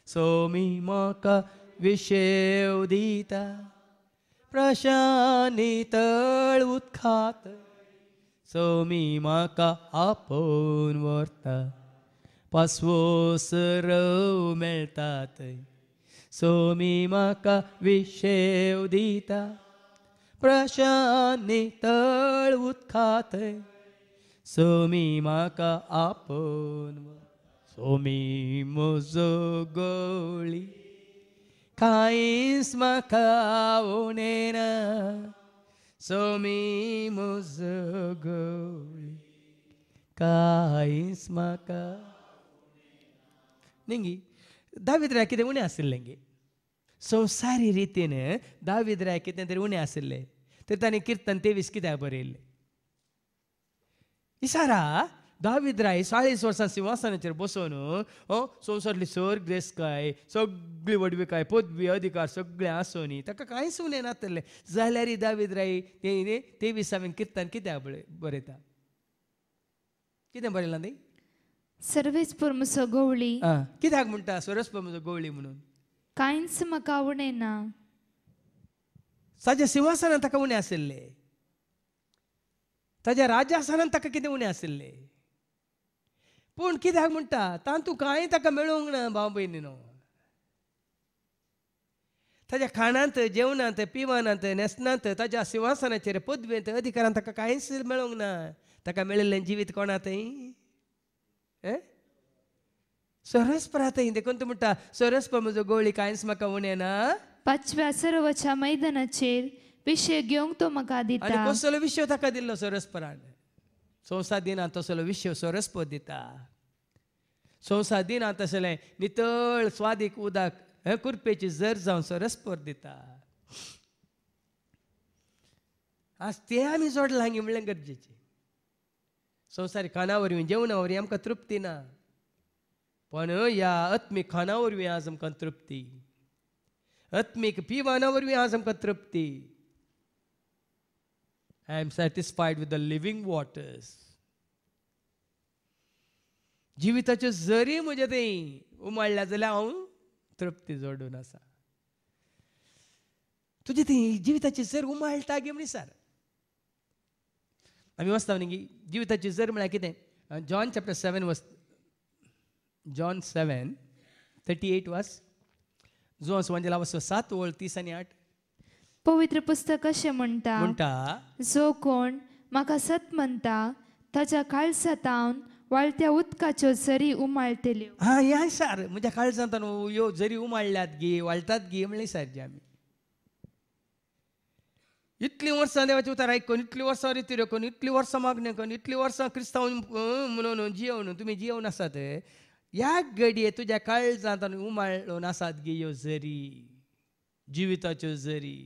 सोमी म्हाका विशेव दिता प्रशांनी तळ उदकात सोमी म्हाका आपोवन व्हरता पसवो सरो मेळटा थंय सोमी म्हाका विशेव दिता प्रशांनी तळ उदकात सोमी म्हाका आपोवन सोमी म्हजो गवळी कांयच म्हाका उणेना सोमी म्हजो गवळी कांयच म्हाका न्ही दावीद राय कितें उणें आशिल्लें गे संवसारी रितीन दावीद राय कितें तरी उणें आशिल्लें तर ताणें किर्तन 23 कित्याक बरयल्लें इसारा दावीद राय 40 वर्सां सिंहासनाचेर बसून संवसारांतली ग्रेस काय सगळी वडविकाय पदवी अधिकार सगळें आसून ताका कांयच उणें नासलें जाल्यार दावीद राय 23 किर्तन कित्याक बरयता कितें बरयलां न्ही सर्वेस्पर म्हजो गवळी कित्याक म्हणटा सरस्पर म्हजो गवळी म्हणून कांयच म्हाका उणेना ताच्या सिंहासनांत ताका उणें आशिल्लें ताच्या राज्यासनांत ताका कितें उणें आशिल्लें पूण कित्याक म्हणटा तातूंत कांय ताका मेळोंक ना भाव भयणीनो ताच्या खाणांत जेवणांत पिवणांत न्हेसणांत ताच्या सिंहासनाचेर पदवेंत अधिकारांत ताका कांयच मेळोंक ना ताका मेळिल्लें जिवीत कोणातय सरस्परातय देखून तूं म्हणटा सरस्पर म्हजो गवळी कांयच म्हाका उणें ना 5व्या सरोवाच्या मैदानाचेर विशय घेवंक तो म्हाका दिता आनी कसलो विशय ताका दिल्लो सरस्परान संवसार दिना तसलो विशय सरस्पर दिता संवसार दिना तसलें नितळ स्वादीक उदक कुरपेची जर जावन सरस्पर दिता. आज ते आमी जोडला हांगी म्हणल्यार गरजेचें. संवसारी खाना वरवीं जेवणा वरवीं आमकां तृप्ती ना, पण ह्या आत्मीक खाना वरवीं आज आमकां तृप्ती, आत्मीक पिवाना वरवीं आज आमकां तृप्ती. I am satisfied with the living waters. जिविताच्यो जरी म्हजे थंय उमाळ्ळ्या जाल्यार हांव तृप्ती जोडून आसा. तुजे थंय जिविताची जर उमाळटा गे म्हणिसार. आमी वचता न्ही जिविताची जर म्हळ्यार कितें. जॉन चॅप्टर 7 वर्स जॉन 7:38 वास. जो सुवांजेला वचो 7 ओळ 30 आनी 8. पवित्र पुस्तक अशें म्हणटा, जो कोण म्हाका सत म्हणटा ताच्या काळजांतावन वाळत्या उदकाच्यो झरी उमाळटल्यो. हा ह्या सार म्हज्या काळजांतान ह्यो झरी उमाळ्ळ्यात गे, वाळटात गे म्हणले सारजे आमी. इतलीं वर्सां देवाचें उतार आयकून, इतलीं वर्सां रिती करून, इतलीं वर्सां मागणी करून, इतलीं वर्सां क्रिस्तांव म्हणून जियेवन तुमी जियेवन आसात. ह्या घडये तुज्या काळजांतान उमाळून आसात गे ह्यो झरी, जिविताच्यो झरी.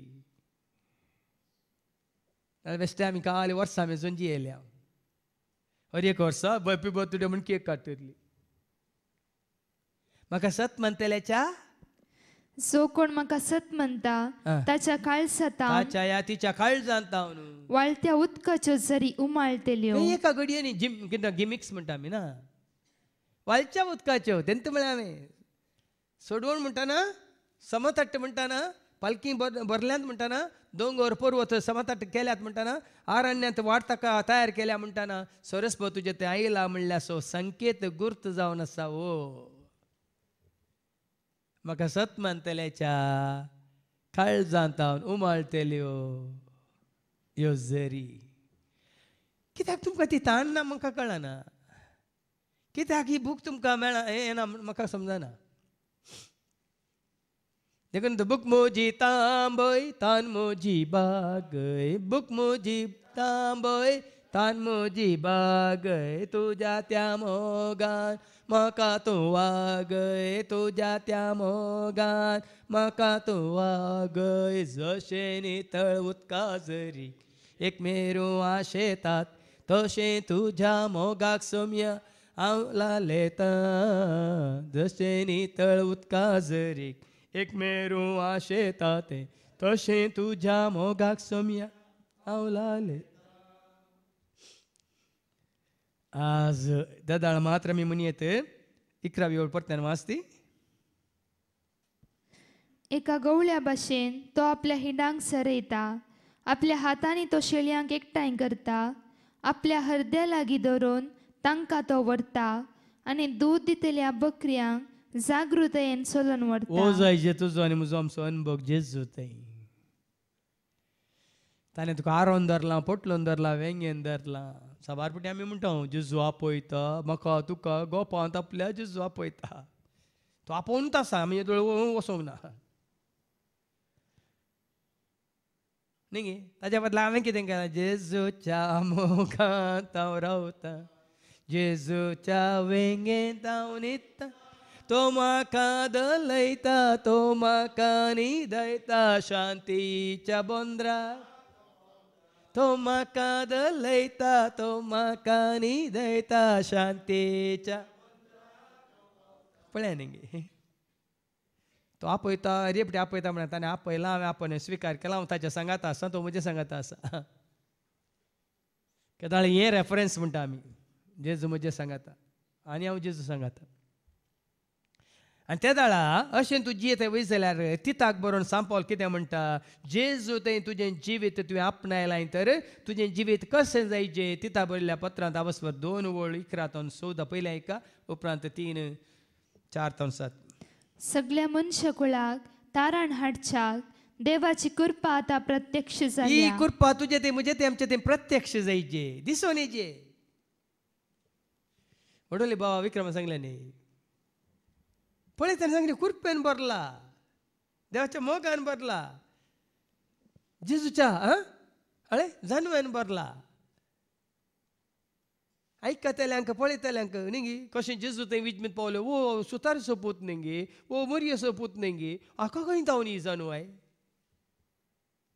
बेश्टे आमी काल वर्सां मेजून जियेल्या. हर एक वर्सा हॅपी बर्थडे म्हूण केक काडटली. म्हाका सत म्हणटल्याच्या जो कोण म्हाका सत म्हणटा ताच्या काळजांतावन ताच्या या तिच्या काळजांतावन वाळत्या उदकाच्यो झरी उमाळटल्यो. एका घडयेनी गिमिक्स म्हणटा आमी ना, वाळच्या उदकाच्यो तेंत म्हळ्यार हांवें सोडवण म्हणटाना, समतट्ट म्हणटाना, पालकी भरल्यांत म्हणटाना, दोंगर पर्वत समतट्ट केल्यात म्हणटाना, आरण्यांत वाट ताका तयार केल्या म्हणटाना, सरस्व तुजे ते आयला म्हणल्यार सो संकेत गुर्त जावन आसा. ओ म्हाका सत म्हणटल्याच्या काळजांतावन उमाळटल्यो ह्यो झरी. कित्याक तुमकां ती ताण ना म्हाका कळना. कित्याक ही बूक तुमकां मेळना येना म्हाका समजना. देखून बूक मोजी तांबय तान मोजी बागय, बूक मोजी तांबय तान मोजी बागय, तुज्या त्या मोगान म्हाका तूं वागय, तुज्या त्या मोगान म्हाका तूं वागय. जशें नितळ उदका झरी एक मेरू आशेतात, तशें तुज्या मोगाक सोम्या हांव लालेता. जशें नितळ उदका झरी एक मेरू आशेतात, तशें तुज्या मोगाक सोम्या हांव लालेता. आज दादाळ मात्र मी म्हणयेत 11वी ओळ परत्यान वाचती. एका गवळ्या भाशेन तो आपल्या हिंडांक सरयता, आपल्या हातांनी तो शेळयांक एकठांय करता, आपल्या हरद्या लागीं धरून तांकां तो व्हरता आनी दूद दितल्या बकऱ्यांक जागृतायेन चलोवन व्हरता. ओ जाय तुजो आनी म्हजो आमचो अनुभव जेजू थंय. ताणें तुका आरोन धरला, पोटलोन धरला, वेंगेन धरला. साबारपटी आमी म्हणटा जेजू आपयता म्हाका तुका गोपांत आपल्या जेजू आपयता. तो आपोवनूच आसा, आमी दोळ वचोंक ना न्ही गे. ताच्या बदला हांवें कितें केलां, जेजूच्या मोगांत हांव रावता, जेजूच्या वेंगेंत हांव न्हिदता. तो म्हाका दलयता, तो म्हाका न्हिदयता शांतीच्या बोंद्रार. तो म्हाका दलयता, तो म्हाका न्हिदयता शांतीच्या. पळय न्ही गे, तो आपयता रेपटी आपयता म्हणटा ताणें आपयला, हांवें आपण स्विकार केला, हांव ताच्या सांगाता आसा, तो म्हज्या सांगाता आसा. केदाळ हें रेफरन्स म्हणटा आमी, जेजू म्हजे सांगाता आनी हांव जेजू सांगाता. आनी त्या दाळा अशें तूं जियेत वयत जाल्यार तिताक बरोवन सांपोल कितें म्हणटा, जेजू थंय तुजें जिवीत तुवें आपणायलां तर तुजें जिवीत कशें जायचें. तिता बरयल्ल्या पत्रांत आवस्वर 2 ओळ 11-14 पयलें आयका, उपरांत 3-4-7. सगळ्या मनशाकुळाक तारण हाडच्याक देवाची कृपा आतां प्रत्यक्ष जाली. ही कृपा तुजें तें म्हजें तें आमचें तें प्रत्यक्ष जायचें, दिसून येचें. वडोली बाबा विक्रम सांगलें न्ही, पळय ताणें सांगलें कृपेन भरला, देवाच्या मोगान भरला, जेजूच्या हळे जाणवेन भरला. आयकतल्यांक पळयतल्यांक न्ही कशें जेजू थंय विजमीत पावले ओ सुतार सोपूत न्ही ओ मरये सोपूत न्ही आका खंय जावन ही जानवाय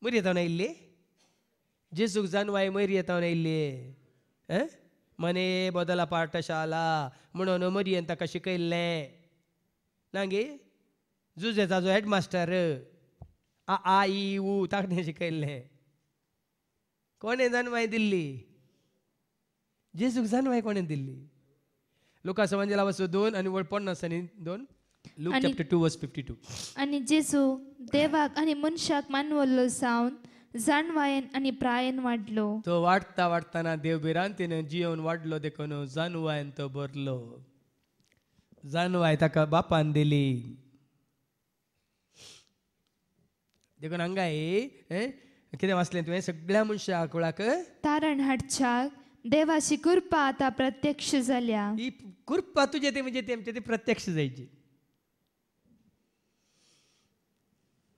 मरी येतावन आयिल्ले जेजूक जानवाय मरी येतावन आयिल्ले मने बदला पाठशाला म्हणून मरयेन ताका शिकयल्लें नांगे जुजे ताजो हेडमास्टर आ ई ऊ ताका शिकयल्लें कोणें जानवाय दिल्ली जेजूक जानवाय कोणें दिल्ली लुका संवंजला वचो 2 आनी 50 आनी 2 लूक चॅप्टर 2 वर्स 52 आनी जेजू देवाक आनी मनशाक मानवल्लो जावन जानवायेन आनी प्रायेन वाडलो तो वाडटा वाडटाना देव भिरांतीन जिवन वाडलो देखून जानवायन तो भरलो जानवाय ताका बापान दिली देखून हांगाय कितें वाचलें तुवें सगळ्या मनशाक कुळाक तारण हाडच्याक देवाची कृपा आता प्रत्यक्ष जाल्या ही कृपा तुजे ते म्हणजे ते ती प्रत्यक्ष जायची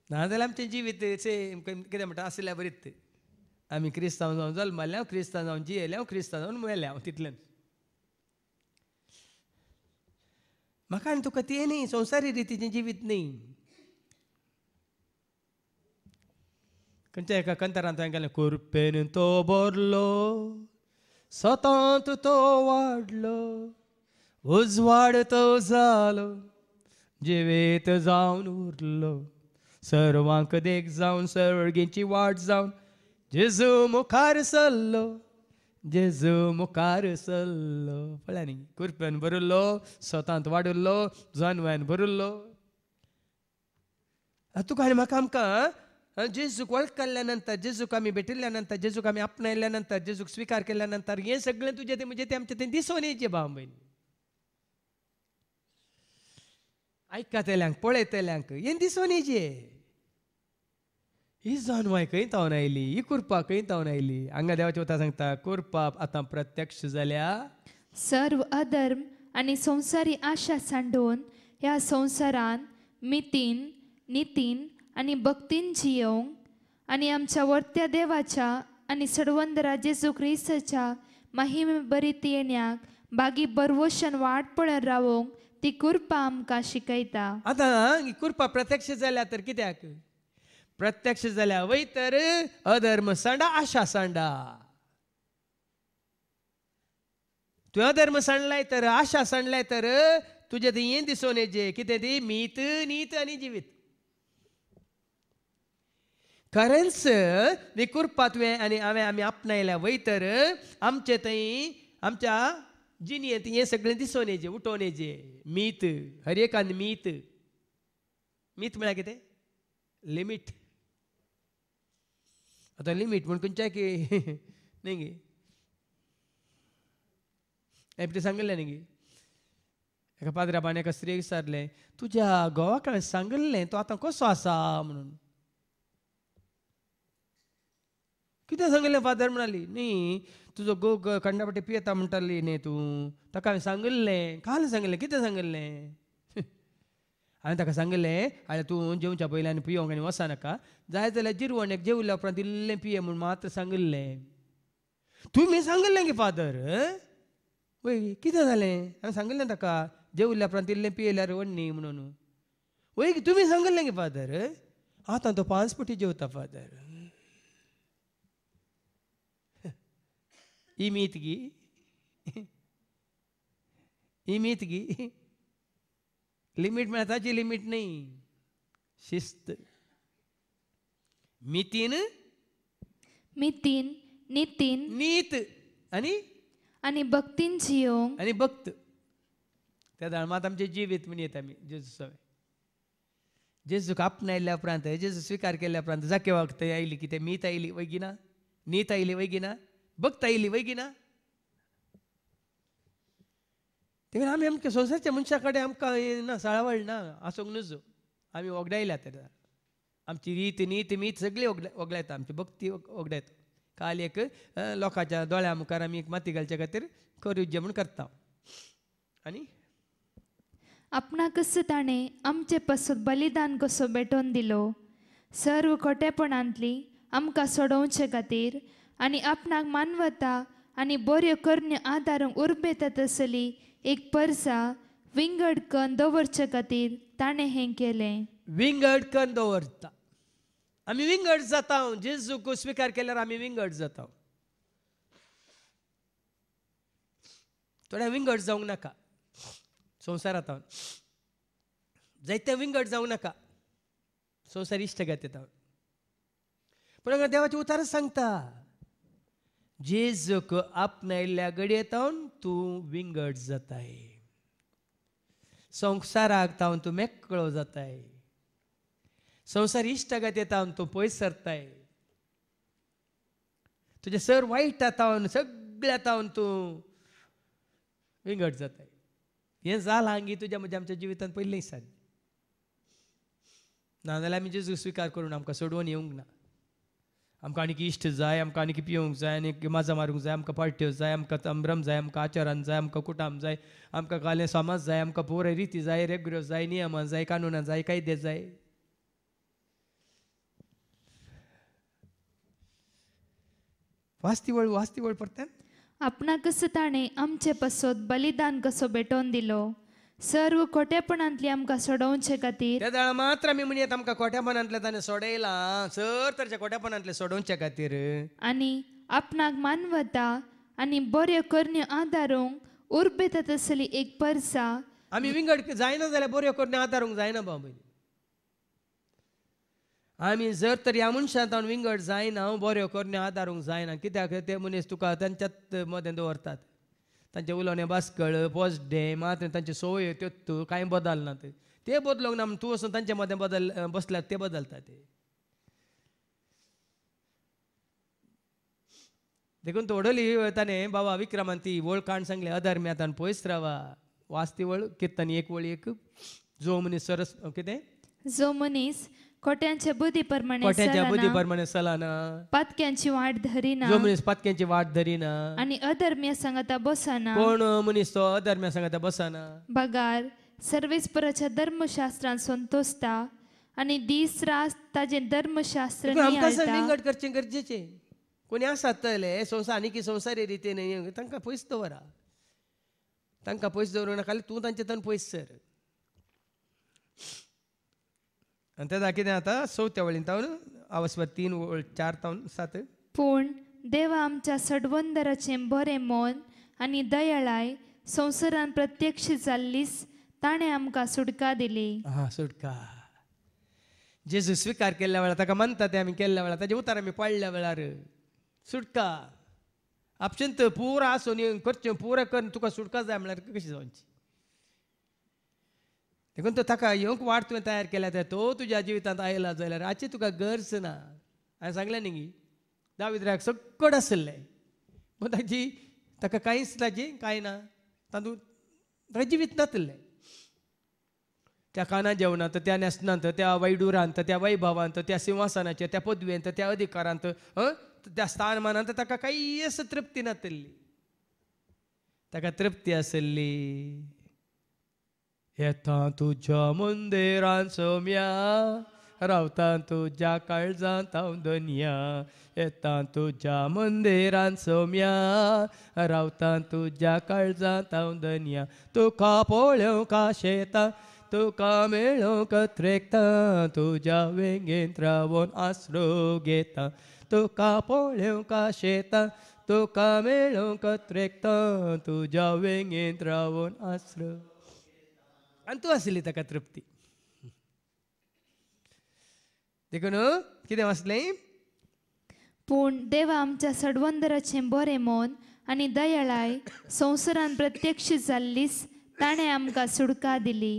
नाजाल्यार आमचें जिवीत कितें म्हणटा आसल्या बरीत आमी क्रिस्तांव जावन जल्मल्या क्रिस्तांव जावन जियेल्या क्रिस्तांव जावन मेल्या तितल्यान म्हाका आनी तुका तें न्ही संवसारी रितीचें जिवीत न्ही खंयच्या एका कंतरांत हांवें गेलें कुरपेन तो भरलो सतांत तो वाडलो उजवाड तो जालो जिवेत जावन उरलो सर्वांक देख जावन सर्गेची वाट जावन जेजू मुखार सरलो जेजू मुखार सरलो पळय न्ही कुरपेन भरिल्लो सतांत वाडिल्लो जानवान भरिल्लो तुका आनी म्हाका आमकां जेजूक वळखल्या नंतर जेजूक आमी भेटिल्ल्या नंतर जेजूक आमी आपणायल्या नंतर जेजूक स्विकार केल्या नंतर हें सगळें तुजें तें म्हणजे तें आमचें तें दिसून येचें भाव भयण आयकतल्यांक पळयतल्यांक हें दिसून येचें ही जानवाय खंय तावन आयली ही कृपा खंय तावन आयली हांगा देवाच्या उतर सांगता कृपा आतां प्रत्यक्ष जाल्या सर्व अधर्म आनी संवसारी आशा सांडून ह्या संवसारान मितीन नितीन आनी भक्तीन जियोंक आनी आमच्या वर्त्या देवाच्या आनी सडवंदरा जेजू क्रिस्ताच्या महिमे बरीत येण्याक बागी बरवोशान वाट पळोवन रावोंक ती कृपा आमकां शिकयता आतां ही कृपा प्रत्यक्ष जाल्या तर कित्याक प्रत्यक्ष जाल्या वय तर अधर्म सांडा आशा सांडा तूं अधर्म सांडलाय तर आशा सांडलाय तर तुजें तें हें दिसून येचें कितें ती मीत नीत आनी जिवीत खरेंच ती कृपा तुवें आनी हांवें आमी आपणायल्या वय तर आमचे थंय आमच्या जिणयेंत हें सगळें दिसून येचें उठोवन येचें मीत हर एकान मीत मीत म्हळ्यार कितें लिमीट आतां लिमीट म्हण खंयच्याय की न्ही गे हें सांगलें न्ही गे एका पाद्राबान एका स्त्रीक विचारलें तुज्या घोवाक हांवें सांगलें तो आतां कसो आसा म्हणून कितें सांगलें फादर म्हणाली न्ही तुजो घोव खंडापटी पियेता म्हणटाली न्ही तूं ताका हांवें सांगलें काल सांगलें कितें सांगलें हांवें ताका सांगलें आल्या तूं जेवच्या पयलीं आनी पियोंक आनी वचनाका जाय जाल्यार जिरवण जेवल्या उपरांत इल्लें पिये म्हूण मात्र सांगलें तुमी सांगलें गे फादर वय कितें जालें हांवें सांगलें ताका जेवल्या उपरांत इल्लें पियेल्यार व्हडणी म्हणून वय तुमी सांगलें गे फादर आतां तो 5 पटी जेवता फादर ही मीत गी ही मीत गी लिमीट म्हळ्यार ताची लिमीट न्ही शिस्त मितीन मितीन नितीन नीत आनी आनी भक्तीन जियोंक आनी भक्त त्या धर्मांत आमचें जिवीत म्हण येता आमी जेजू सवय जेजूक आपणायल्या उपरांत जेजू स्विकार केल्या उपरांत जाके वक्त आयली कितें मीत आयली वयगिना नीत आयली वयगिना भक्त आयली वयगिना तेन्ना आमी आमच्या संवसारच्या मनशा कडेन आमकां ना साळावळ ना आसूंक नजो आमी वगडायल्या तर आमची रीत नीत मीत सगळी वगडायता आमची भक्ती वगडायता काल एक लोकांच्या दोळ्या मुखार आमी एक माती घालचे खातीर करूजे म्हूण करता आनी आपणा कसो ताणें आमचे पासून बलिदान कसो भेटोवन दिलो सर्व खोटेपणांतली आमकां सोडोवचे खातीर आनी आपणाक मानवता आनी बऱ्यो करण्यो आदारूंक उर्बेता तसली एक परसा विंगड कन्न दवरचे खातीर ताणें हें केलें. विंगड कन्न दवरता. आमी विंगड जाता. जेजूक स्विकार केल्यार आमी विंगड जाता. थोड्या विंगड जावंक नाका संवसारांत. जायते विंगड जावंक नाका संवसार इश्टगात येता. पण देवाचें उतर सांगता जेजूक आपणायल्ल्या घडयेतावन तूं विंगड जाताय. संवसाराक तावन तूं मेकळो जाताय. संवसार इश्टगात येतावन तूं पयस सरताय. तुजें सर वायट तावन सगळ्या तावन तूं विंगड जाताय. हें जालां हांगी तुज्या म्हज्या आमच्या जिवितांत पयलीं दिसांनी. नाजाल्यार आमी जेजू स्विकार करून आमकां सोडून येवंक ना. आमकां आनीक इश्ट जाय, आमकां आनीक पिवंक जाय, आनीक माजा मारूंक जाय, आमकां पार्ट्यो जाय, आमकां तंब्रम जाय, आमकां आचारान जाय, आमकां कुटाम जाय, आमकां कालें समाज जाय, आमकां पुराय रिती जाय, रेगड्यो जाय, नियमां जाय, कानुनां जाय, कायदे जाय. वास्ती वळ परत्यान आपणा कसो ताणें आमचे पासत बलिदान कसो भेटोवन दिलो सर्व खोटेपणांतली आमकां सोडोवचे खातीर. त्या वेळा मात्र आमी म्हणयत आमकां खोट्यापणांतले ताणें सोडयलां सर तरच्या खोट्यापणांतले सोडोवचे खातीर. आनी आपणाक मानवता आनी बऱ्यो करण्यो आदारूंक उर्बेता तसली एक परसा आमी विंगड जायना जाल्यार बऱ्यो करण्यो आदारूंक जायना बाबा. आमी जर तर ह्या मनशांत विंगड जायना बऱ्यो करण्यो आदारूंक जायना. कित्याक ते मनीस तुका तांच्यात मदें दवरतात. तांचे उलोवणें बासकळ पोसडे मात्र तांचे सवय त्यो कांय बदलनात. ते बदलोंक ना तूं वचून तांचे मदें बसल्यार ते बदलता. ते देखून तोडली ताणें बाबा विक्रमान ती वळ काण सांगले अधर्म्यातान पयस रावा. वास्ती वळ कित्तानी एक वळ एक जो मनीस सरस कितें जो मनीस खोट्यांच्या बुद्धी प्रमाणे चलना. पातक्यांची वाट धरिना. जो मनीस पातक्यांची वाट धरिना. आनी अधर्म्या सांगता बसना. कोण मनीस तो अधर्म्या सांगता बसना. बगार सर्वेस्पराच्या धर्मशास्त्रान संतोषता आनी दीस रात ताजे धर्मशास्त्र विंगड करचें गरजेचें. कोणी आसात तले संवसार आनी संवसारी रितीन तांकां पयस दवरा. तांकां पयस दवरूंक नाका तूं तांचे तन पयस सर. आनी तेदा कितें जाता 4थ्या वळीन तावन अवस्वर 3:4-7. पूण देवा आमच्या सडवंदराचें बरें मन आनी दयाळाय संवसारान प्रत्यक्ष जाल्लीच ताणें आमकां सुटका दिली. सुटका जेजू स्विकार केल्ल्या वेळार ताका मानता ते आमी केल्ल्या वेळार ताजे उतार आमी पडल्या वेळार सुटका आपशंत पुरा आसून करचें पुरा करून तुका सुटका जाय म्हळ्यार कशी जावची. देखून तो ताका येवंक वाट तुवें तयार केल्या तर तो तुज्या जिवितांत आयला जाल्यार हाची तुका गरज ना. हांवें सांगलें न्ही गी दाविद्राक सकड आसलें पूण ताका कांयच ताजी कांय ना. तातूंत ताका जिवीत नासलें. त्या काना जेवणांत त्या न्यासनांत त्या वैडुरांत त्या वैभवांत त्या सिंहासनाचेर त्या पदवेंत त्या अधिकारांत त्या स्थानमानांत ताका कांयच तृप्ती नासली. ताका तृप्ती आसली येता तुज्या मंदिरांत सोम्या रावता तुज्या काळजांत हांव धन्या. येता तुज्या मंदिरांत सोम्या रावता तुज्या काळजांत हांव धन्या. तुका पळोवंक आशेता तुका मेळोवंक त्रेकता तुज्या वेंगेंत रावून आसरो घेता. तुका पळोवंक आशेता तुका मेळोवंक त्रेकता तुज्या वेंगेंत रावून आसरो. आनी तूं आसली ताका तृप्ती. देखून कितें वाचलें. पूण देवा आमच्या सडवंदराचें बरें मन आनी दयाळाय संवसारान प्रत्यक्ष जाल्लीच ताणें आमकां सुटका दिली.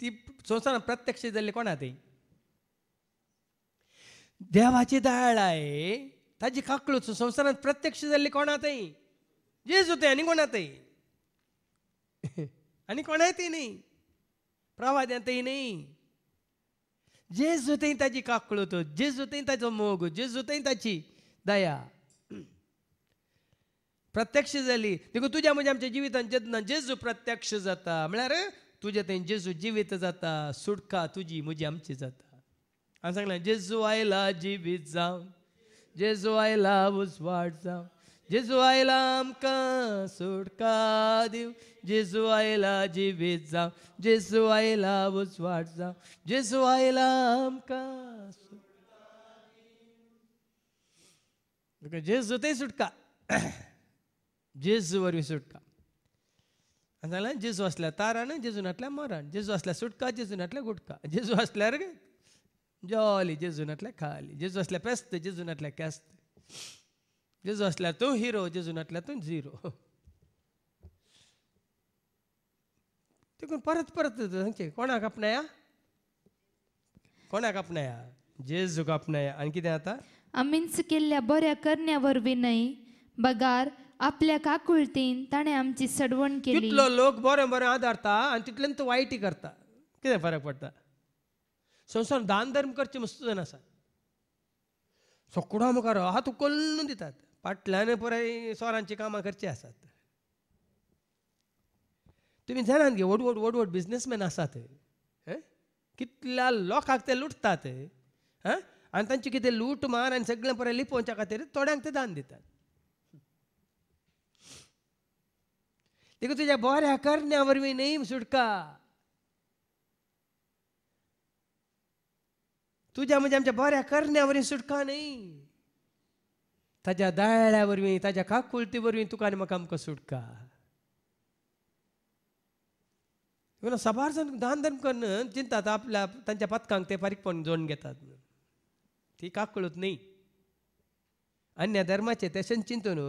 ती संवसारान प्रत्यक्ष जाल्ली कोणा ती देवाची दयाळाय ताजी काकळूच संवसारान प्रत्यक्ष जाल्ली कोणा ती जेजू ते आनी कोणा ती आनी कोणाय ती न्ही प्रवाद्यांतय न्ही. जेजू थंय ताजी काकळूत जेजू थंय ताजो मोग जेजू थंय ताची दया प्रत्यक्ष जाली. देखून तुज्या म्हज्या आमच्या जिवितांत जेन्ना जेजू प्रत्यक्ष जाता म्हळ्यार तुजे थंय जेजू जिवीत जाता. सुटका तुजी म्हजी आमची जाता. हांवें सांगलें जेजू आयला जिवीत जावन जेजू आयला उजवाड जावन जेजू आयला आमकां सुटका दिव, जेजू आयला जिवीत जाव, जेजू आयला उजवाड जाव, जेजू आयला आमकां जेजू ते सुटका, जेजू वरवीं सुटका. आनी जाल्यार जेजू असल्यार तारण, जेजू नाटल्यार मरण, जेजू असल्यार सुटका, जेजू नाटल्यार गुटका, जेजू असल्यार जॉली, जेजू नाटल्यार खाली, जेजू असल्यार पेस्त, जेजू नाटल्यार केस्त, जेजू असल्यार तूं हिरो, जेजू नाटल्यार तूं झिरो. देखून परत परत सांगचे कोणाक आपणाया, कोणाक आपणाया, जेजूक आपणाया. आनी कितें जाता, आमींच केल्ल्या बऱ्या करण्या वरवीं न्हय, बगार आपल्या काकुळटीन ताणें आमची सडवण केली. कितलो लोक बरें बरें आदारता आनी तितल्यान तूं वायटी करता, कितें फरक पडटा. संवसार दान धर्म करचे मस्त जाण आसा, सकुडा मुखार हात उखलून दितात, फाटल्यान पुराय सोरांची कामां करची आसात. तुमी जाणात गे व्हड व्हड व्हड व्हड बिझनेसमॅन आसात, कितल्या लोकांक ते लुटतात, आनी तांचे कितें लूट मार आनी सगळें पुराय लिपोवच्या खातीर थोड्यांक ते दान दितात. देखून तुज्या बऱ्या करण्या वरवीं न्हय सुटका, तुज्या म्हणजे आमच्या बऱ्या करण्या वरवीं सुटका न्हय, ताज्या दयाळ्या वरवीं, ताज्या काकुळटी वरवीं तुका आनी म्हाका आमकां सुटका. सबार जण दान धर्म करून चिंतात आपल्या तांच्या पथकांक ते फारीकपण जोडून घेतात, ती काकुळत न्हय. अन्य धर्माचे तशें चिंतून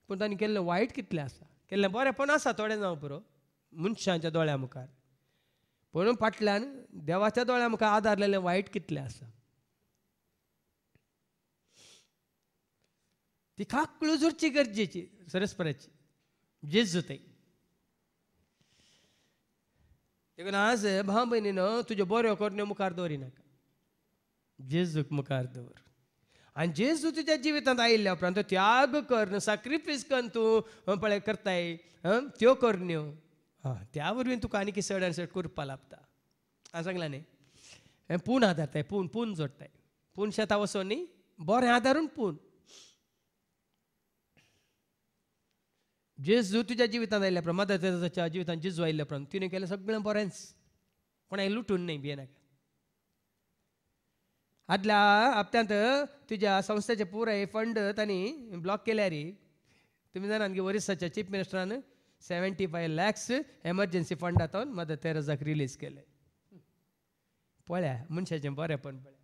पूण तांणी केल्लें वायट कितलें आसा, केल्लें बरेंपण आसा थोडें जावं पुरो मनशांच्या दोळ्या मुखार, पूण फाटल्यान देवाच्या दोळ्या मुखार आदारलेलें वायट कितलें आसा. ती काकुळ जोडची गरजेची सरस्पराची, जेजू ते. देखून आज भाव भयणीनो तुज्यो बऱ्यो करण्यो मुखार दवरिनाका, जेजूक मुखार दवर. आनी जेजू तुज्या जिवितांत आयिल्ल्या उपरांत त्याग कर, सॅक्रिफायस कर, तूं पळय करताय त्यो करण्यो, त्या वरवीं तुका आनी कितें चड आनी चड करपा लागता. हांवें सांगलां न्ही, पूण आदारताय, पूण जोडटाय, पूण शेतां वचोन न्ही बरें आदारून पूण. जेजू तुज्या जिवितांत आयिल्ल्या उपरांत, मदर तेरेसाच्या जिवितांत जेजू आयिल्ल्या उपरांत तिणें केलें सगळें बरेंच, कोणाक लुटून न्हय भियेनाका. आदल्या हप्त्यांत तुज्या संस्थेचे पुराय फंड तांणी ब्लॉक केल्यार तुमी जाणात की ओरिसाच्या चीफ मिनिस्टरान 75 lakhs एमर्जन्सी फंडांतून मदर तेरेसाक रिलीज केले. पळया मनशाचें बरेंपण पळया.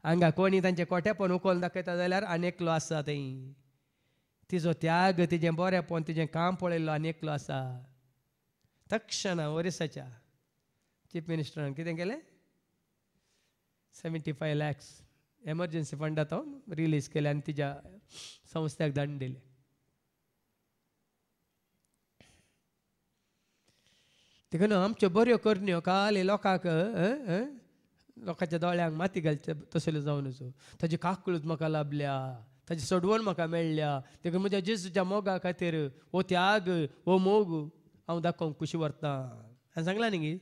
हांगा कोणी तांचे कोठेपण उखोवन दाखयता जाल्यार आनी एकलो आसा थंय, तिजो त्याग, तिजें बरेंपण, तिजें काम पळयल्लो आनी एकलो आसा. तक्षणा ओरिसाच्या चीफ मिनिस्टरान कितें केलें, 75 lakhs एमर्जन्सी फंडांतून रिलीज केले आनी तिच्या संस्थेक दंड दिले. देखून आमच्यो बऱ्यो करण्यो काल लोकांक लोकांच्या दोळ्यांक माती घालचे तसल्यो जावन नजो. ताजी काकुळूच म्हाका लाभल्या, ताजी सडवण म्हाका मेळ्ळ्या, देखून म्हज्या जेजूच्या मोगा खातीर हो त्याग, हो मोग हांव दाखोवंक कुशी व्हरतां. हांवें सांगलां न्ही,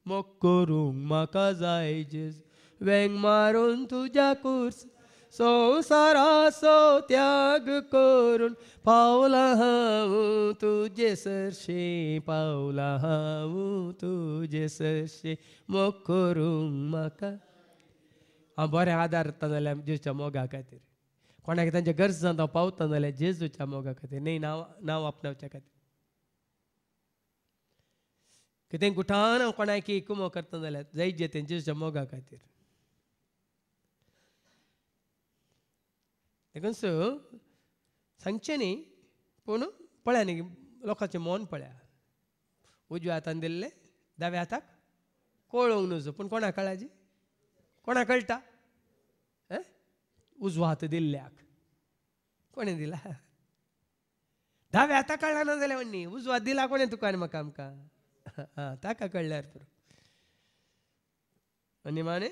मोग करूंक म्हाका जाय जेजू, वेंग मारून तुज्या कुर्स, संवसाराचो त्याग करून पावला हांव तुजे सरशे, पावला हांव तुजे सरशे, मोग करूंक म्हाका. हांव बरें आदारता जाल्यार जेजूच्या मोगा खातीर, कोणाक तांच्या गरजांत हांव पावता जाल्यार जेजूच्या मोगा खातीर, न्ही नांव आपणावच्या खातीर. कितें गुठान हांव कोणाकी कुमो करता जाल्यार जायत जेतें जेजूच्या मोगा खातीर. देखून सांगचें न्ही, पूण पळया न्ही लोकांचें मन पळया. उजव्या हातान दिल्लें दाव्या हाताक कळोवंक नजो, पूण कोणाक कळाजी, कोणाक कळटा, उजवा हात दिल्ल्याक कोणें दिला. दाव्या हाताक कळना ना जाल्यार म्हणणी उजवा दिला कोणें तुका आनी म्हाका आमकां, ताका कळल्यार पुरो. आनी माने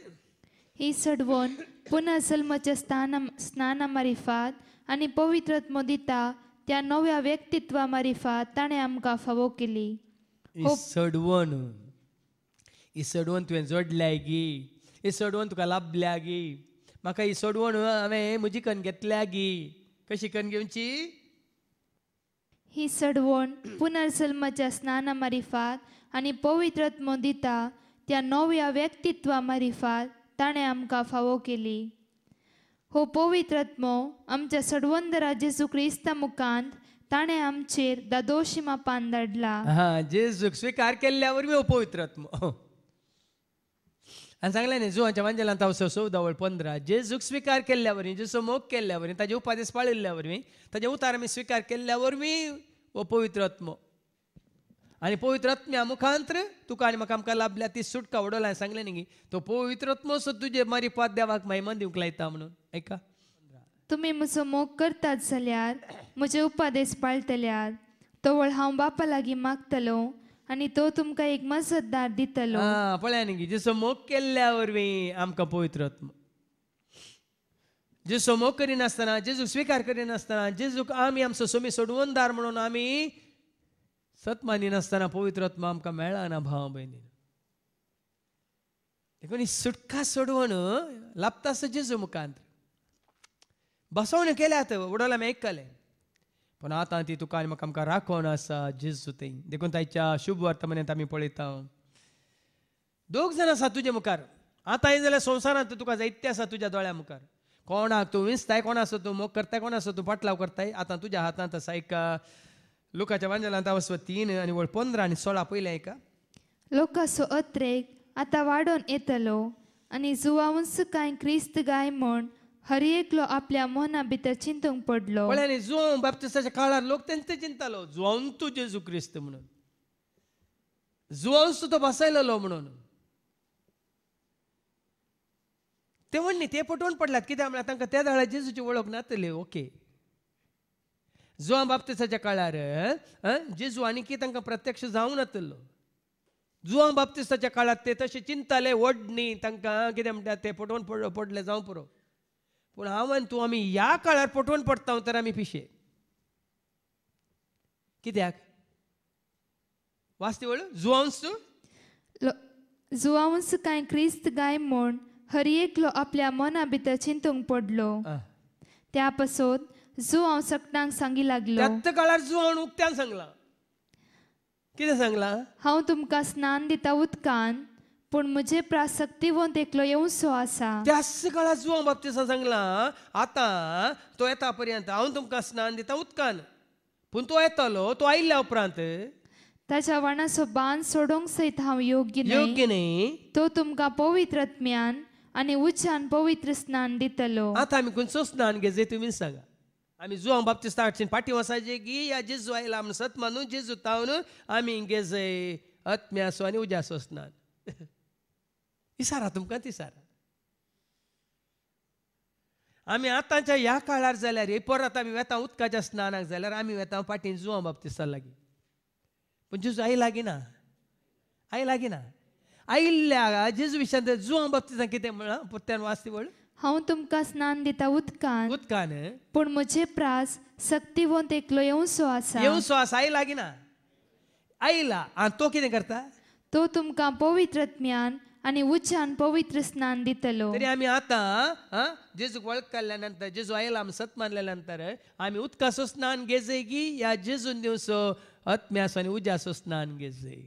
ही सडवण पुन्हा जल्माच्या स्नाना मारिफात आनी पवित्रत्व दिता त्या नव्या व्यक्तित्वा मारिफात ताणें आमकां फावो केली. ही सडवण तुवें जोडल्या गी, ही सडवण तुका लाभल्या गी, म्हाका ही सडवण हांवें म्हजी कन्न घेतल्या गी. कशी करून घेवची? ही सडवण पुनर्जन्माच्या स्नाना मारिफात आणि पवित्रत्व दिता त्या नव्या व्यक्तित्वा मारिफात ताणे आमकां फावो केली. हो पवित्रत्व आमच्या सडवंदरा जेजू क्रिस्ता मुखांत ताणे आमचेर दादोशी मापान धाडला. हा, जेजूक स्वीकार केल्ल्यावर मी पवित्रत्व. आणि सांगले न्ही जुवांच्या वांजेलांत हांव 14:15 जेजूक स्वीकार केल्ल्या वरवीं, जेजू मोग केल्ल्या वरवीं, ताजे उपादेश पाळिल्ल्या वरवीं, ताजे उतार आमी स्वीकार केल्ल्या वरवीं वो पवित्रत्व. आणि पवित्रत्म्या मुखांतर तुका आनी म्हाका आमकां लाभल्या ती सुटका उडोवला. सांगलें न्ही तो पवित्रत्व सुद्दां तुजे मारी पाद देवाक महिमा दिवंक लायता म्हणून. ऐका, तुम्ही म्हजो मोग करतात जाल्यार म्हजे उपादेश पाळटल्यार तवळ हांव बापा लागीं मागतलो आनी तो तुमकां एक मजतदार दितलो. पळया न्ही जेजू मोग केल्ल्या वरवीं आमकां पवित्रत्व. जेजू मोग करिनासतना, जेजू स्वीकार करिनासतना, जेजूक आमी आमचो सोमी सोडवणदार म्हणून आमी सत मानिनासतना पवित्रत्व आमकां मेळना. भाव भयणी, देखून ही सुटका सोडवण लाभता आसता जेजू मुखांत. बसवण केल्यात उडोला आमी आयकले, पण आतां ती तुका आनी म्हाका आमकां राखोवन आसा जेजू थंय. देखून ताच्या शुभ वर्तमानांत आमी पळयता दोग जाण आसा तुजे मुखार. आतां यें जाल्यार संवसारांत तुका जायते आसा तुज्या दोळ्या मुखार. कोणाक तूं विंचताय, कोणासो तूं मोग करताय, कोणासो तूं पाटलाव करताय, आतां तुज्या हातांत आसा. एका लुकाच्या वांजेलांत 3 आनी 15 आनी 16 पयलें एका. लोकांचो अत्रेक आतां वाडोवन येतलो आनी जुवांस कांय क्रिस्त गाय म्हण हर एकलो आपल्या मना भितर चिंतूंक पडलो. पळय न्ही, जुवांव बाप्तिस्ताच्या काळार लोक तेंच चिंतालो जुवांव तूं जेजू क्रिस्त म्हणून, जुवांव तो बसयलेलो म्हणून. ते म्हण न्ही ते पटोवन पडल्यात. कित्याक म्हळ्यार तांकां त्या वेळार जेजूची वळख नातली. ओके, जुवांव बाप्तिस्ताच्या काळार जेजू आनीक तांकां प्रत्यक्ष जावंक नातलो. जुवांव बाप्तिस्ताच्या काळार ते तशें चिंताले व्हड न्ही तांकां, कितें म्हणटात ते पटोवन पडले जावं पुरो. पूण हांव आनी तूं आमी ह्या काळार पटोवन पडटा तर आमी पिशे. कित्याक वाचती वळ जुवांस जुवांस कांय क्रिस्त गाय म्हण हर एकलो आपल्या मना भितर चिंतूंक पडलो. त्या पासत जुवांव सकटांक सांगी लागलो. त्याच काळार जुवांव उक्त्यान सांगला. कितें सांगला? हांव तुमकां स्नान दिता उदकान, पूण म्हजे प्रासक्तीवंत एकलो येवचो आसा. त्याच काळार जुवांव बाप्तिस्तान सांगला आतां तो येता पर्यंत हांव तुमकां स्नान दिता उदकान, पूण तो येतलो, तो आयिल्ल्या उपरांत ताच्या वाणाचो बांद सोडोंक सयत हांव योग्य न्ही. तो तुमकां पवित्रत्म्यान आनी उच्चान पवित्र स्नान दितलो. आतां आमी खंयचो स्नान घेजे तुमी सांगा. आमी जुवांव बाप्तिस्ता हाडचे फाटीं वसाचे की या जेजू आयला आमी सत मानून जेजू तावन आमी घेजे आत्म्याचो आनी उज्याचो स्नान. इसारा तुमकां तिसारा. आमी आतांच्या ह्या काळार जाल्यार परत आमी वेता उदकाच्या स्नानाक जाल्यार आमी वेता फाटीं जुवांव बाप्तिस्ता लागीं. पूण जेजू आई लागीना, आई लागीना. आयिल्ल्या जेजू विशयान जुवांव बाप्तिस्तान कितें म्हणला पुत्यान वाचती वळ? हांव तुमकां स्नान दिता उदकान, पूण म्हजे प्रास सक्तीवंत एकलो येवचो आसा. येवचो आसा, आई लागीना, आयला. आनी तो कितें करता? तो तुमकां पवित्रत्म्यान आनी उच्चान पवित्र स्नान दितलो. तरी आमी आतां जेजूक वळख काडल्या नंतर, जेजू आयला आमी सत मानल्या नंतर आमी उदकाचो स्नान घेजय की या जेजून दिवचो आत्म्याचो आनी उज्याचो स्नान घेजय.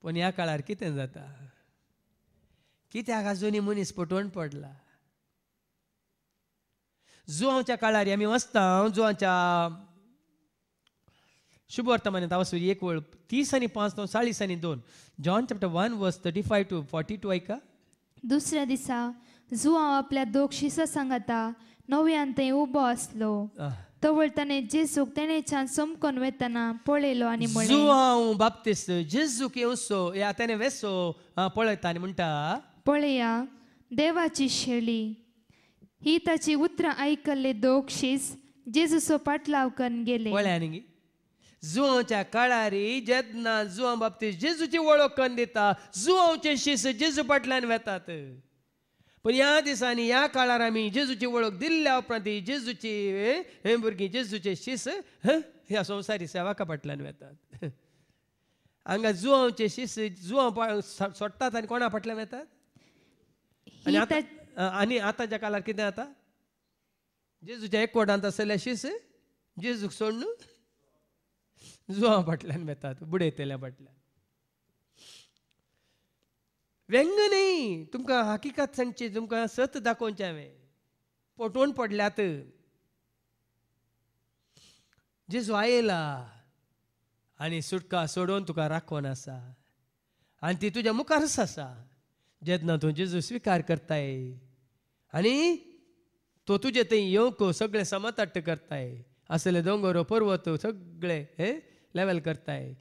पूण ह्या काळार कितें जाता? कित्याक आजुनी मनीस पटोवन पडला. जुवांवच्या काळार आमी वाचता, जुवांच्या शुभ वर्तमानांत हांव 1 वळ 30 आनी 5 9 40 आनी 2 जॉन चॅप्टर 1 वर्स 35 to 42 ऐका. दुसऱ्या दिसा जुवांव आपल्या दोग शिसा सांगाता नव्यान थंय उबो आसलो. तवळ ताणें जेजूक तेणेच्यान समकोन वेतना पळयलो आनी म्हळें, जुवांव बाप्तिस्त जेजूक येवचो या ताणें वेसो पळयता आनी म्हणटा, पळया देवाची शेळी. ही ताची उतरां आयकल्ले दोग शीस जेजूचो पाटलाव करून गेले. पळया न्ही, जुवांवच्या काळार जेन्ना जुवांव बाप्तिस्त जेजूची वळख करून दिता, जुवांवचे शीस जेजू फाटल्यान वेतात. पण ह्या दिसांनी ह्या काळार आमी जेजूची वळख दिल्ल्या उपरांत जेजूची हे भुरगीं जेजूचे शीस ह्या संवसारी सेवका फाटल्यान वेतात. हांगा जुवांवचे शीस जुवांव सोडटात आनी कोणा फाटल्यान वेतात. आनी आतांच्या काळार कितें जाता? जेजूच्या एकवटांत आसल्या शीस जेजूक सोडून जुवा फाटल्यान वेतात बुडयतल्या फाटल्यान. व्यंग न्ही, तुमकां हकिकत सांगची, तुमकां सत दाखोवचें हांवें. पटवून पडल्यात. जेजू आयला आनी सुटका सोडून तुका राखोन आसा आनी ती तुज्या मुखारच आसा. जेन्ना तूं जेजू स्विकार करताय आनी तो तुजे थंय येवंक सगळे समतट्ट करताय. असले दोंगर पर्वत सगळे लेवल करताय.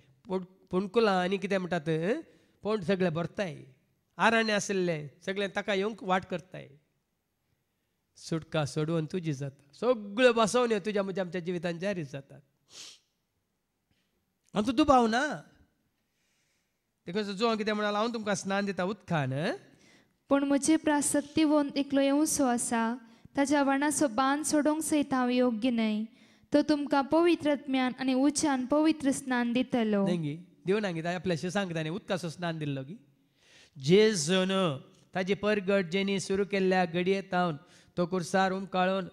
पुणकुलां आनी कितें म्हणटात पोंड सगळे भरताय. आराणे आसले सगळे ताका येवंक वाट करताय. सुटका सोडून तुजी जाता. सगळ्यो बसवण्यो तुज्या म्हज्या आमच्या जिवितांत जारी जातात. आनी तूं दुबावना. देखून जो कितें म्हणाला हांव तुमकां स्नान दिता उदकान. पूण म्हजे प्रासक्ती वोन एकलो येवचो आसा, ताच्या वाणाचो बांद सोडूंक सयत हांव योग्य न्हय. तो तुमकां पवित्र आत्म्यान आनी उज्यान पवित्र स्नान दितलो. न्ही देवनांगी आपल्याशी सांगता न्ही उदकाचो स्नान दिल्लो की जेजून ताजी परगट जेणी सुरू केल्ल्या घडयेतावन तो कुर्सार उमकाळून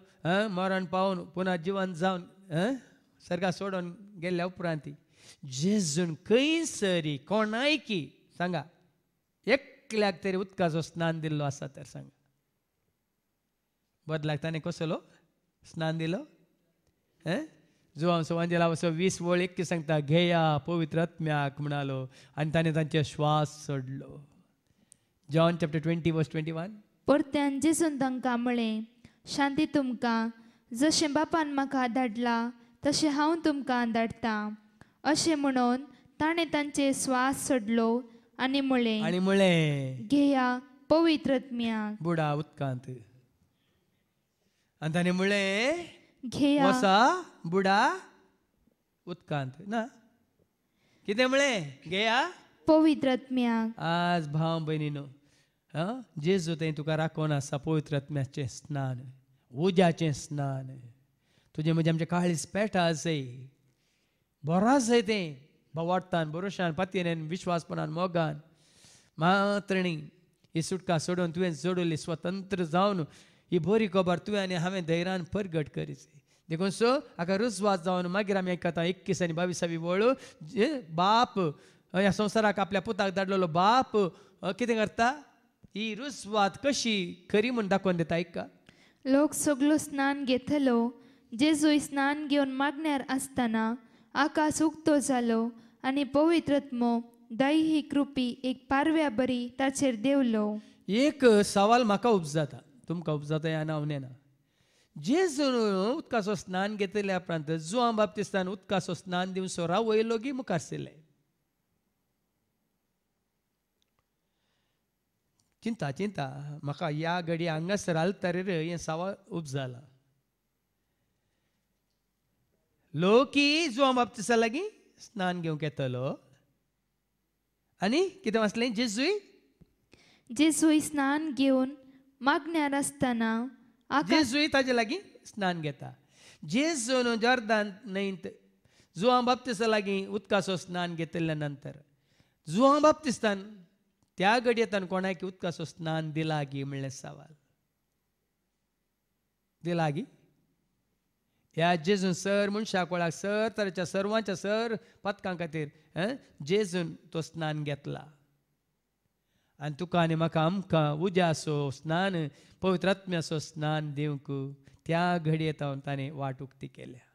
मरण पावून पुन्हा जिवंत जावन सर्गा सोडून गेल्ल्या उपरांत जेजून खंयसरी कोणायकी सांगा एकल्याक तरी उदकाचो स्नान दिल्लो आसा तर सांगा. बदलाक ताणें कसलो स्नान दिलो? जो हांव संवांजेला वचो 20 वळ एक सांगता घेया पवित्र आत्म्याक म्हणालो आनी ताणें तांचे श्वास सोडलो. जॉन चॅप्टर 20 वर्स 21. परत्यान जेजून तांकां म्हळें, शांती तुमकां. जशें बापान म्हाका धाडला तशें हांव तुमकां धाडटां. अशें म्हणून ताणें तांचे स्वास सोडलो आनी म्हळें घेया पवित्र आत्म्याक बुडा उदकांत. आनी ताणें म्हळें घेया वसा बुडा उदकांत. ना कितें म्हळें? घेया पवित्र आत्म्याक. आज भाव भयणीनो जेजू थंय तुका राखोन आसा. पवित्र आत्म्याचें स्नान, उज्याचें स्नान. तुजें म्हजें आमचें काळीज पेटा जाय, बरो जाय तें भवाडटान बरोशान पातयेन विश्वासपणान मोगान मात्र न्ही. ही सुटका सोडून तुवें जोडली स्वतंत्र जावन ही बरी खबर तुवें आनी हांवें धैर्यान परगट करीची. देखून सो हाका रुजवात जावन मागीर आमी आयकता 21 आनी 22 वळ बाप ह्या संवसाराक आपल्या पुताक धाडलेलो बाप कितें करता? ही रुजवात कशी खरी म्हूण दाखोवन दिता. आयका लोक सगळो स्नान घेतलो. जेजूय स्नान घेवन मागण्यार आसतना आकाश उक्तो जालो आनी पवित्र आत्मो दैहिक रुपी एक पारव्या बरी ताचेर देवलो. एक सवाल म्हाका उपजाता, तुमकां उपजाता ह्या नावनेना. जेजून उदकाचो स्नान घेतल्या उपरांत जुआं बाप्तिस्तान उदकाचो स्नान दिवन सोरा वयलो की मुखार सरले? चिंता चिंता म्हाका ह्या घडी हांगासर आलतारेर हें सवाल उपजालां. लोकी जुआं बाप्तिस्ता लागीं स्नान घेवंक येतलो आनी कितें वाचलें? जेजूय स्नान घेवन मागण्यार आसतना जेजूय ताजे लागीं स्नान घेता. जेजून जॉर्दान न्हंयत जुआं बाप्तिस्ता लागीं उदकाचो स्नान घेतल्या नंतर जुआं बाप्तिस्तान त्या घडयेतान कोणाक उदकाचो स्नान दिला गी म्हणलें सवाल. दिला गी? ह्या जेजून सर मनशाक कोळाक सर तरेच्या सर्वांच्या सर पथकां खातीर जेजून तो स्नान घेतला. आनी तुका आनी म्हाका आमकां उज्याचो स्नान पवित्र आत्म्याचो स्नान दिवंक त्या घडयेतावन ताणें वाट उक्ती केल्या.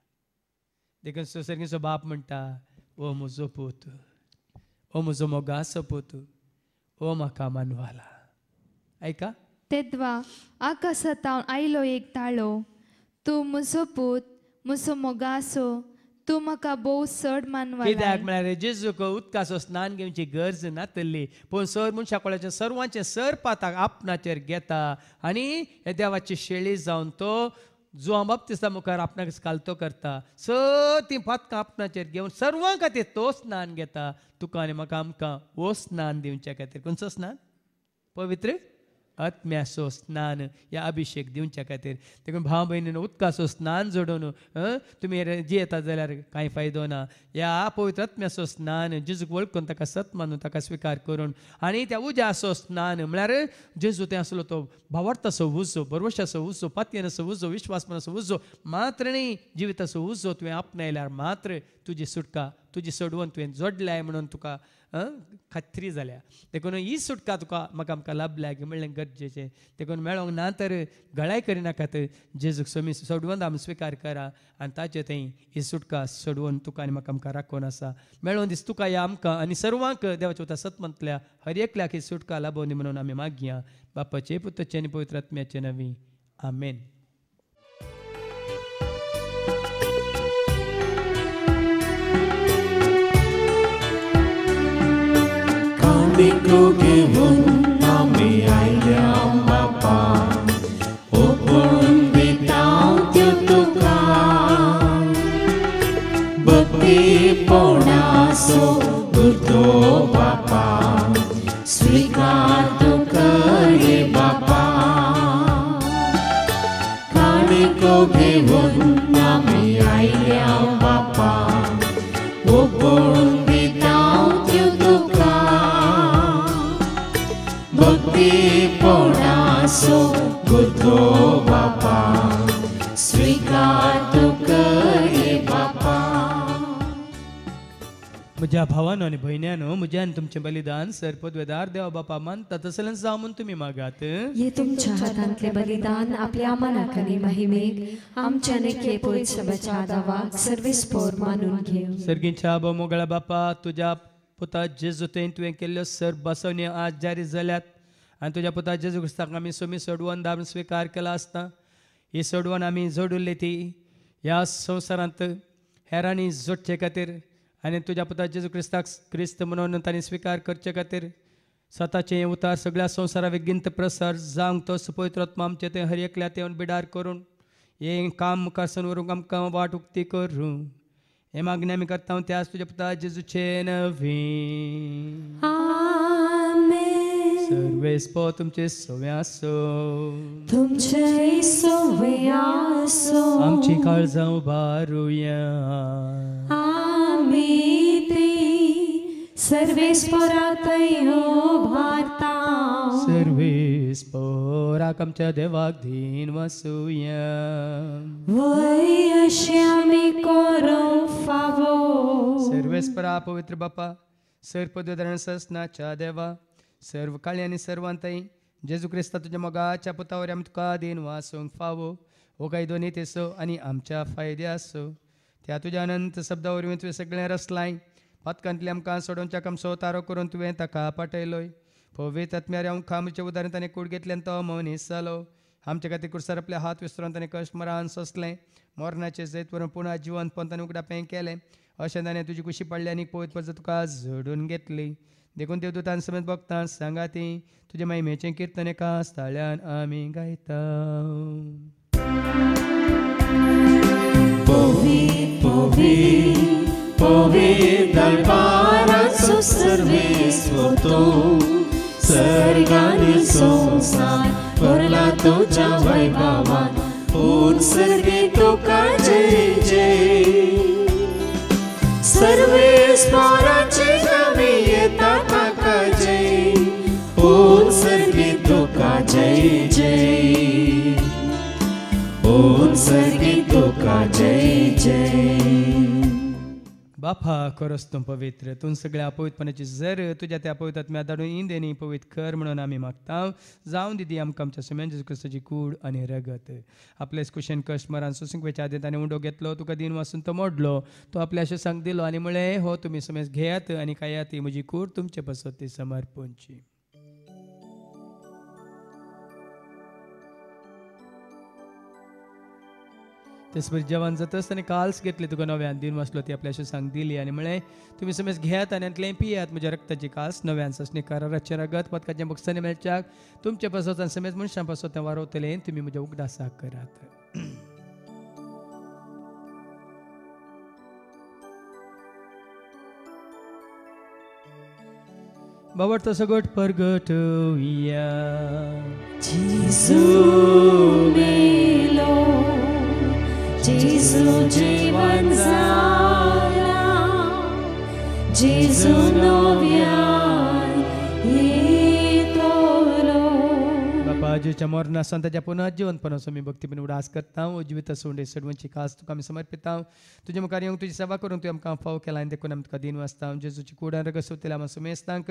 देखून सर्गीचो बाप म्हणटा, ओ म्हजो पूत, ओ म्हजो मोगाचो पूत, ओ म्हाका मानवाला. आयका तेद्वा आकाशांतावन आयलो एक ताळो. तूं म्हजो पूत, म्हजो मोगाचो, तूं म्हाका भोव चड मानवाला. कित्याक म्हळ्यार जेजूक उदकाचो स्नान घेवची गरज नातली. पूण सर मनशा कोळ्याचें सर्वांचें सर पाताक आपणाचेर घेता आनी हे देवाची शेळी जावन तो जुआं बाप्तिस्ता मुखार आपणाक कालतो करता. ती पातकां आपणाचेर घेवन सर्वां खातीर तो स्नान घेता. तुका आनी म्हाका आमकां हो स्नान दिवचे खातीर. खंयचो स्नान? पवित्र आत्म्याचो स्नान या अभिषेक दिवच्या खातीर देखून भाव भयणीन उदकाचो स्नान जोडून तुमी जियेता जाल्यार कांय फायदो ना. ह्या पवित्र आत्म्याचो स्नान जेजूक वळखून ताका सत मानून ताका स्विकार करून आनी त्या उज्याचो स्नान म्हळ्यार जेजू तें आसलो तो भावार्थाचो उजो, बरवशाचो उजो, पातयेनाचो उजो, विश्वासपणाचो उजो, मात्र न्ही जिविताचो उजो तुवें आपणायल्यार मात्र तुजी सुटका, तुजी सोडवण तुवें जोडल्याय म्हणून तुका खात्री जाल्या. देखून ही सुटका तुका म्हाका आमकां लाभल्या म्हणलें गरजेचें. देखून मेळोंक ना तर गळाय करिनाकात. जेजूक सोडवून आमी स्विकार करा आनी ताचे थंय ही सुटका सोडवून तुका आनी म्हाका आमकां राखून आसा. मेळोन दीस तुका या आमकां आनी सर्वांक देवाच्या उता सतमंतल्या हर एकल्याक ही सुटका लाभोवनी म्हणून आमी मागया. बापाचे पुत्राचे आनी पवित्र आत्म्याचे नवी. आमेन. घेऊन आम्ही आयल्या बापा ओपळून विटाव त्यो तुका भक्ती पोणासो गुरतो बापा स्वीकार तू करे बापा काणिको घेऊन आम्ही आयल्या बापा ओपळून विटाव त्यो तुका भक्ती पोणासो गुरतो बापा स्वीकार तू करे बापा. म्हज्या भावानो आनी भयण्यानो, म्हज्यान तुमचें बलिदान सरपदवेदार देवा बापा मानता तसलें जावून तुमी मागात. ये तुमच्या हातांतले बलिदान आपल्या अमानाक आनी महिमेक आमच्या नेके पवित्र सभाच्या आदावाक सर्वेस्पोर मानून घेव. सर्गीच्या मोगळा बापा, तुज्या पुता जेजू तुवें केल्ल्यो सर बसवण्यो आज जारी जाल्यात आनी तुज्या पुता जेजू क्रिस्ताक आमी सोमी सोडवण दाबून स्विकार केला आसता. ही सोडवण आमी जोडुल्ली ती ह्या संवसारांत हेरांनी जोडचे खातीर आनी तुज्या पुता जेजू क्रिस्ताक क्रिस्त म्हणून तांणी स्विकार करचे खातीर स्वताचें हें उतार सगळ्या संवसारा बेगीन प्रसार जावंक तो सुपवित्र आत्मा आमचे ते हर एकल्या तेवन बिडार करून हें काम मुखार सावन व्हरूंक आमकां वाट उक्ती करूं. हे मागणी आमी करता त्याच तुज्या पुता जेजूचे नवी. सर्वेस्पो तुमचे सोवे आसो, तुमचे सोवे आसो, आमची काळजां उबारुया. आमी ती सर्वेस्परातयो भारता, सर्वेस्पोराक आमच्या देवाक धीन वसूया. वय अशें आमी करूंक फावो. सर्वेस्परा पवित्र बापा, सर्पदोदारण ससनाच्या देवा, सर्व काळी आनी सर्वांतय जेजू क्रिस्ता तुज्या मोगाच्या पुतावर आमी तुका दिन वासूंक फावो. हो काय दोनी तेसो आनी आमच्या फायद्या आसो. त्या तुज्या अनंत शब्दा वरवीं तुवें सगळें रचलाय. पातकांतले आमकां सोडोवच्या कामसो तारो करून तुवें ताका पाठयलोय. पवित्र आत्म्यार आमकां आमच्या उदारण ताणें कूड घेतल्यान तो मनीस जालो. आमच्या खातीर कुर्सार आपले हात विसरून ताणें कश्ट मरान सोंसलें. मोरणाचें जैत व्हरून पुना जिवंतपण ताणें उगडापें केलें. अशें ताणें तुजी कुशी पडली आनी पवित्र पद तुका जोडून घेतली. देखून देवदूतां समेत भक्तां सांगा ती तुजे महिमेचें कीर्तन एका स्थळ्यान आमी गायता. पवित्र पवित्र पवित्र दरबाराचो सर्वेस्व तो, सर्गानी संसार भरला तुज्या वैभवान. पूर्ण सर्गे तुका जय जय. सर्वेस्पराचे नवी येता ताका जय. पूर्ण सर्गे तुका जय जय. पूर्ण सर्गे तुका जय जय. बापा खरोच तूं पवित्र, तूं सगळ्या अपवित्रपणाची जर तुज्या त्या पवित्र आत्म्या धाडून इंदेनी पवित्र कर म्हणून आमी मागता. जावं दिदी आमकां आमच्या सुम्यान जेजू क्रिस्ताची कूड आनी रगत. आपलेच कुशेन कश्ट मरान सोसूंक वेच्या आदी ताणें उंडो घेतलो, तुका दिन वासून तो मोडलो, तो आपल्या अशें सांग दिलो आनी म्हळें हो तुमी सुमेस घेयात आनी खायात, ती म्हजी कूड तुमचे बसत ती समर्पणची. तेच बरें जेवण जाताच ताणें काल्स घेतली, तुका नव्यान दिन वाचलो ती आपल्या अशें सांग दिली आनी म्हळें तुमी समेज घेयात आनी आतलें पियात म्हज्या रक्ताची कास नव्यान ससणी कराराचें रगत पदकाचें बक्षांनी मेळच्याक तुमचे पासत आनी समेज मनशां पासत तें वारोवतलें तुमी म्हज्या उगडासाक करात. बावडतो सगट परगटुया. जेजू मेलो, जेजू जीवन जाला, जेजू नव्यान येतलो. बापा आजूच्या मरणासान ताच्या पुन्हा जिवंतपणाचो मी भक्तीपण उडास करता. उजवीत सोंडे सडवंची खास तुका आमी समर्पिता. तुजे मुखार येवंक तुजी सेवा करून तुवें आमकां फाव केला आनी देखून आमी तुका दिन वाचता. जेजूची कुडान रगत सोतेल्या आमी सुमेस्तांक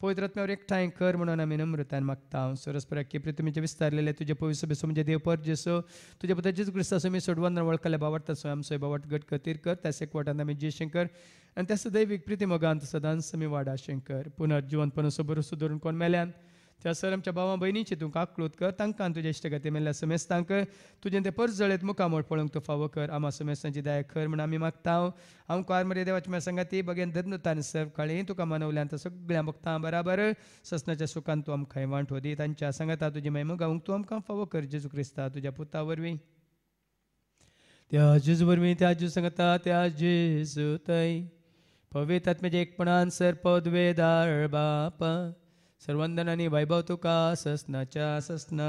पवित्र आत्म्यावर एकठांय कर म्हणून आमी नम्रतान मागता. सरस्पराकी प्रितमेचे विस्तारलेले तुजे पवित्र सभे म्हणजे देव पर जेसो तुजे पुत्र जेजू क्रिस्ताचो मी सोडवून वळखले बावडता सो आमचो बावट गट कतीर कर. त्यास एकवटान आमी जे शंकर आनी त्यास दैवीक प्रिती मोगांत सदांच आमी वाडा शंकर. पुनर्जिवंतपणाचो बरोसो धरून कोण मेल्यान त्या सर आमच्या भावां भयणीचे तूं काकळूत कर. तांकां तुजे इश्टगती मेल्ल्या समेस्तांक तुजें ते परस जळेत मुखामोळ पळोवंक तूं फावो कर. आमा समेस्तांची दया कर म्हण आमी मागता. हांव कुवार मरे देवाची म्हाज्या संगाती बगेन धर्मतान सर्व काळी तुका मनवल्यान सगळ्या भक्तां बराबर ससनाच्या सुखान तूं आमकां वांटो दी. तांच्या संगता तुजी महिमा गावंक तूं आमकां फावो कर. जेजू क्रिस्ता तुज्या पुता वरवीं त्या जेजू वरवीं त्या जेजू संगता त्या जेजू थंय पवित्र आत्म्याच्या एकपणान सर पदवेदार बापा सर्वंदन आणि वैभव तुका ससनाच्या ससना.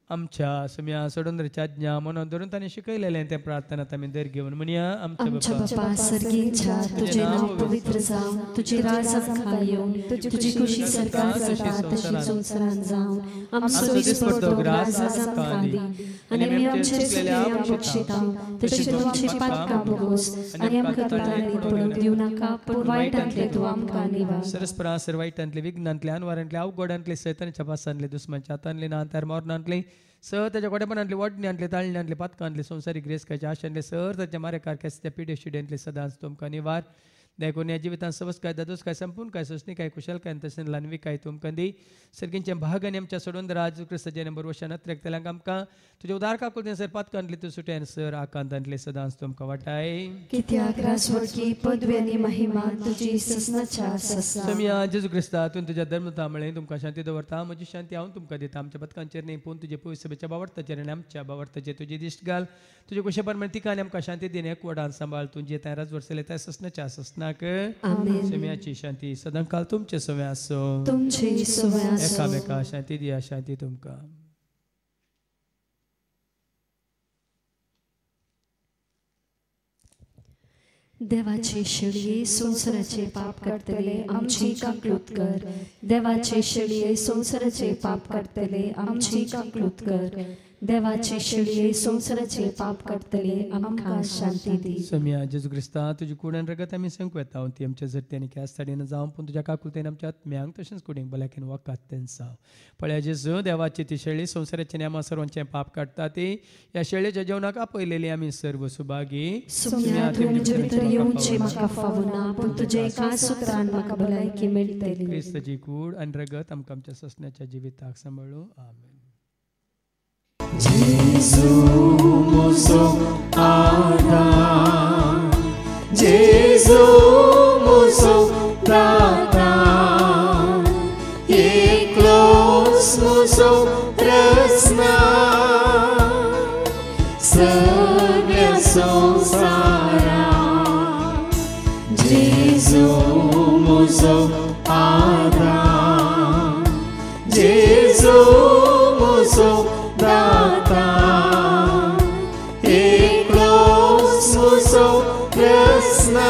आमच्या सुम्या सोडूंदरच्या ज्ञा मनात धरून ताणें शिकयलेलें तें प्रार्थनात आमी दर घेवन म्हणया. आमच्या बापा सर्गीच्या तुझे नाव पवित्र जावं, तुझे राज आमकां येवं, तुझी खुशी सरकार जाता तशी संवसारांत जावं. आमचो दिसपडटो ग्रास आमकां दी आनी आमी आमचे चुकलेल्या बक्षिता तशी तूं आमची पातकां बगोस आनी आमकां तोटांनी पडूंक दिवं नाका पूण वायटांतले तूं आमकां निवार. सरस्परा सर वायटांतले विघ्नांतले अनवारांतले अवघडांतले सैतानाच्या पासांतले दुस्मानच्या हातांतले नांतार मोरणांतले सर त्याच्या गोडेपणांतले वडण्यांतले ताळण्यांतले पातकांतले संवसारीक रेसकाच्या आशांतले सर ताच्या मारेकार केसत्या पिडे शिड्यांतले सदांच तुमकां निवार. देखून ह्या जिवितांत सबस काय दादोस काय संपूर्ण काय सोसणी काय कुशल काय तशें लानवी काय तुमकां दी. सर्गींचे भाग आनी आमच्या सोडून राज क्रिस्ताचे नंबर वर्षान तेल्यांक आमकां तुजे उदार काकुलतें सर पातकांतले तूं सुट्यान सर आकांतांतले सदांच तुमकां वाटाय. कित्याक राजवडकी पदवी आनी महिमा तुजी ससनाच्या आसा. समिया जेजू क्रिस्ता तुवें तुज्या धर्मता म्हळें तुमकां शांती दवरता. म्हजी शांती हांव तुमकां दिता. आमच्या बदकांचेर न्ही पूण तुजे पवित्र सभेच्या बावडताचेर आनी आमच्या बावडताचेर तुजी दिश्ट घाल. तुजे कुशे प्रमाणे तिका आनी आमकां शांती दिन एकवटान सांबाळ. तुजे त्या राजवडसले त्या ससनाच्या ससनाक समियाची शांती सदां काल तुमचे सवे आसो. तुमची सवे आसो. एकामेका शांती दिया. शांती तुमकां. देवाचे शेळये संवसाराचे पाप काडतले आमची काकलूत कर. देवाचे शेळये संवसाराचे पाप काडतले आमची काकलूत कर. देवाचे शेळये संवसाराचे पाप काडतले आमकां शांती दी. समिया जेजू क्रिस्ता तुजी कुड्यान रगत आमी संक येता. ती आमच्या झरत्यांनी कॅस ताडीन जावं पूण तुज्या काकुलतेन आमच्या आत्म्यांक तशेंच कुडींक भलायकेन वकात तें जावं. पळया जेजू देवाची ती शेळी संवसाराचे नेमा सर्वांचे पाप काडटा ती ह्या शेळयेच्या जेवणाक आपयलेली आमी सर्व सुभागी. सुम्या तुवें म्हजे भितर येवचें म्हाका फावना पूण तुजे एका सुत्रान म्हाका भलायकी मेळटली. क्रिस्ताची कूड आनी रगत आमकां आमच्या ससण्याच्या जिविताक सांबाळूं. आमेन. जेजू म्हजो आदार, जेजू म्हजो दाता, एकलोच म्हजो रचना, सगळ्या संवसारांत. जेजू म्हजो आदार, जेजू म्हजो दाता, एकलोच म्हजो रचना,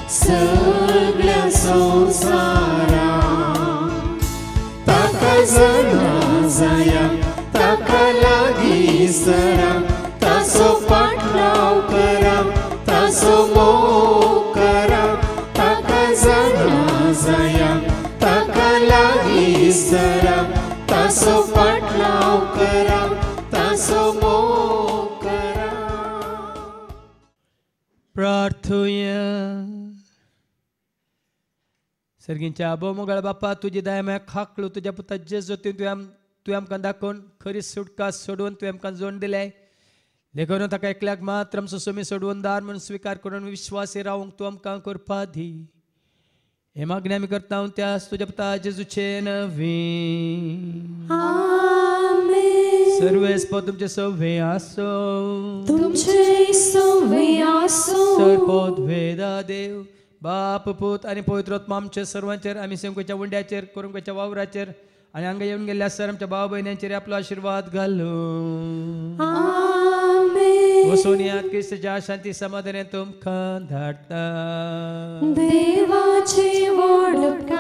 सगळ्या संवसारांत. ताका जाणा जाया, ताका लागीं सरा, ताचो पाटलाव करा, ताचो मोग करा. ताका जाणा जाया, ताका लागीं सरा, ताचो पाटलाव करा, ताचो मोग करा. प्रार्थुया. सर्गींच्या आबो मोगळ बापा तुजी दया म्हाका खाकलो तुज्या पुता जेजू तुवें आमकां दाखोवन खरी सुटका सोडून तुवें आमकां जोड दिलें. देखून ताका एकल्याक मात्र आमचो सोमी सोडवून दार म्हणून स्विकार करून विश्वासी रावंक तूं आमकां करपा दी. हे मागणी आमी करता त्या तुज्या पुता जेजूचे नवी. आमेन. सर्वेस्प तुमचे सव्वे आसो तुमचे सव्वे आसो सरपोत वेदा देव बाप पूत आणि पवित्रोत्मा आमच्या सर्वांचेर आम्ही सेवकाच्या वंड्याचेर करुंकाच्या वावराचेर आणि हांगा येवन गेल्ल्या सर आमच्या भाव भयणांचेर आपलो आशीर्वाद घालू आमेन वसोनियात क्रिस्ताच्या शांती समाधान तुमकां धाडटा देवाची वडका